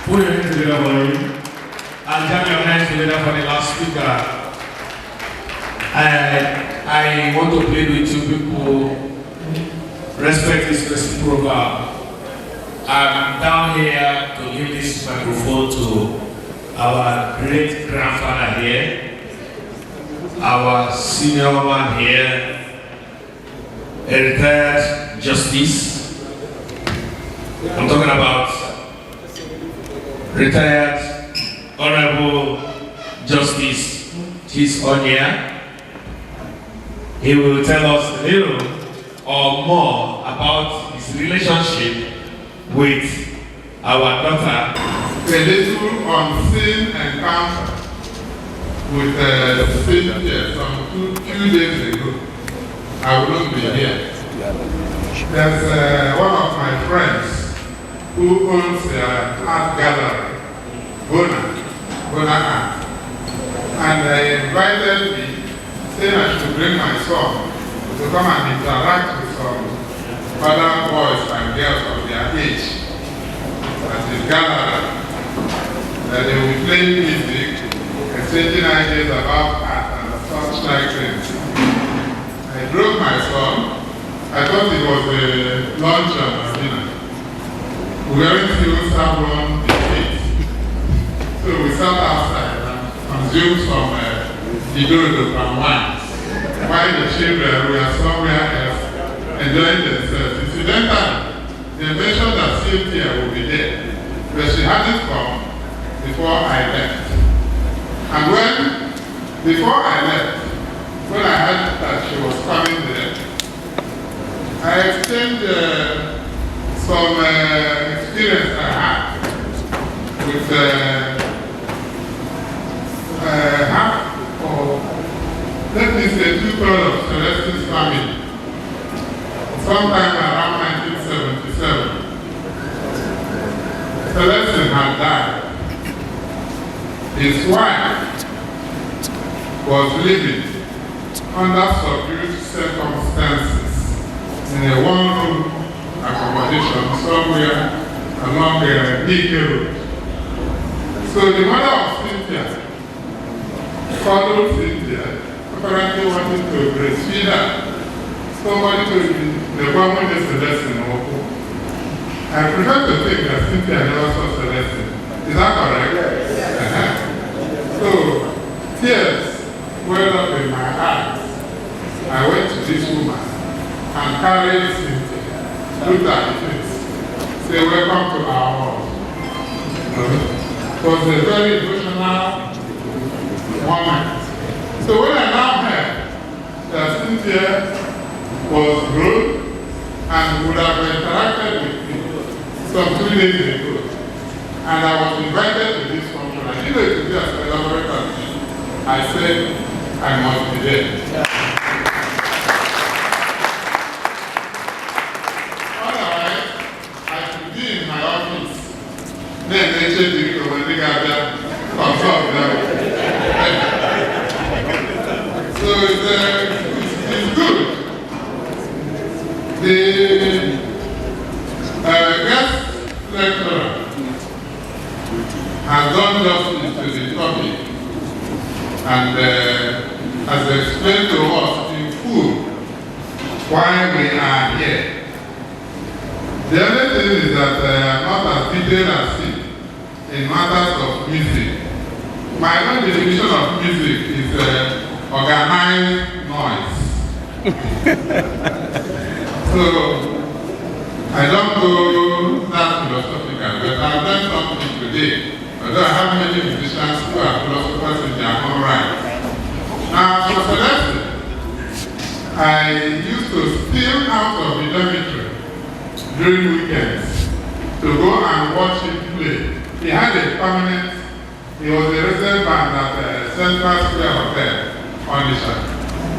S3: Put your hands together for him. And jam your hands together for the last speaker. I want to plead with you people. Respect is reciprocal. I'm down here to give this microphone to our great grandfather here, our senior man here, a retired justice. I'm talking about retired Honorable Justice Tis Onya. He will tell us a little or more about his relationship with our daughter.
S21: A little unseen encounter with Cynthia some two days ago. I wouldn't be here. There's one of my friends who owns an art gallery, Bona Art. And they invited me, saying I should bring my son to come and interact with some other boys and girls of their age at his gallery. That they will be playing music, exchanging ideas about art and such like things. I drove my son. I thought it was a lunch and dinner. We weren't even served on the street. So we sat outside and consumed some idodo and wine. While the children were somewhere else enjoying themselves. Incidentally, they mentioned that Cynthia would be there, but she hadn't come before I left. And before I left, when I heard that she was coming there, I exchanged some experience I had with half or let me say 2/3 of Celestine's family. Sometime around 1977, Celestine had died. His wife was living under subdued circumstances in a one-room accommodation somewhere along the Big Road. So the mother of Cynthia followed Cynthia, apparently wanted to breastfeed her. Somebody told me the woman is Celestine Ukwu. I prefer to think that Cynthia never saw Celestine. Is that correct? Yes. So, tears welled up in my eyes. I went to this woman and carried Cynthia, looked at the face, said, "Welcome to our house." It was a very emotional moment. So when I now heard that Cynthia was grown and would have interacted with me some 3 days ago, and I was invited to this function, I didn't know it would be as elaborate as this. I said, I must be there. Otherwise, I should be in my office. Then they change the when consult them. So it's good. The guest lecturer has done justice to the topic and has explained to us in full why we are here. The other thing is that I am not as detailed as him in matters of music. My own definition of music is organized noise. So I don't go that philosophical, but I've learned something today. Although I have many musicians who are philosophers in their own right. Now, for Celestine, I used to steal out of the dormitory during weekends to go and watch him play. He had a permanent, he was a resident band at Central Square Hotel, Onisha.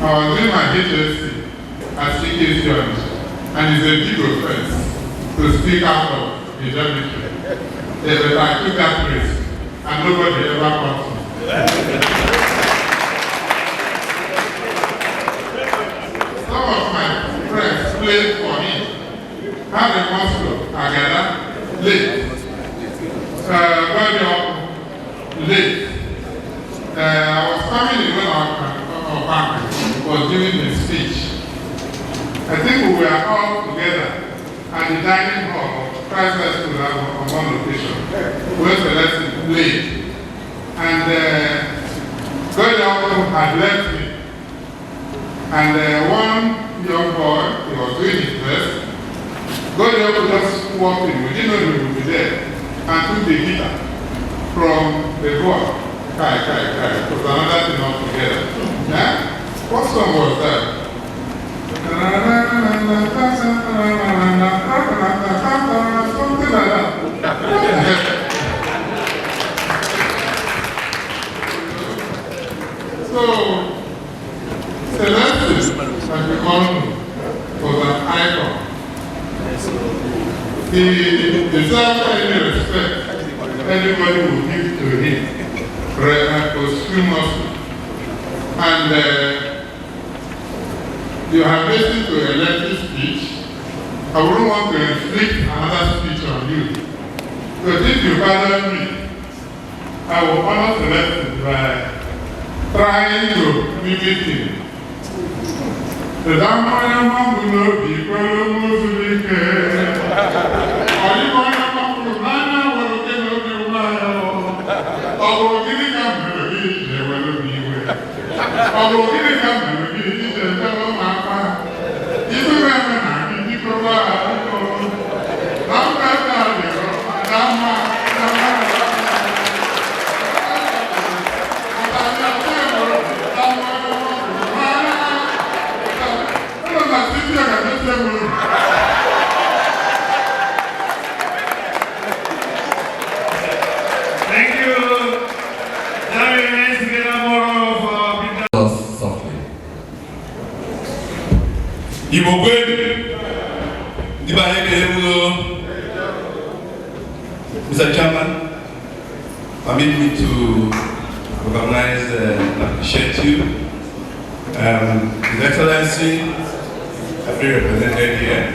S21: I was doing my HSC at CKC Onisha, and he's a big offense to speak out of the dormitory. But I took that risk, and nobody ever caught me. Some of my friends played for me. Had a monster, Agada, late. Late. I was coming in when our bank was giving his speech. I think we were all together at the dining hall of Christ High School on one occasion, where Celestine played. had left me. And one young boy, he was doing his best, got there to just walk in. We didn't know he would be there. And took the guitar from the boy. Kai. It was another thing altogether. Yeah? What song was that? Something like that. So, Celestine has become was an icon. He deserves any respect anybody will give to him posthumously. And you have listened to a lengthy speech. I wouldn't want to inflict another speech on you. But if you pardon me, I will honor Celestine by trying to mimic him. The Dhamma will not be Muslim. Are you going to come to Ghana? Ọ̀rọ̀ gidi kan bẹ̀rẹ̀ bí ìṣẹ̀wẹ̀ lóbi ìwé. Ọ̀rọ̀ gidi kan bẹ̀rẹ̀ bí ìṣẹ̀wẹ̀ ló máa pa. Ìlú rẹ̀ mẹ́ta ní kíkọ́ bá àdúgbò. Lọ́pẹ́ta lè rọ dámà.
S17: Mr. Chairman, permit me to recognize and appreciate you. His Excellency, I've been represented here.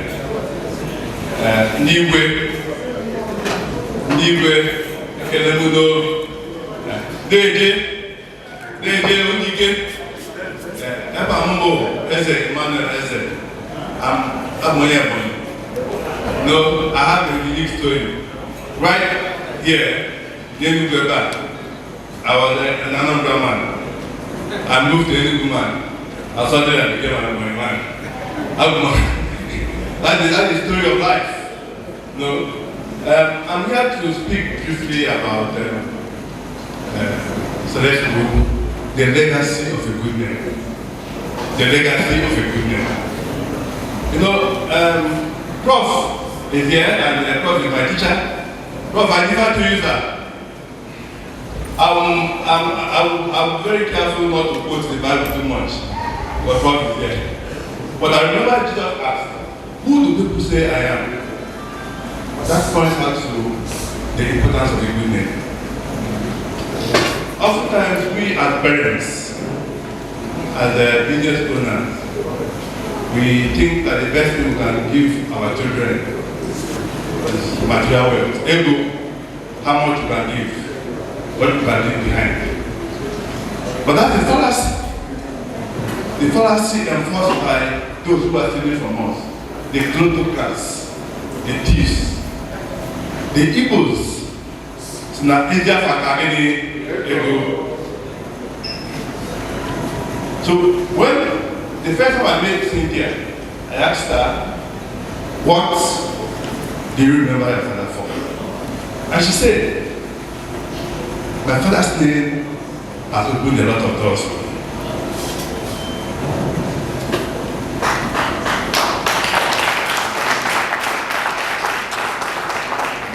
S17: Nigwe, Kelemudo, Deje, Unike, Ebambo, Eze, Emmanuel Eze. I'm Moyabon. No, I have a unique story. Right here, near back, I was an Anambra man. I moved to Enugu man. I suddenly I became an Anambra man. That's the story of life. No, I'm here to speak briefly about Celestine Ukwu, the legacy of a good name. The legacy of a good name. You know, Prof is here, and Prof is my teacher. Prof, I never to use that. I'm very careful not to quote the Bible too much, but Prof is here. But I remember Jesus asked, who do people say I am? That points out to the importance of a good name. Oftentimes, we as parents, as business owners, we think that the best thing we can give our children is material wealth. Ego, how much you can give, what you can leave behind. But that's the fallacy. The fallacy enforced by those who are stealing from us. The plutocrats, the thieves, the Igbos. It's not easier for any ego. So when the first time I met Cynthia, I asked her, what do you remember your father for? And she said, my father's name has opened a lot of doors for me.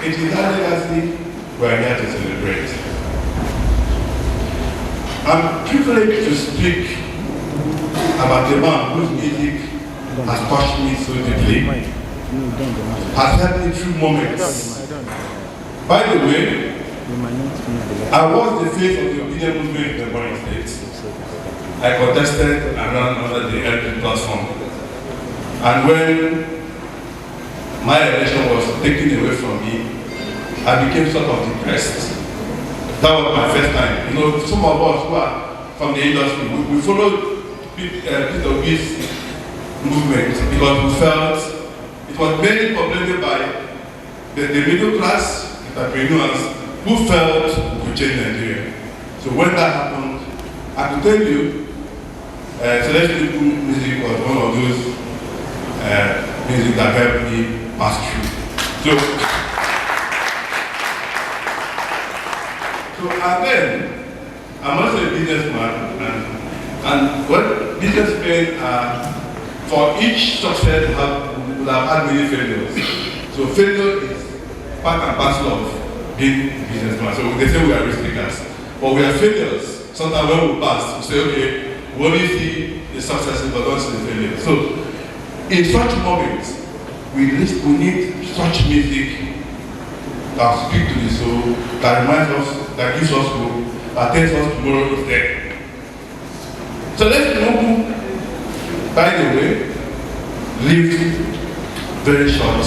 S17: It is that legacy we are here to celebrate. I'm privileged to speak about the man whose music has touched me so deeply, has helped me through moments. By the way, I was the face of the opinion movement in the Borno State. I contested and ran under the LP platform. And when my election was taken away from me, I became sort of depressed. That was my first time. You know, some of us who are from the industry, we followed Peter Obi's movement because we felt it was mainly populated by the middle class entrepreneurs who felt we could change Nigeria. So when that happened, I can tell you, Celestine Ukwu music was one of those music that helped me pass through. So and then, I'm also a businessman, and what businessmen are, for each success, will have had many failures. So failure is part and parcel of being a businessman. So they say we are risk takers, but we are failures. Sometimes when we pass, we say, okay, we only see the successes but don't see the failures. So in such moments, we need such music that speak to the soul, that reminds us, that gives us hope, that tells us tomorrow is there. So let's know, by the way, lived very short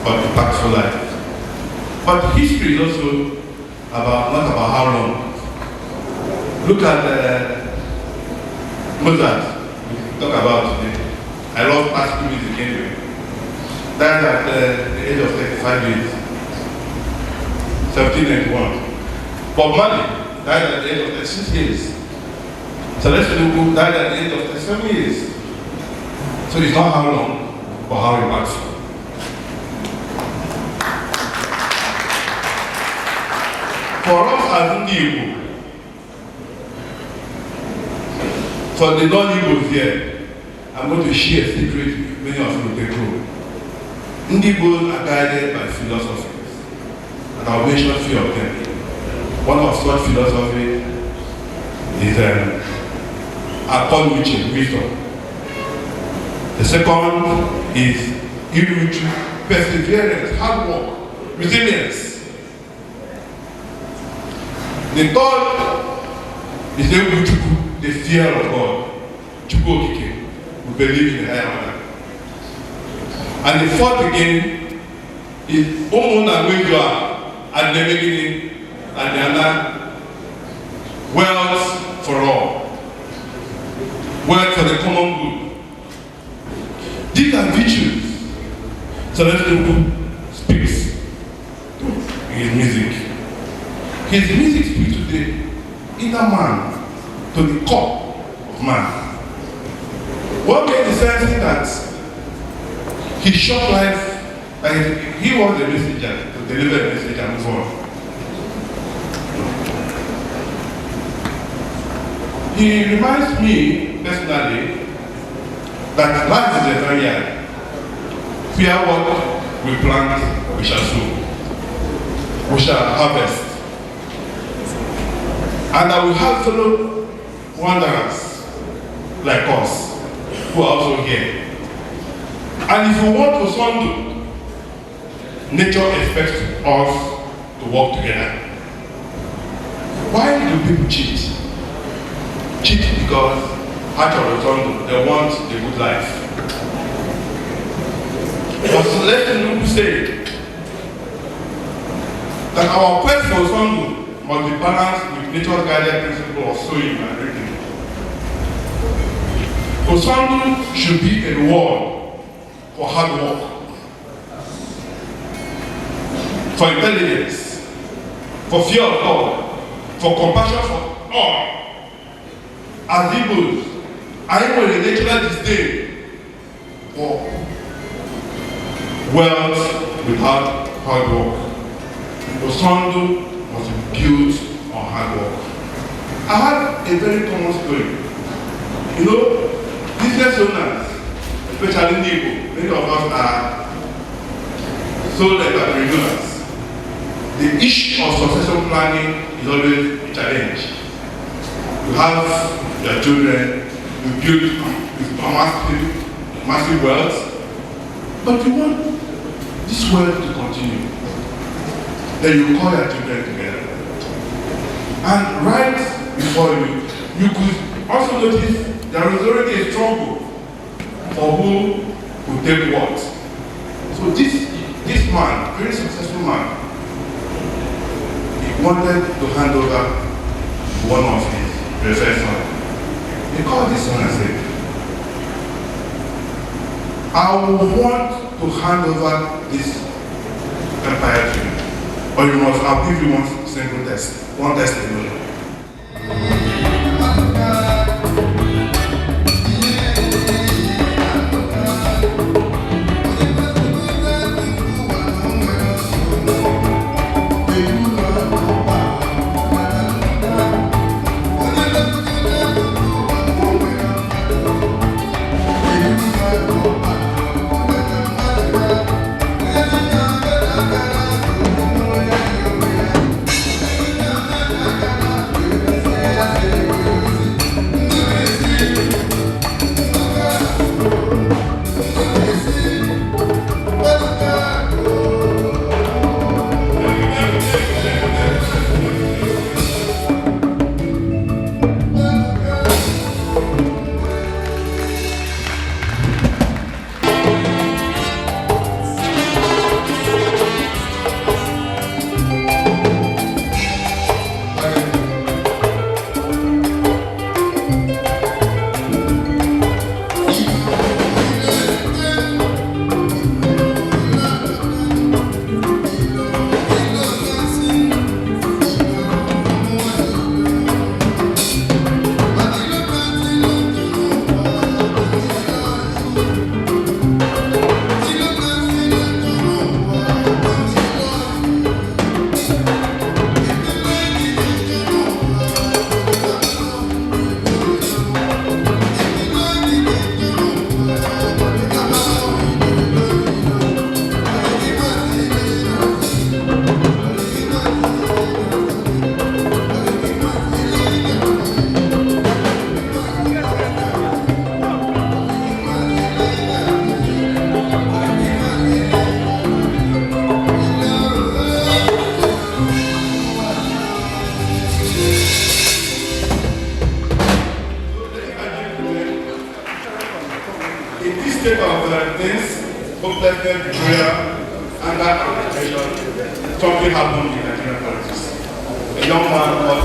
S17: but impactful life. But history is also not about how long. Look at Mozart, we talk about today. I love classical music anyway. Died at the age of 35 years, 1791. Bob Marley died at the age of 36 years. Celestine Ukwu died at the age of 37 years. So it's not how long, but how impactful. For us as Ndi Igbo, for the non-Igbos here, I'm going to share a secret many of you will take home. Ndi Igbos are guided by philosophies, and I'll mention a few of them. One of such philosophy is upon wisdom. The second is iruju, perseverance, hard work, resilience. The third is the fear of God. We believe in the higher order. And the fourth again is Omona Wejua at the beginning and the other wealth for all. Wealth for the common good. These are virtues. Celestine Ukwu speaks to his music. His music speaks to the inner man, to the core of man. What made the sense is that his short life, he was a messenger to deliver a message and move on. He reminds me personally that life is a vineyard. Fear what we plant, we shall sow. We shall harvest. And that we have fellow wanderers like us who are also here. And if we want to sondo, nature expects us to work together. Why do people cheat? Cheat because out of the sondo, they want a good life. But Celestine Ukwu said that our quest for sondo must be balanced with nature's guided principle of sowing and reaping. Sondo should be a reward for hard work, for intelligence, for fear of God, for compassion for all. As Igbos, I am with a natural disdain for wealth without hard work. Sondo must be built on hard work. I had a very common story. You know, business owners, especially in Igbo, many of us are sole entrepreneurs. The issue of succession planning is always a challenge. You have your children, you build with massive wealth, but you want this wealth to continue. Then you call your children together. And right before you could also notice there is already a struggle for who will take what. So this man, very successful man, he wanted to hand over one of his reverend sons. He called this son and said, I want to hand over this empire to you. Or I'll give you one single test, one testimony.
S21: state of things, hopelessness, betrayal, anger, and frustration, something happened in Nigerian politics. A young man was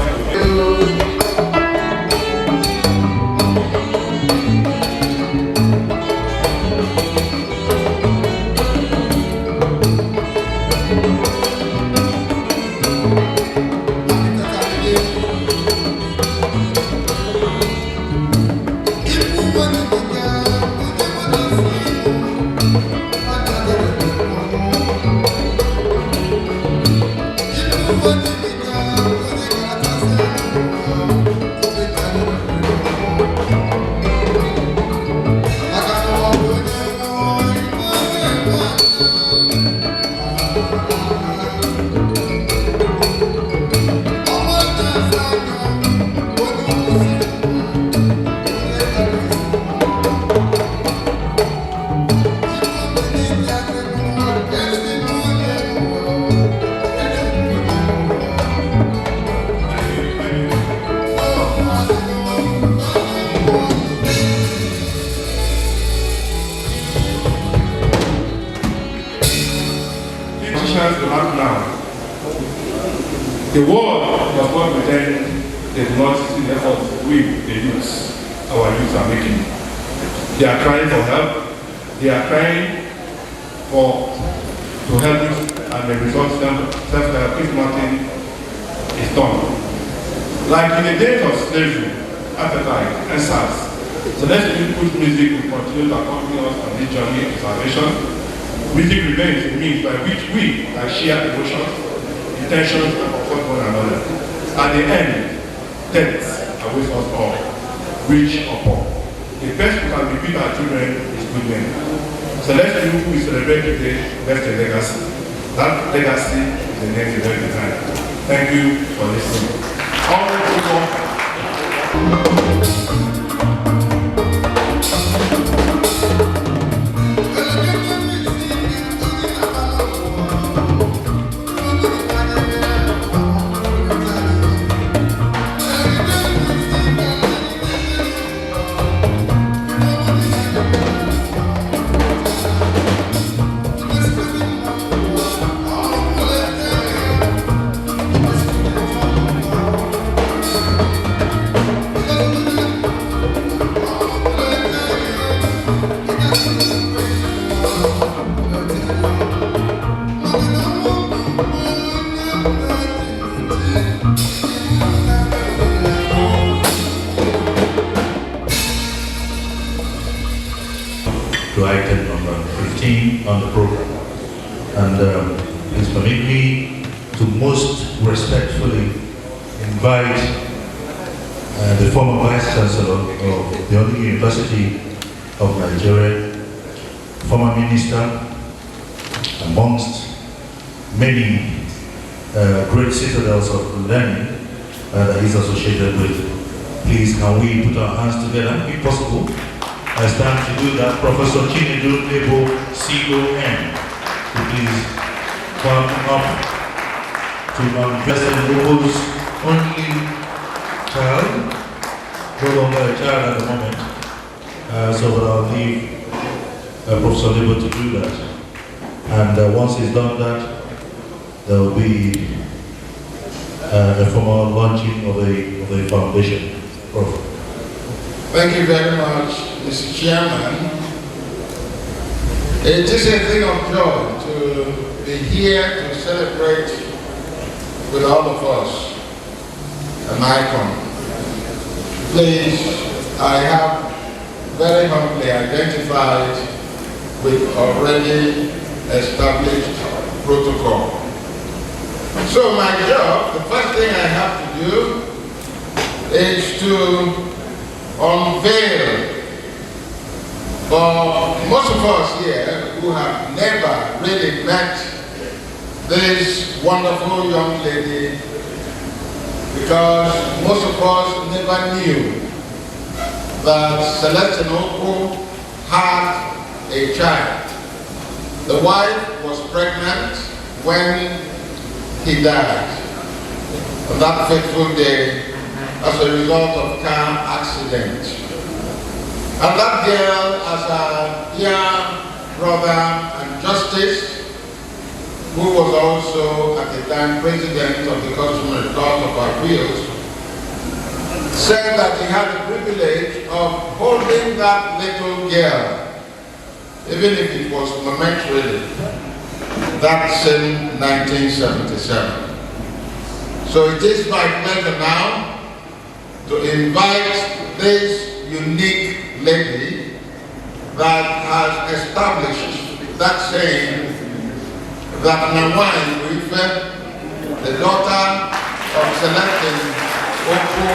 S21: the world does not pretend they do not see the efforts we, the youths, our youths are making. They are crying for help. They are crying to help you, and the result self-help if nothing is done. Like in the days of slavery, appetite, and SARS, Celestine Ukwu music will continue to accompany us on this journey of salvation. Music remains a means by which we can share emotions, intentions, and comfort one another. At the end, death awaits us all, rich or poor. The best we can repeat our children is good men. Celestine Ukwu is celebrated today, that's a legacy. That legacy is the next event behind. Thank you for listening. All people.
S20: To item number 15 on the program. And please permit me to most respectfully invite the former Vice Chancellor of the only University of Nigeria, former minister, amongst many great citadels of learning that he's associated with. Please, can we put our hands together, if possible? It's time to do that. Professor Chinedu Nebo, CON, to please come up to my President Ukwu's only child, no longer a child at the moment. So I'll leave Professor Nebo to do that. And once he's done that, there will be a formal launching of the foundation. Prof.
S7: Thank you very much, Mr. Chairman. It is a thing of joy to be here to celebrate with all of us an icon. Please, I have very humbly identified with already established protocol. So my job, the first thing I have to do is to unveil for most of us here who have never really met this wonderful young lady, because most of us never knew that Celestine Ukwu had a child. The wife was pregnant when he died on that fateful day as a result of car accident. And that girl, as a dear brother and justice, who was also at the time president of the Consumer Court of Appeals, said that he had the privilege of holding that little girl, even if it was momentarily, that same 1977. So it is my pleasure now to invite this unique lady that has established that saying that Nawai Ife, the daughter of Celestine Ukwu,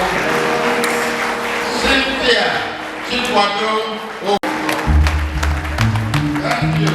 S7: Cynthia Chikwado Ukwu. Thank you.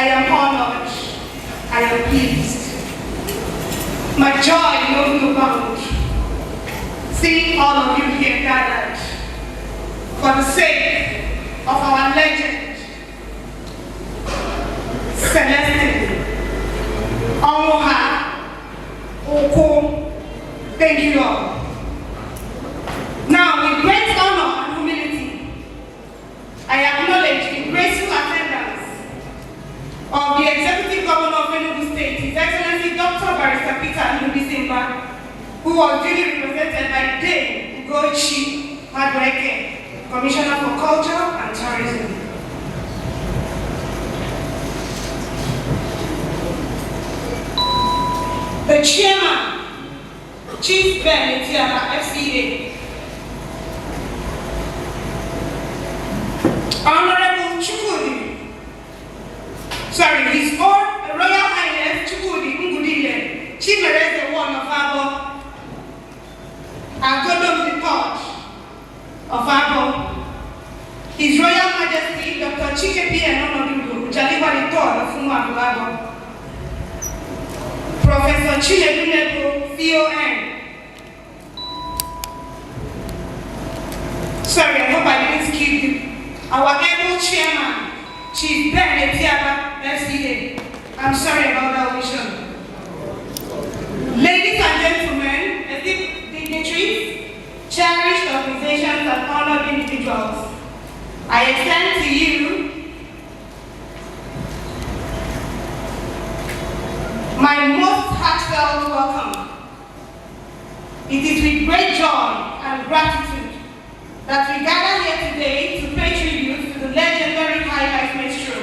S13: I am honored. I am pleased. My joy knows no bound. Seeing all of you here gathered for the sake of our legend, Celestine Ukwu. Thank you all. Now, with great honor and humility, I acknowledge the graceful attendance of the Executive Governor of Enugu State, His Excellency Dr. Barrister Peter Ndubisimba, who was duly represented by Dame Ugochi Madweke, Commissioner for Culture and Tourism. The Chairman, Chief Ben Etiaba, FCA, Honorable Chukwudi, His Royal Highness Chukwudi Ngudile, Chief Ereze One of Abo, Agodom III of Abo, His Royal Majesty Dr. Chike P. Enonodudu, Ujaliwa III of Abo, Professor Chinedu CON. Sorry, I hope I didn't skip you. Our able chairman, Chief Ben Etiaba, FCA. I'm sorry about that omission. Ladies and gentlemen, esteemed dignitaries, cherished organizations and honored individuals, I extend to you my most heartfelt welcome. It is with great joy and gratitude that we gather here today to pay tribute to the legendary high life minstrel,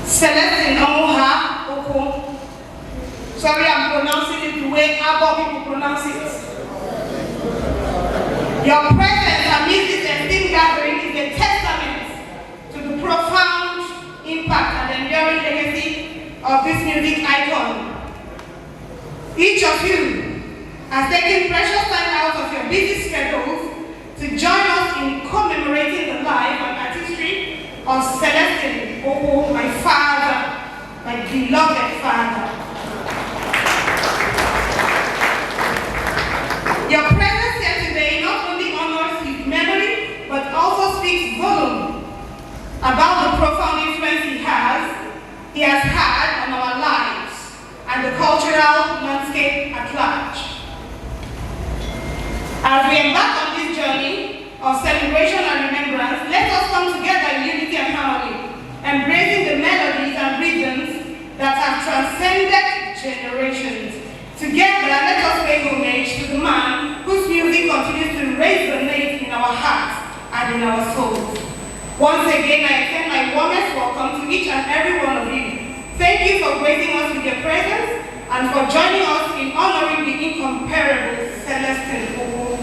S13: Celestine Ukwu. Sorry, I'm pronouncing it the way Abo people pronounce it. Your presence amidst this esteemed gathering is a testament to the profound impact and enduring legacy of this music icon. Each of you has taken precious time out of your busy schedules to join us in commemorating the life and artistry of Celestine Ukwu, my father, my beloved father. Your presence here today not only honors his memory, but also speaks volume about the profound influence he has had on our lives and the cultural landscape at large. As we embark on this journey of celebration and remembrance, let us come together in unity and harmony, embracing the melodies and rhythms that have transcended generations. Together, let us pay homage to the man whose music continues to resonate in our hearts and in our souls. Once again, I extend my warmest welcome to each and every one of you. Thank you for gracing us with your presence and for joining us in honoring the incomparable Celestine Ukwu.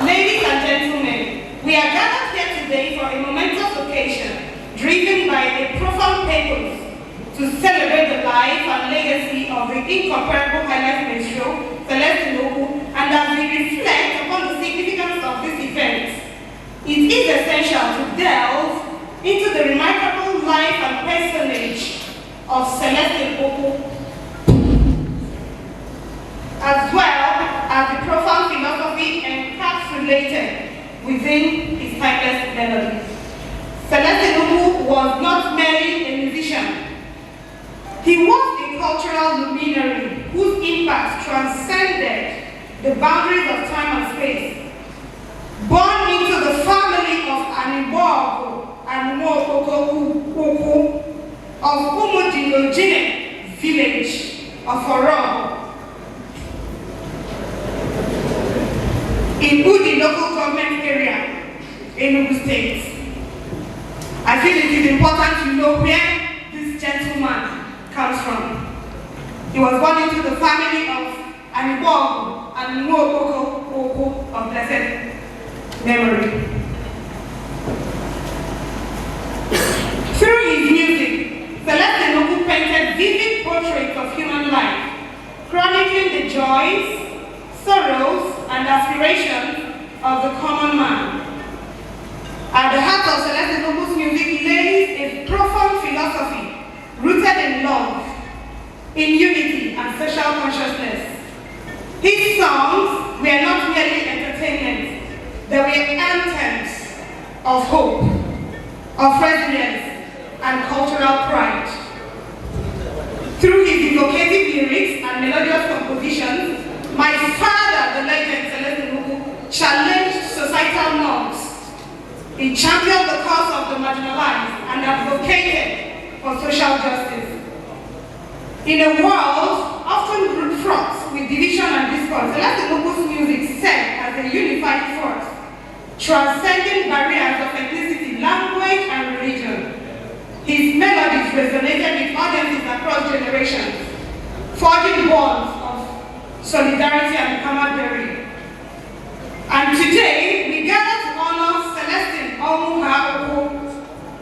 S13: Ladies and gentlemen, we are gathered here today for a momentous occasion driven by a profound purpose to celebrate the life and legacy of the incomparable high-life minstrel, Celestine Ukwu, and as we reflect upon the significance of this event, it is essential to delve into the remarkable life and personage of Celestine Ukwu, as well as the profound philosophy encapsulated within his timeless melody. Celestine Ukwu was not merely a musician. He was a cultural luminary whose impact transcended the boundaries of time and space. Born into the family of Anibogo and Ukwu of Umudinojine village of Oro in Udi local government area, Enugu State. I feel it is important to know where this gentleman comes from. He was born into the family of Anibogo and Ukwu of blessed memory. Through his music, Celestine Ukwu painted vivid portraits of human life, chronicling the joys, sorrows, and aspirations of the common man. At the heart of Celestine Ukwu's music lays a profound philosophy rooted in love, in unity and social consciousness. His songs were not merely entertainment, they were anthems of hope, of resilience, and cultural pride. Through his evocative lyrics and melodious compositions, my father, the legend Celestine Ukwu, challenged societal norms. He championed the cause of the marginalized and advocated for social justice. In a world often fraught with division and discord, Celestine Ukwu's music served as a unified force, transcending barriers of ethnicity, language, and religion. His melodies resonated with audiences across generations, forging bonds of solidarity and camaraderie. And today, we gather to honor Celestine Ukwu,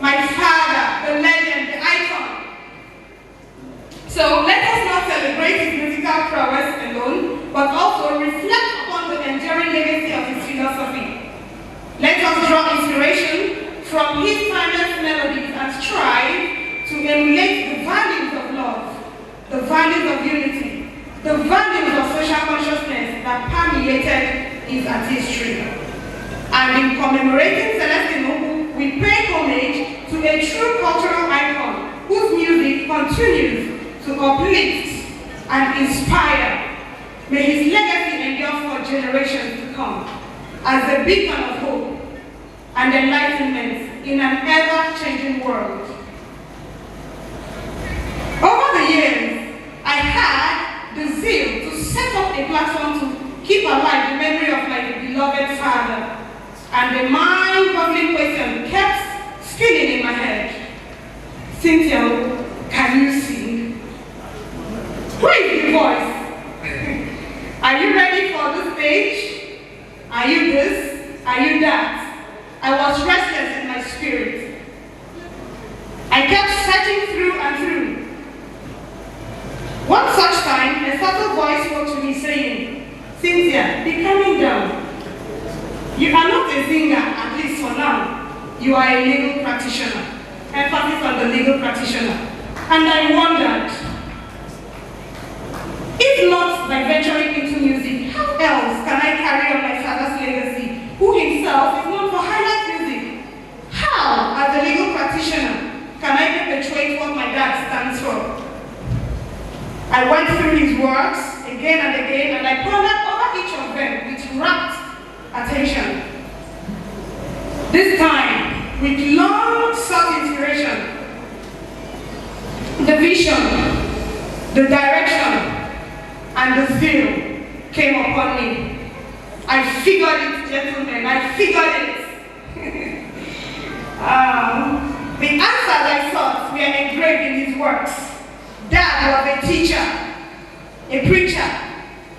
S13: my father, the legend, the icon. So let us not celebrate his musical prowess alone, but also reflect upon the enduring legacy of his philosophy. Let us draw inspiration from his timeless melodies and strive to emulate the values of love, the values of unity, the values of social consciousness that permeated his artistry. And in commemorating Celestine Ukwu, we pay homage to a true cultural icon whose music continues to uplift and inspire. May his legacy endure for generations to come as a beacon of hope and enlightenment in an ever-changing world. Over the years, I had the zeal to set up a platform to keep alive the memory of my beloved father, and the mind-boggling question kept spinning in my head. Cynthia, can you sing? Who is the voice? Are you ready for the stage? Are you this? Are you that? I was restless in my spirit. I kept searching through and through. One such time, a subtle voice spoke to me saying, Cynthia, be calming down. You are not a singer, at least for now. You are a legal practitioner. Emphasis on the legal practitioner. And I wondered, if not by venturing into music, how else can I carry on my father's legacy, who himself is known for highlight music? How, as a legal practitioner, can I perpetuate what my dad stands for? I went through his works again and again, and I pondered over each of them with rapt attention. This time, with long sought inspiration, the vision, the direction, and the zeal came upon me. I figured it, gentlemen, I figured it. The answers I sought were engraved in his works. Dad was a teacher, a preacher,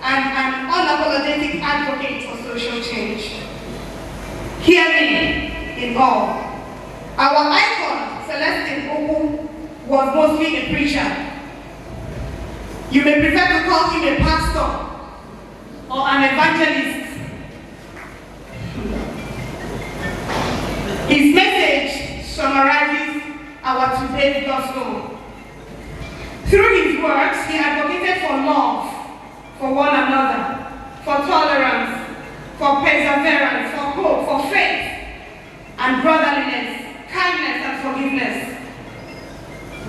S13: and an unapologetic advocate for social change. Hear me in all. Our icon, Celestine Ukwu, was mostly a preacher. You may prefer to call him a pastor or an evangelist. His message summarizes our today's gospel. Through his works, he advocated for love for one another, for tolerance, for perseverance, for hope, for faith, and brotherliness, kindness, and forgiveness.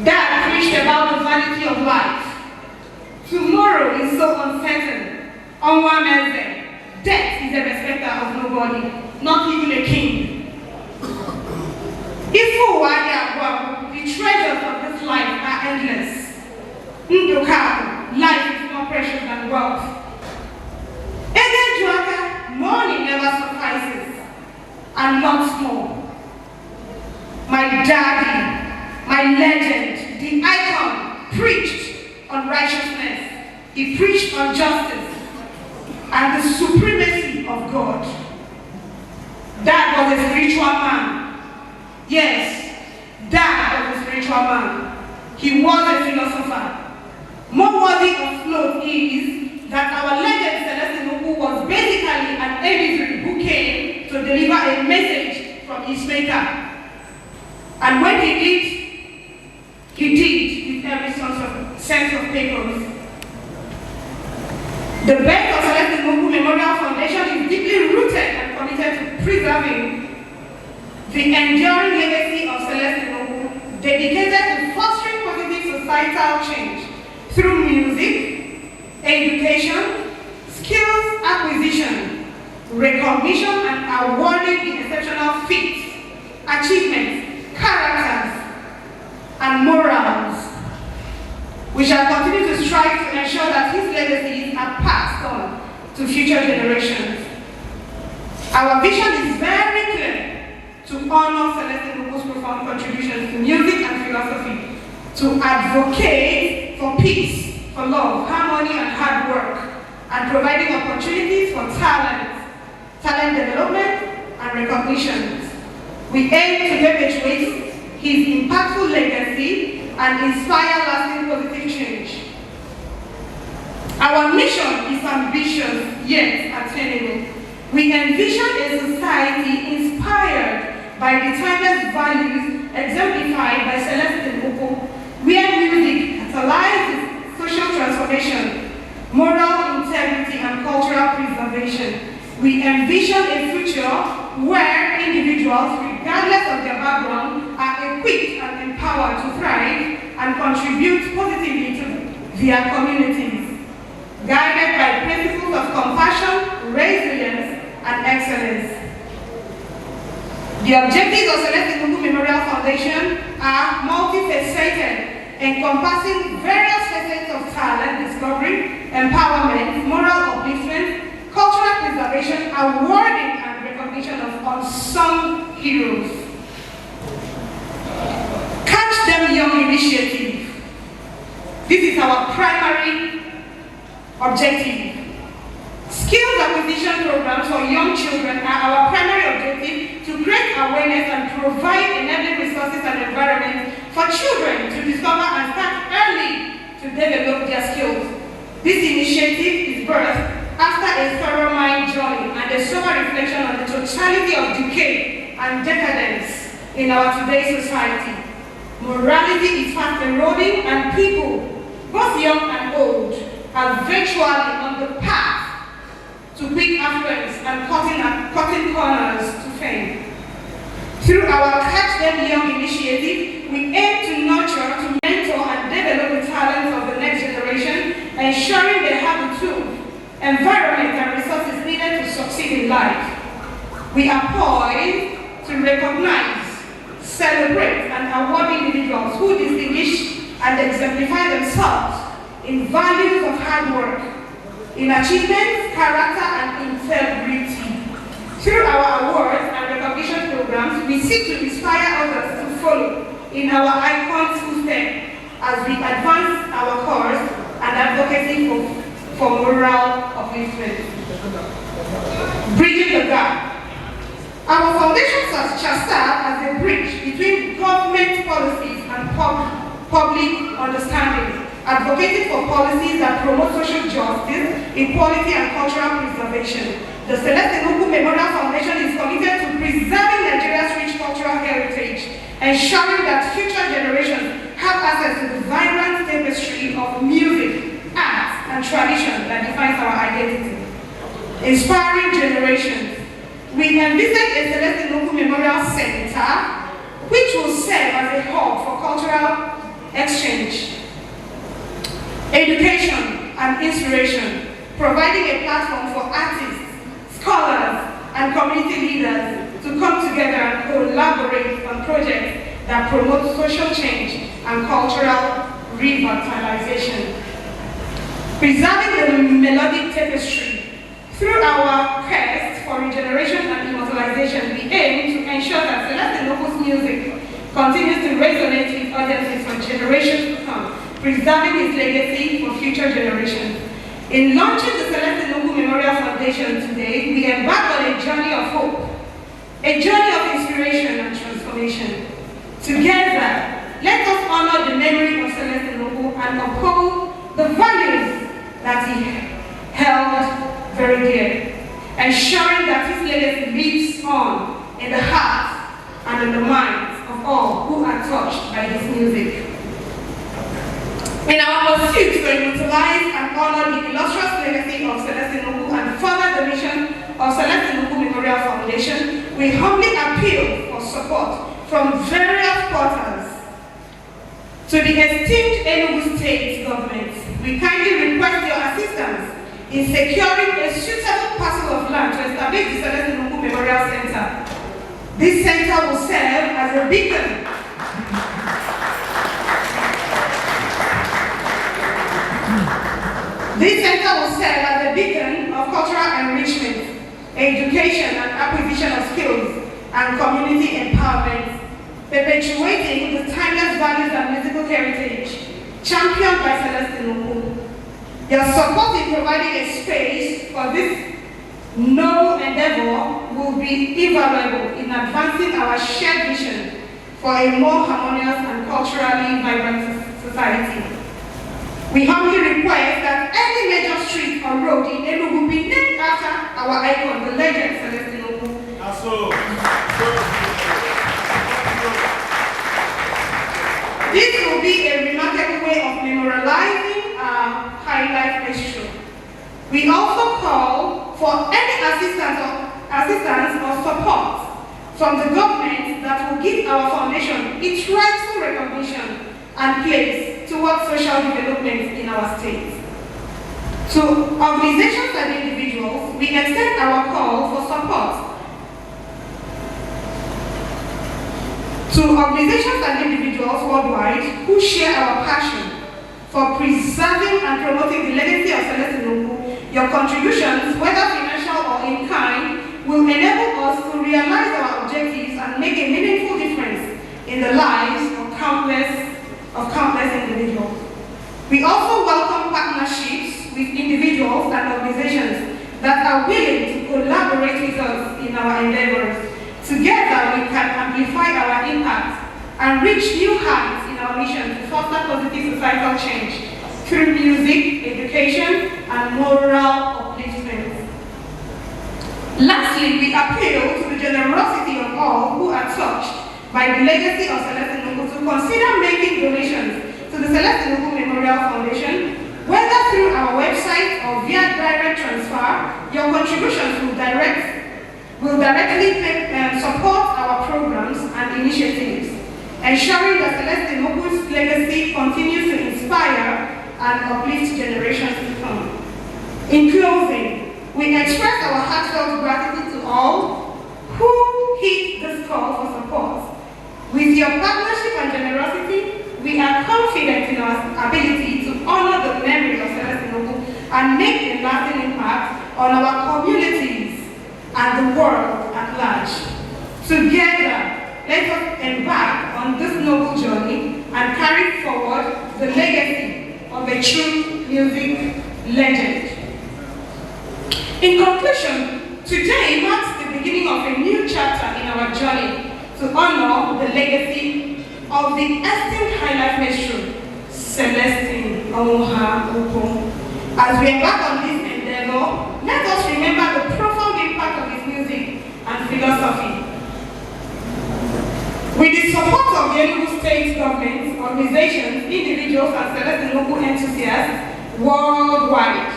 S13: Dad preached about the vanity of life. Tomorrow is so uncertain. Death is a respecter of nobody, not even a king. The treasures of this life are endless. Life is more precious than wealth. Money never suffices, and lots more. My daddy, my legend, the icon, preached on righteousness. He preached on justice and the supremacy of God. Dad was a spiritual man. Yes, Dad was a spiritual man. He was a philosopher. More worthy of note is that our legend Celestine Ukwu was basically an emissary who came to deliver a message from his maker. And when he did with every sense of purpose. The birth of Celestine Ukwu Memorial Foundation is deeply rooted and committed to preserving the enduring legacy of Celestine Ukwu, dedicated to fostering positive societal change through music, education, skills acquisition, recognition, and awarding the exceptional feats, achievements, characters, and morals. We shall continue to strive to ensure that his legacies are passed on to future generations. Our vision is very clear: to honor Celestine Ukwu's profound contributions to music and philosophy, to advocate for peace, for love, harmony, and hard work, and providing opportunities for talent development, and recognition. We aim to perpetuate his impactful legacy and inspire lasting positive change. Our mission is ambitious yet attainable. We envision a society inspired by the timeless values exemplified by Celestine Ukwu, where music catalyzes social transformation, moral integrity, and cultural preservation. We envision a future where individuals, regardless of their background, are equipped and empowered to thrive and contribute positively to their communities, guided by principles of compassion, resilience, and excellence. The objectives of Celestine Ukwu Memorial Foundation are multifaceted, encompassing various facets of talent discovery, empowerment, moral upliftment, cultural preservation, awarding and recognition of unsung heroes. Catch Them Young initiative. This is our primary objective. Skills acquisition programs for young children are our primary objective to create awareness and provide enabling resources and environment for children to discover and start early to develop their skills. This initiative is birthed after a thorough mind journey and a sober reflection on the totality of decay and decadence in our today's society. Morality is fast eroding, and people, both young and old, are virtually on the path to quick affluence and cutting corners to fame. Through our Catch Them Young initiative, we aim to nurture, to mentor, and develop the talents of the next generation, ensuring they have the tools, environment, and resources needed to succeed in life. We are poised to recognize, celebrate, and award individuals who distinguish and exemplify themselves in values of hard work, in achievements, character, and integrity. Through our awards and recognition programs, we seek to inspire others to follow in our icons' footsteps as we advance our cause and advocacy for moral upliftment. Bridging the gap. Our foundation shall serve as a bridge between government policies and public understanding, advocating for policies that promote social justice, equality, and cultural preservation. The Celestine Ukwu Memorial Foundation is committed to preserving Nigeria's rich cultural heritage, ensuring that future generations have access to the vibrant tapestry of music, art, and tradition that defines our identity. Inspiring generations. We envisage a Celestine Ukwu Memorial Center, which will serve as a hub for cultural exchange, education, and inspiration, providing a platform for artists, scholars, and community leaders to come together and collaborate on projects that promote social change and cultural revitalization. Preserving the melodic tapestry. Through our quest for regeneration and immortalization, we aim to ensure that Celestine Ukwu's music continues to resonate with audiences for generations to come, preserving its legacy for future generations. In launching the Celestine Ukwu Memorial Foundation today, we embark on a journey of hope, a journey of inspiration and transformation. Together, let us honor the memory of Celestine Ukwu and uphold the values that he held very dear, ensuring that his legacy lives on in the hearts and in the minds of all who are touched by his music. In our pursuit to immortalize and honor the illustrious legacy of Celestine Ukwu and further the mission of Celestine Ukwu Memorial Foundation, we humbly appeal for support from various quarters. To the esteemed Enugu State government, we kindly request your assistance in securing a suitable parcel of land to establish the Celestine Ukwu Memorial Center. This center will serve as a beacon of cultural enrichment, education and acquisition of skills, and community empowerment, perpetuating the timeless values and musical heritage championed by Celestine Ukwu. Your support in providing a space for this noble endeavor will be invaluable in advancing our shared vision for a more harmonious and culturally vibrant society. We humbly request that any major street or road in Enugu be named after our icon, the legend Celestine Ukwu. This will be a remarkable way of memorializing our high life history. We also call for any assistance or support from the government that will give our foundation its rightful recognition and place towards social development in our state. To organizations and individuals, we extend our call for support. To organizations and individuals worldwide who share our passion for preserving and promoting the legacy of Celestine Ukwu, your contributions, whether financial or in kind, will enable us to realize our objectives and make a meaningful difference in the lives of countless individuals. We also welcome partnerships with individuals and organizations that are willing to collaborate with us in our endeavors. Together, we can amplify our impact and reach new heights in our mission to foster positive societal change through music, education, and moral upliftment. Lastly, we appeal to the generosity of all who are touched by the legacy of Celestine Ukwu to consider making donations to the Celestine Ukwu Memorial Foundation, whether through our website or via direct transfer. Your contributions will directly support our programs and initiatives, ensuring that Celestine Ukwu's legacy continues to inspire and uplift generations to come. In closing, we express our heartfelt gratitude to all who heed this call for support. With your partnership and generosity, we are confident in our ability to honor the memory of Celestine Ukwu and make a lasting impact on our communities and the world at large. Together, let us embark on this noble journey and carry forward the legacy of a true music legend. In conclusion, today marks the beginning of a new chapter in our journey to honor the legacy of the esteemed high life maestro, Celestine Ukwu. As we embark on this endeavor, let us remember the profound impact of his music and philosophy. With the support of the Enugu State government, organizations, individuals, and Celestine Ukwu enthusiasts worldwide,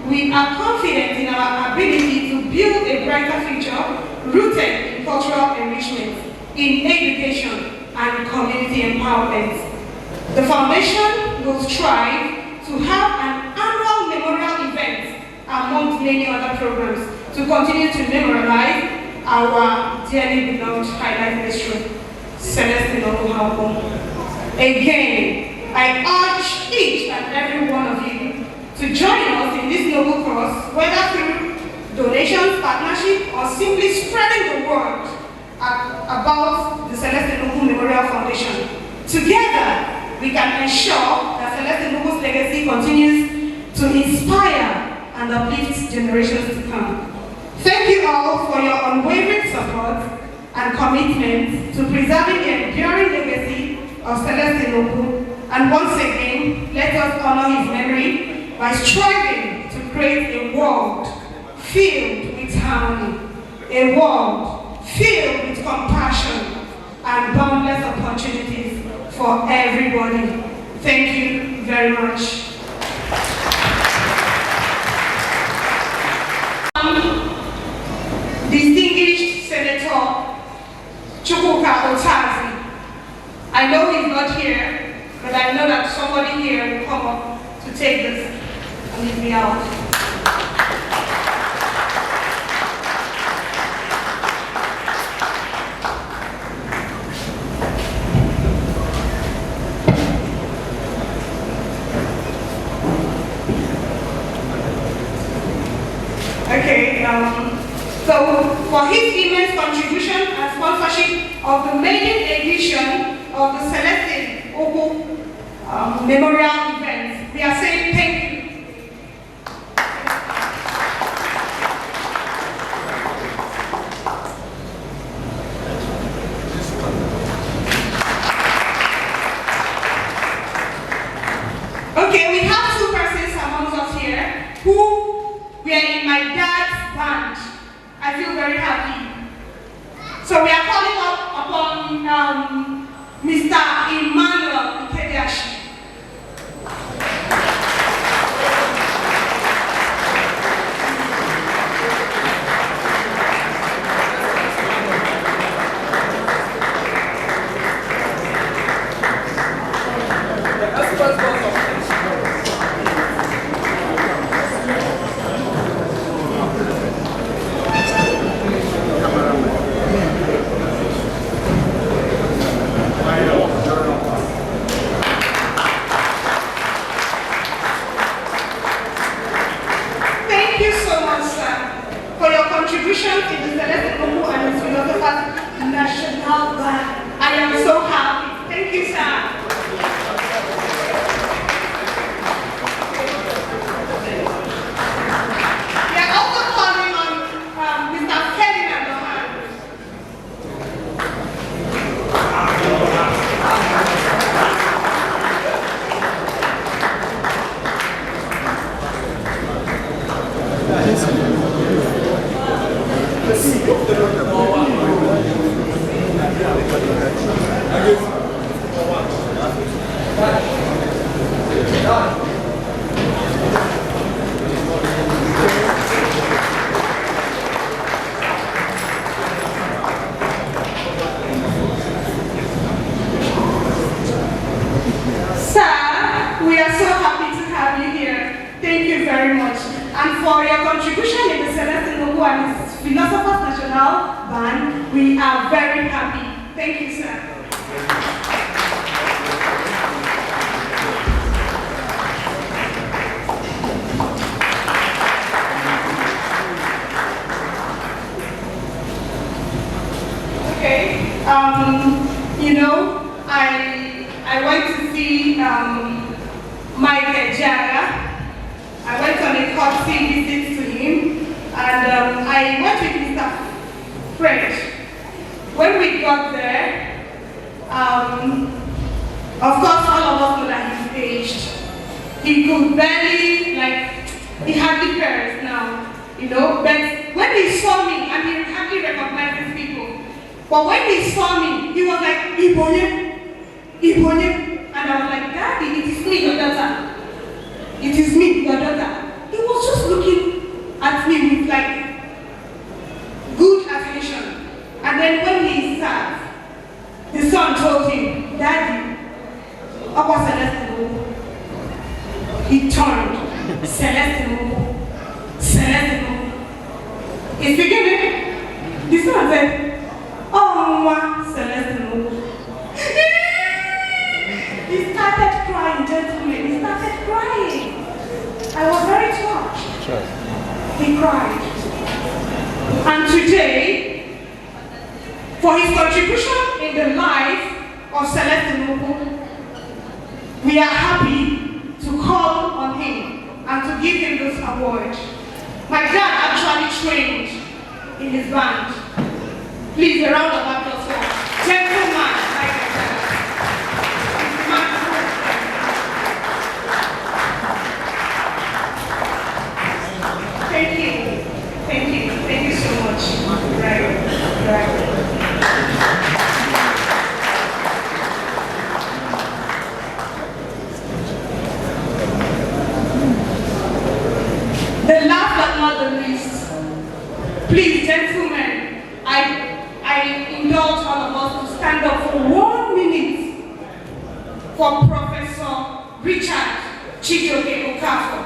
S13: we are confident in our ability to build a brighter future rooted in cultural enrichment, in education, and community empowerment. The foundation will strive to have an annual memorial event amongst many other programs to continue to memorialize our dearly beloved high life maestro, Celestine Ukwu. Again, I urge each and every one of you to join us in this noble cause, whether through donations, partnership, or simply spreading the word about the Celestine Ukwu Memorial Foundation. Together, we can ensure that Celestine Ukwu's legacy continues to inspire and uplift generations to come. Thank you all for your unwavering support and commitment to preserving the enduring legacy of Celestine Ukwu. And once again, let us honor his memory by striving to create a world filled with harmony, a world filled with compassion, and boundless opportunities for everybody. Thank you very much. Distinguished Senator Chukwuka Otazi. I know he's not here, but I know that somebody here will come up to take this and lead me out. Okay, so for his immense contribution and sponsorship of the maiden edition of the Celestine Ukwu Memorial event, we are saying thank you. Okay, we have two persons amongst us here who were in my dad's band. I feel very happy. So we are calling up upon Mr. Emmanuel Ikediashi. Thank you so much. Right. The last but not the least, please, gentlemen, I indulge all of us to stand up for 1 minute for Professor Richard Chijioke Okafor.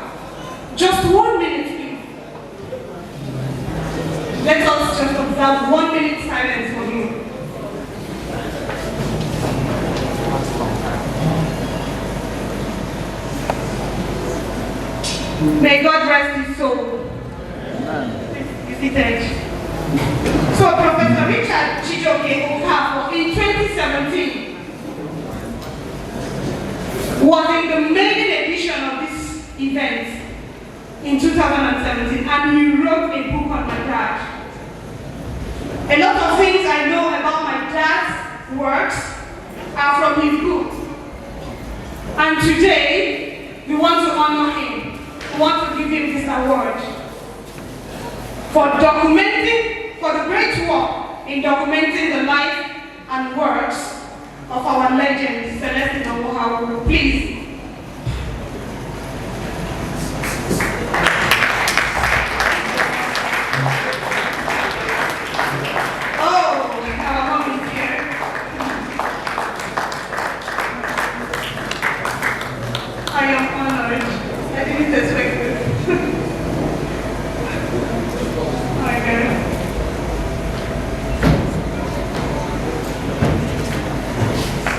S13: Just 1 minute, please. Let us just observe 1 minute silence for him. May God rest his soul. Be seated. So Professor Richard Chijioke Okafor in 2017 was in the maiden edition of this event in 2017, and he wrote a book on my dad. A lot of things I know about my dad's works are from his book. And today, we want to honor him. We want to give him this award for documenting, for the great work in documenting the life and works of our legend, Celestine Ukwu. Please.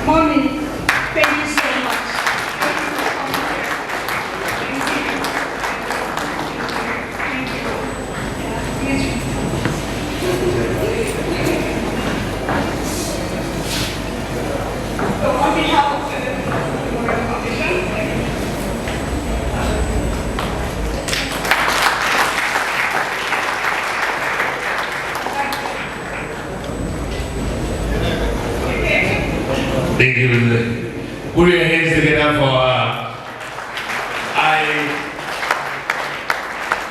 S3: Thank you. Put your hands together for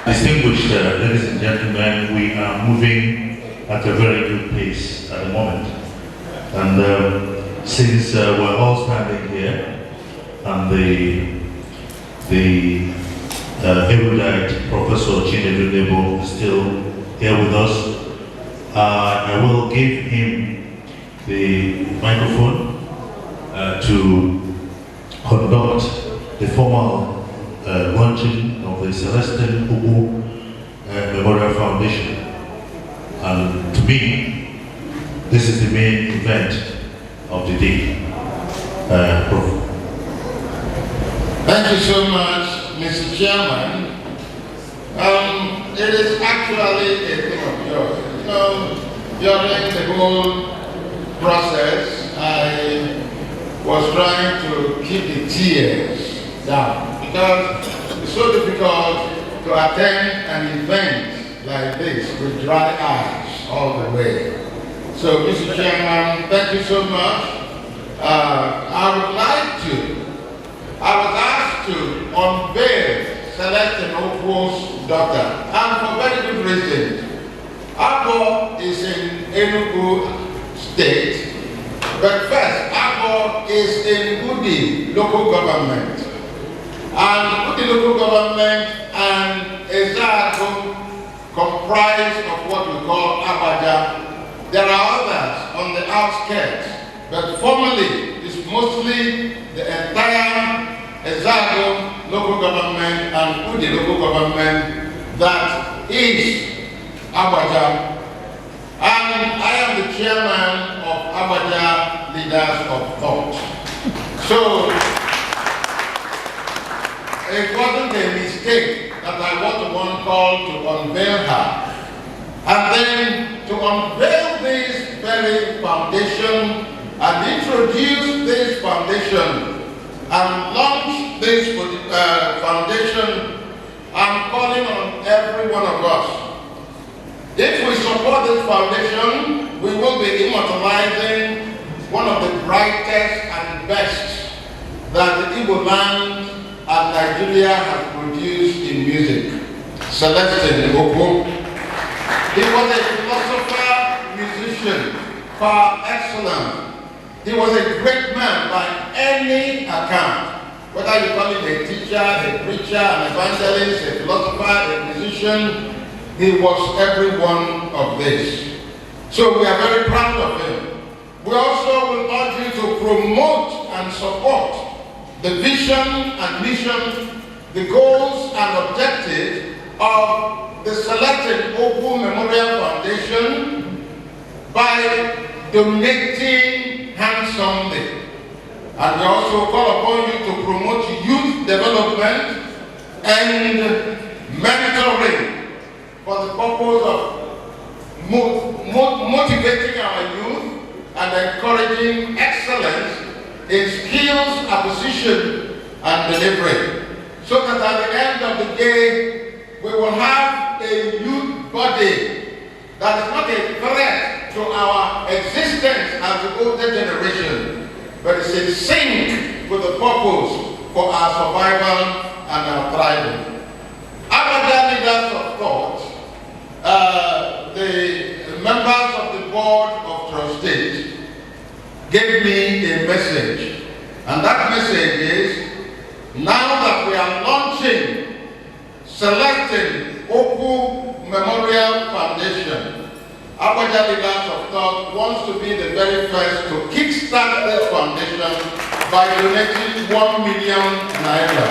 S20: Distinguished ladies and gentlemen, we are moving at a very good pace at the moment. And since we're all standing here, and the erudite Professor Chinedu is still here with us, I will give him the microphone to conduct the formal launching of the Celestine Ukwu Memorial Foundation. And to me, this is the main event of the day.
S21: Thank you so much, Mr. Chairman. It is actually a thing of joy. You know, during the whole process, I was trying to keep the tears down because it's so difficult to attend an event like this with dry eyes all the way. So, Mr. Chairman, thank you so much. I was asked to unveil Celestine Ukwu's daughter, and for very good reason. Abo is in Enugu State, but first, Abo is in Udi local government. And Udi local government and Ezago comprise of what we call Abaja. There are others on the outskirts, but formally, it's mostly the entire Ezago local government and Udi local government that is Abaja. And I am the chairman of Abaja Leaders of Thought. So it wasn't a mistake that I was the one called to unveil her. And then to unveil this very foundation and introduce this foundation and launch this foundation, I'm calling on every one of us. If we support this foundation, we will be immortalizing one of the brightest and best that the Igbo land and Nigeria have produced in music, Celestine Ukwu. He was a philosopher, musician, par excellence. He was a great man by any account. whether you call him a teacher, a preacher, an evangelist, a philosopher, a musician, he was every one of this. So we are very proud of him. We also will urge you to promote and support the vision and mission, the goals and objectives of the Celestine Ukwu Memorial Foundation by donating handsomely. And we also call upon you to promote youth development and mentoring for the purpose of motivating our youth and encouraging excellence in skills acquisition and delivery, so that at the end of the day, we will have a youth body that is not a threat to our existence as the older generation, but is in sync with the purpose for our survival and our thriving. Other leaders of thought, the members of the board of trustees gave me a message, and that message is, now that we are launching Celestine Ukwu Memorial Foundation, Abuja leaders of thought wants to be the very first to kickstart this foundation by donating 1 million naira.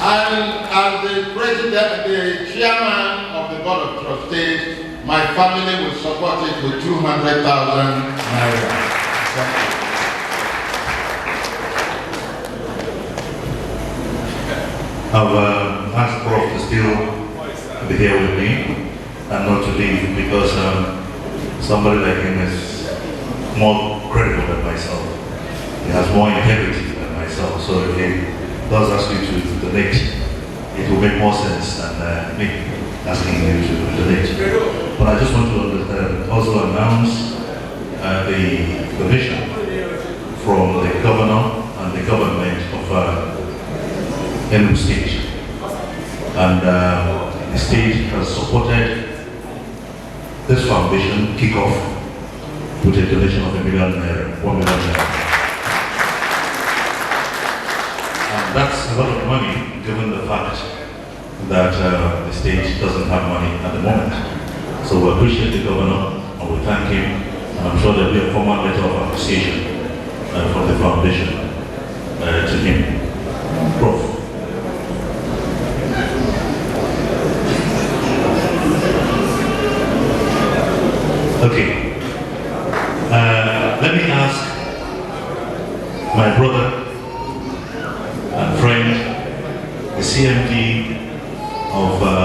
S21: And as the president, the chairman of the board of trustees, my family will support it with 200,000 naira.
S20: I've asked Prof to still be here with me and not to leave, because somebody like him is more credible than myself. He has more integrity than myself. So if he does ask you to donate, it will make more sense than me asking you to donate. But I just want to also announce the donation from the governor and the government of Enugu State. And the state has supported this foundation kick-off with a donation of 1 million naira. And that's a lot of money, given the fact that the state doesn't have money at the moment. So we appreciate the governor and we thank him, and I'm sure there will be a formal letter of appreciation from the foundation to him. Prof. Okay. Let me ask my brother and friend, the CMD of the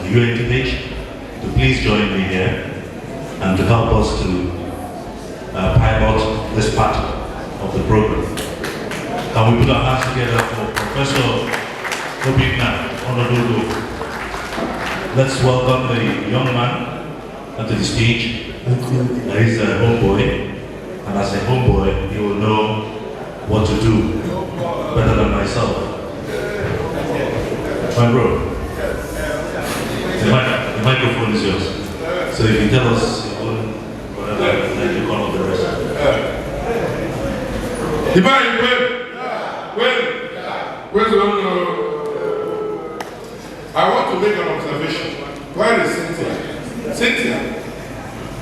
S20: UNDH, to please join me here and to help us to pilot this part of the program. Can we put our hands together for Professor Obinna Onodogo? Let's welcome the young man onto the stage. He's a homeboy, and as a homeboy, he will know what to do better than myself. My bro, the microphone is yours. So if you tell us your own whatever, then you call up the rest.
S21: I want to make an observation. Where is Cynthia? Cynthia.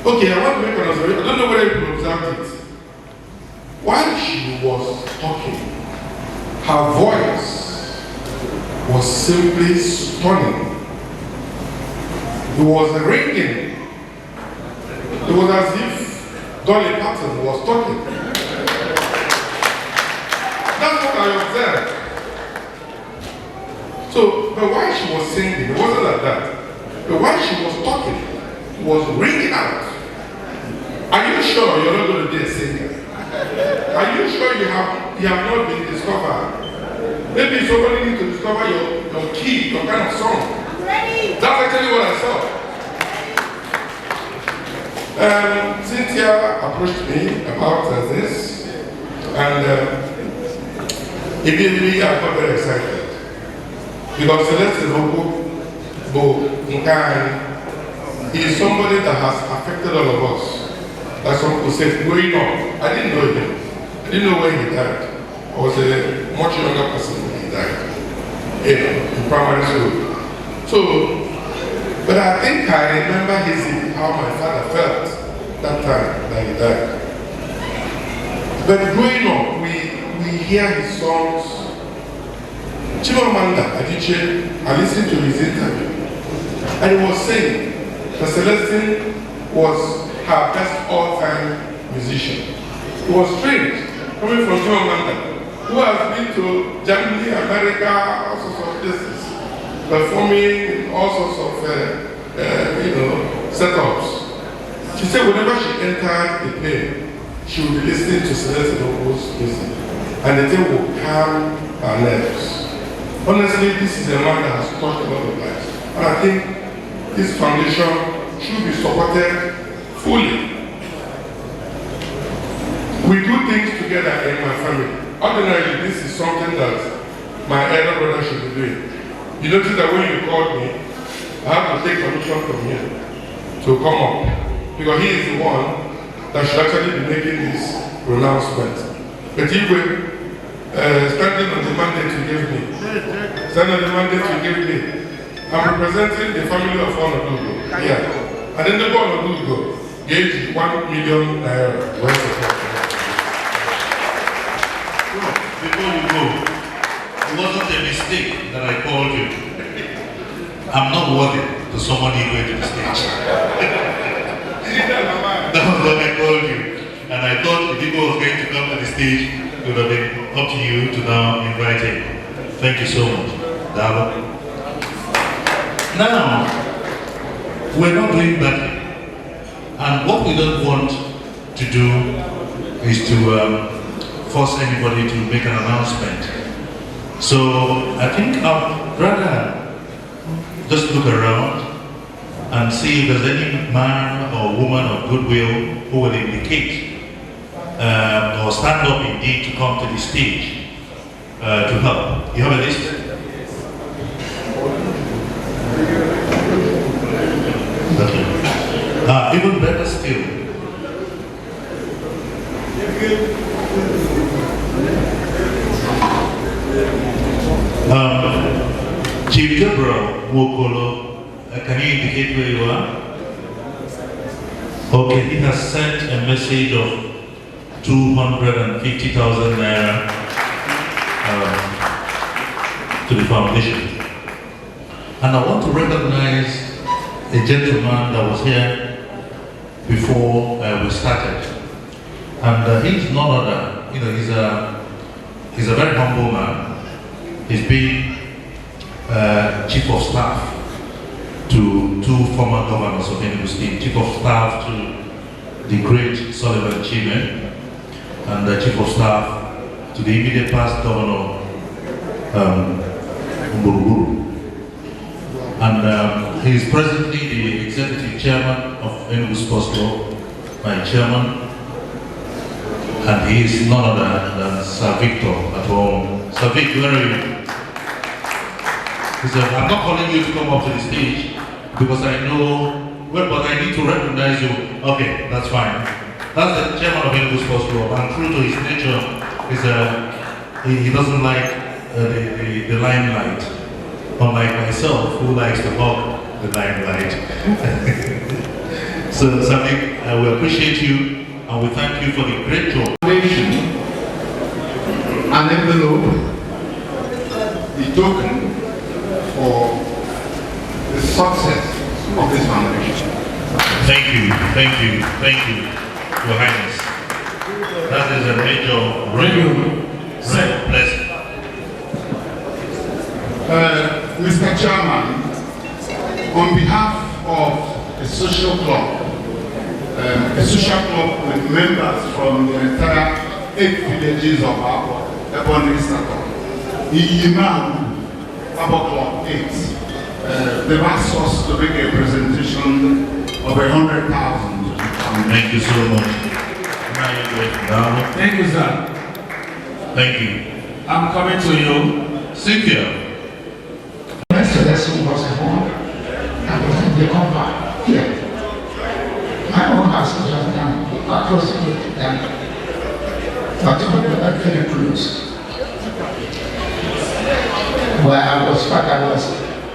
S21: Okay, I want to make an observation. I don't know whether you observed it. While she was talking, her voice was simply stunning. It was ringing. It was as if Dolly Parton was talking. That's what I observed. So, but while she was singing, it wasn't like that. But while she was talking, it was ringing out. Are you sure you're not going to be a singer? Are you sure you have not been discovered? Maybe somebody needs to discover your key, your kind of song. That's actually what I saw. Cynthia approached me about this, and immediately I got very excited. Because Celestine Ukwu is somebody that has affected all of us.
S11: That's some people say growing up. I didn't know him. I didn't know when he died. I was a much younger person when he died, in primary school. So, but I think I remember how my father felt that time that he died. But growing up, we hear his songs. Chimamanda Adichie, I listened to his interview, and he was saying that Celestine was her best all-time musician. It was strange, coming from Chimamanda, who has been to Germany, America, all sorts of places, performing in all sorts of setups. She said whenever she entered the plane, she would be listening to Celestine Ukwu's music, and the thing would calm her nerves. Honestly, this is a man that has touched a lot of lives, and I think this foundation should be supported fully. We do things together in my family. Ordinarily, this is something that my elder brother should be doing. You notice that when you called me, I have to take permission from him to come up, because he is the one that should actually be making this pronouncement. But Igwe, standing on the mandate you gave me, I'm representing the family of Onodugo. Yeah. And then the Onodugo gave 1 million naira.
S20: Before you go, it wasn't a mistake that I called you. I'm not worthy to someone equal to the stage. That was what I called you. And I thought if people was going to come to the stage, it would have been up to you to now invite him. Thank you so much, Dava. Now, we're not doing that. And what we don't want to do is to force anybody to make an announcement. So I think I'd rather just look around and see if there's any man or woman of goodwill who will indicate or stand up indeed to come to the stage to help. You have a list? Okay. Even better still, Chief Gabriel Wokolo, can you indicate where you are? Okay, he has sent a message of 250,000 naira to the foundation. And I want to recognize a gentleman that was here before we started. And he's none other, he's a very humble man. He's been chief of staff to two former governors of Enugu State, chief of staff to the great Sullivan Chime, and the chief of staff to the immediate past governor, Mburuburu. And he is presently the executive chairman of Enugu Sports Club, my chairman, and he is none other than Sir Victor at home. Sir Victor, where are you? He said, I'm not calling you to come up to the stage because I know, well, but I need to recognize you. Okay, that's fine. That's the chairman of Enugu Sports Club, and true to his nature, he doesn't like the limelight, unlike myself, who likes to hug the limelight. So, Sami, we appreciate you, and we thank you for the great job.
S21: An envelope, the token for the success of this foundation.
S20: Thank you, Your Highness. That is a major blessing.
S21: Mr. Chairman, on behalf of a social club with members from the entire 8 villages of our Ebony Stato, the Imam Abba Club 8, they've asked us to make a presentation of 100,000.
S20: Thank you so much.
S16: Thank you, sir.
S20: Thank you.
S16: I'm coming to you.
S20: Cynthia.
S18: Celestine was born and was in the compound here. My own house was just done. close with them, but not very close. Where I was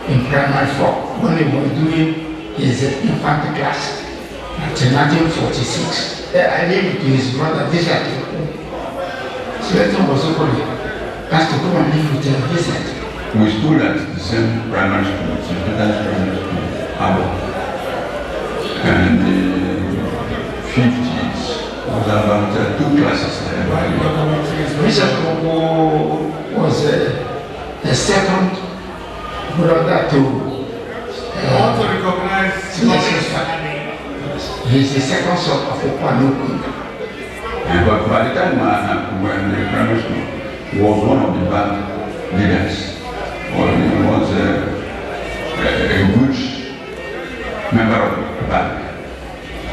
S18: in primary 4 when he was doing his infant class in 1946. I lived with his brother, Bishop. Celestine was so good. Has to come and live with him, Bishop.
S8: We stood at the same primary school, St. Peter's Primary School, Abo. And in the 50s, there was about 2 classes there.
S18: Bishop was the second brother to
S3: want to recognize
S18: he's the second son of Ukwu.
S8: But by the time when the primary school, he was one of the band leaders. Or he was a good member of the band.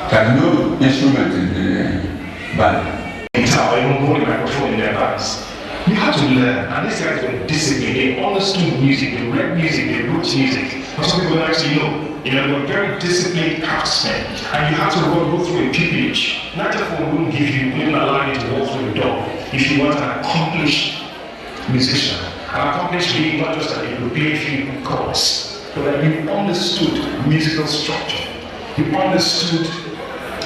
S8: There's no instrument in the band.
S22: Guitar, even holding microphone in their bands. You had to learn, and these guys were disciplined. They understood music, they read music, they wrote music. And some people actually know, they were very disciplined craftsmen. And you had to go through a pupillage. Not just for wouldn't give you, wouldn't allow you to walk through the door. If you want an accomplished musician, an accomplished being not just that you could play a few chords, but that you understood musical structure. You understood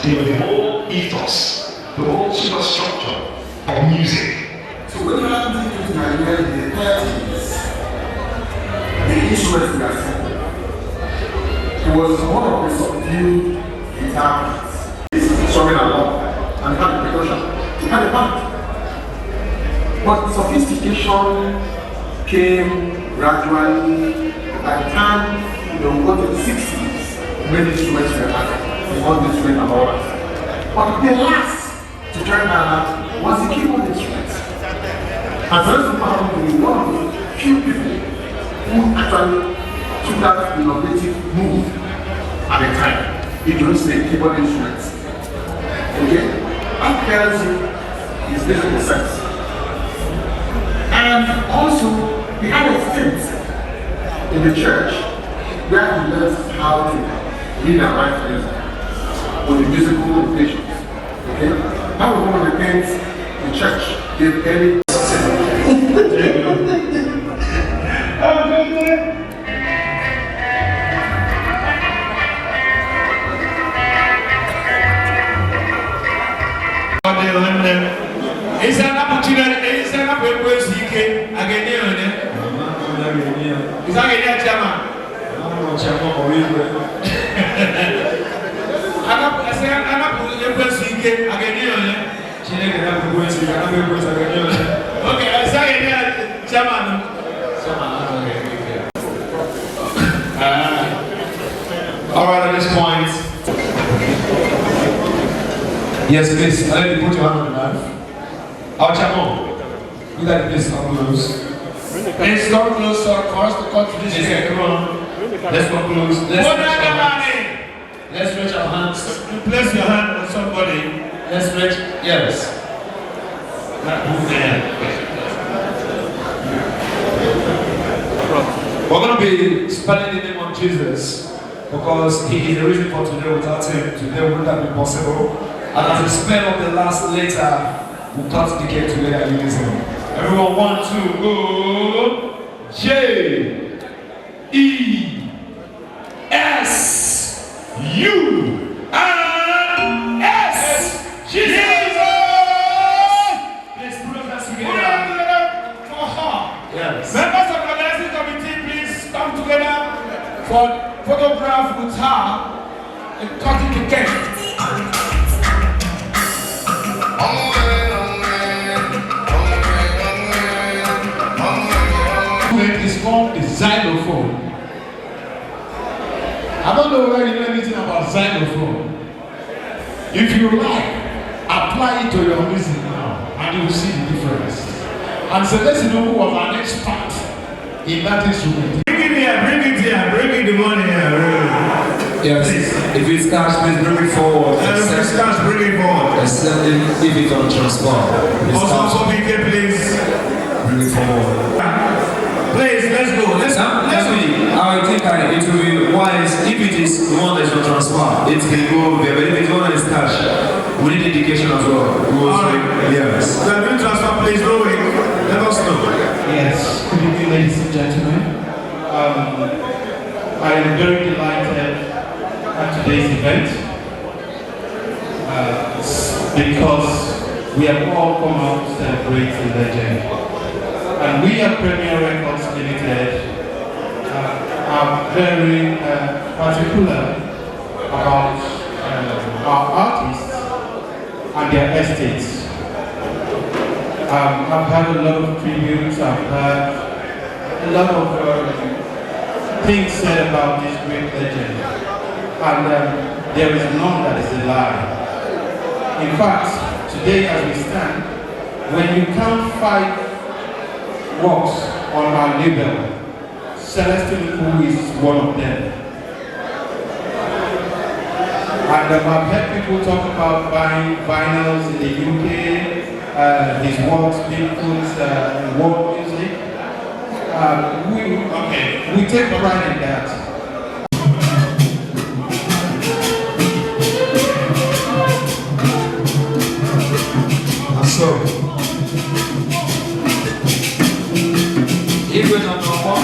S22: the whole ethos, the whole superstructure of music.
S7: So when you have to Nigeria in the 30s, the instruments were simple. It was one of the subdued guitar players strumming along, and it had a percussion. It had a band. But sophistication came gradually. By the time we got to the 60s, many instruments were added. All the instruments and all that. But the last to join that was the keyboard instrument. And Celestine happened to be one of the few people who actually took that innovative move at the time. Introducing keyboard instruments. Okay? That tells you his musical sense. And also, he had a stint in the church where he learned how to read and write music with the musical notations. Okay? That was one of the things the church gave any.
S3: Is an opportunity, is an opportunity again. Is that a German? Okay, I say German.
S22: All right, at this point. Yes, please. I let you put your hand on the knife. Our champion. You like this, come close.
S3: Let's come closer first to cut this.
S22: Yes, come on. Let's come close. Let's stretch our hands.
S3: You place your hand on somebody.
S22: Let's stretch. Yes. We're going to be spelling the name of Jesus because he is the reason for today. Without him, today wouldn't have been possible. And as we spell of the last letter, we'll cut the cake together and use him. Everyone, 1, 2, go. J E S U and S. Jesus. Let's put us together. Yes.
S3: Members of the organizing committee, please come together for photograph with her and cutting the cake.
S22: Is called the xylophone. I don't know whether you know anything about xylophone. If you like, apply it to your music now, and you will see the difference. And Celestine Ukwu was an expert in that instrument.
S3: Bring it here, bring it the money here.
S22: Yes, if it's cash, please bring it forward.
S3: If it's cash, bring it forward.
S22: Except if it's on transport.
S3: Also, please
S22: bring it forward.
S3: Please, let's go.
S22: I think it will be wise if it is the one that is on transfer. It can go there, but if it's one that is cash, we need indication.
S2: communication as well. Yes.
S9: The new transfer plays rolling. Let us know.
S23: Yes. Good evening, ladies and gentlemen. I am very delighted at today's event because we have all come out to celebrate the legend. And we at Premier Records Limited are very particular about our artists and their estates. I've had a lot of tributes, I've had a lot of things said about this great legend, and there is none that is a lie. In fact, today as we stand, when you count 5 works on our label, Celestine Ukwu is one of them. And I've heard people talk about buying vinyls in the UK, his works being put in world music. We take pride in that.
S2: So, Igwe no more.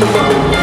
S10: Thank you.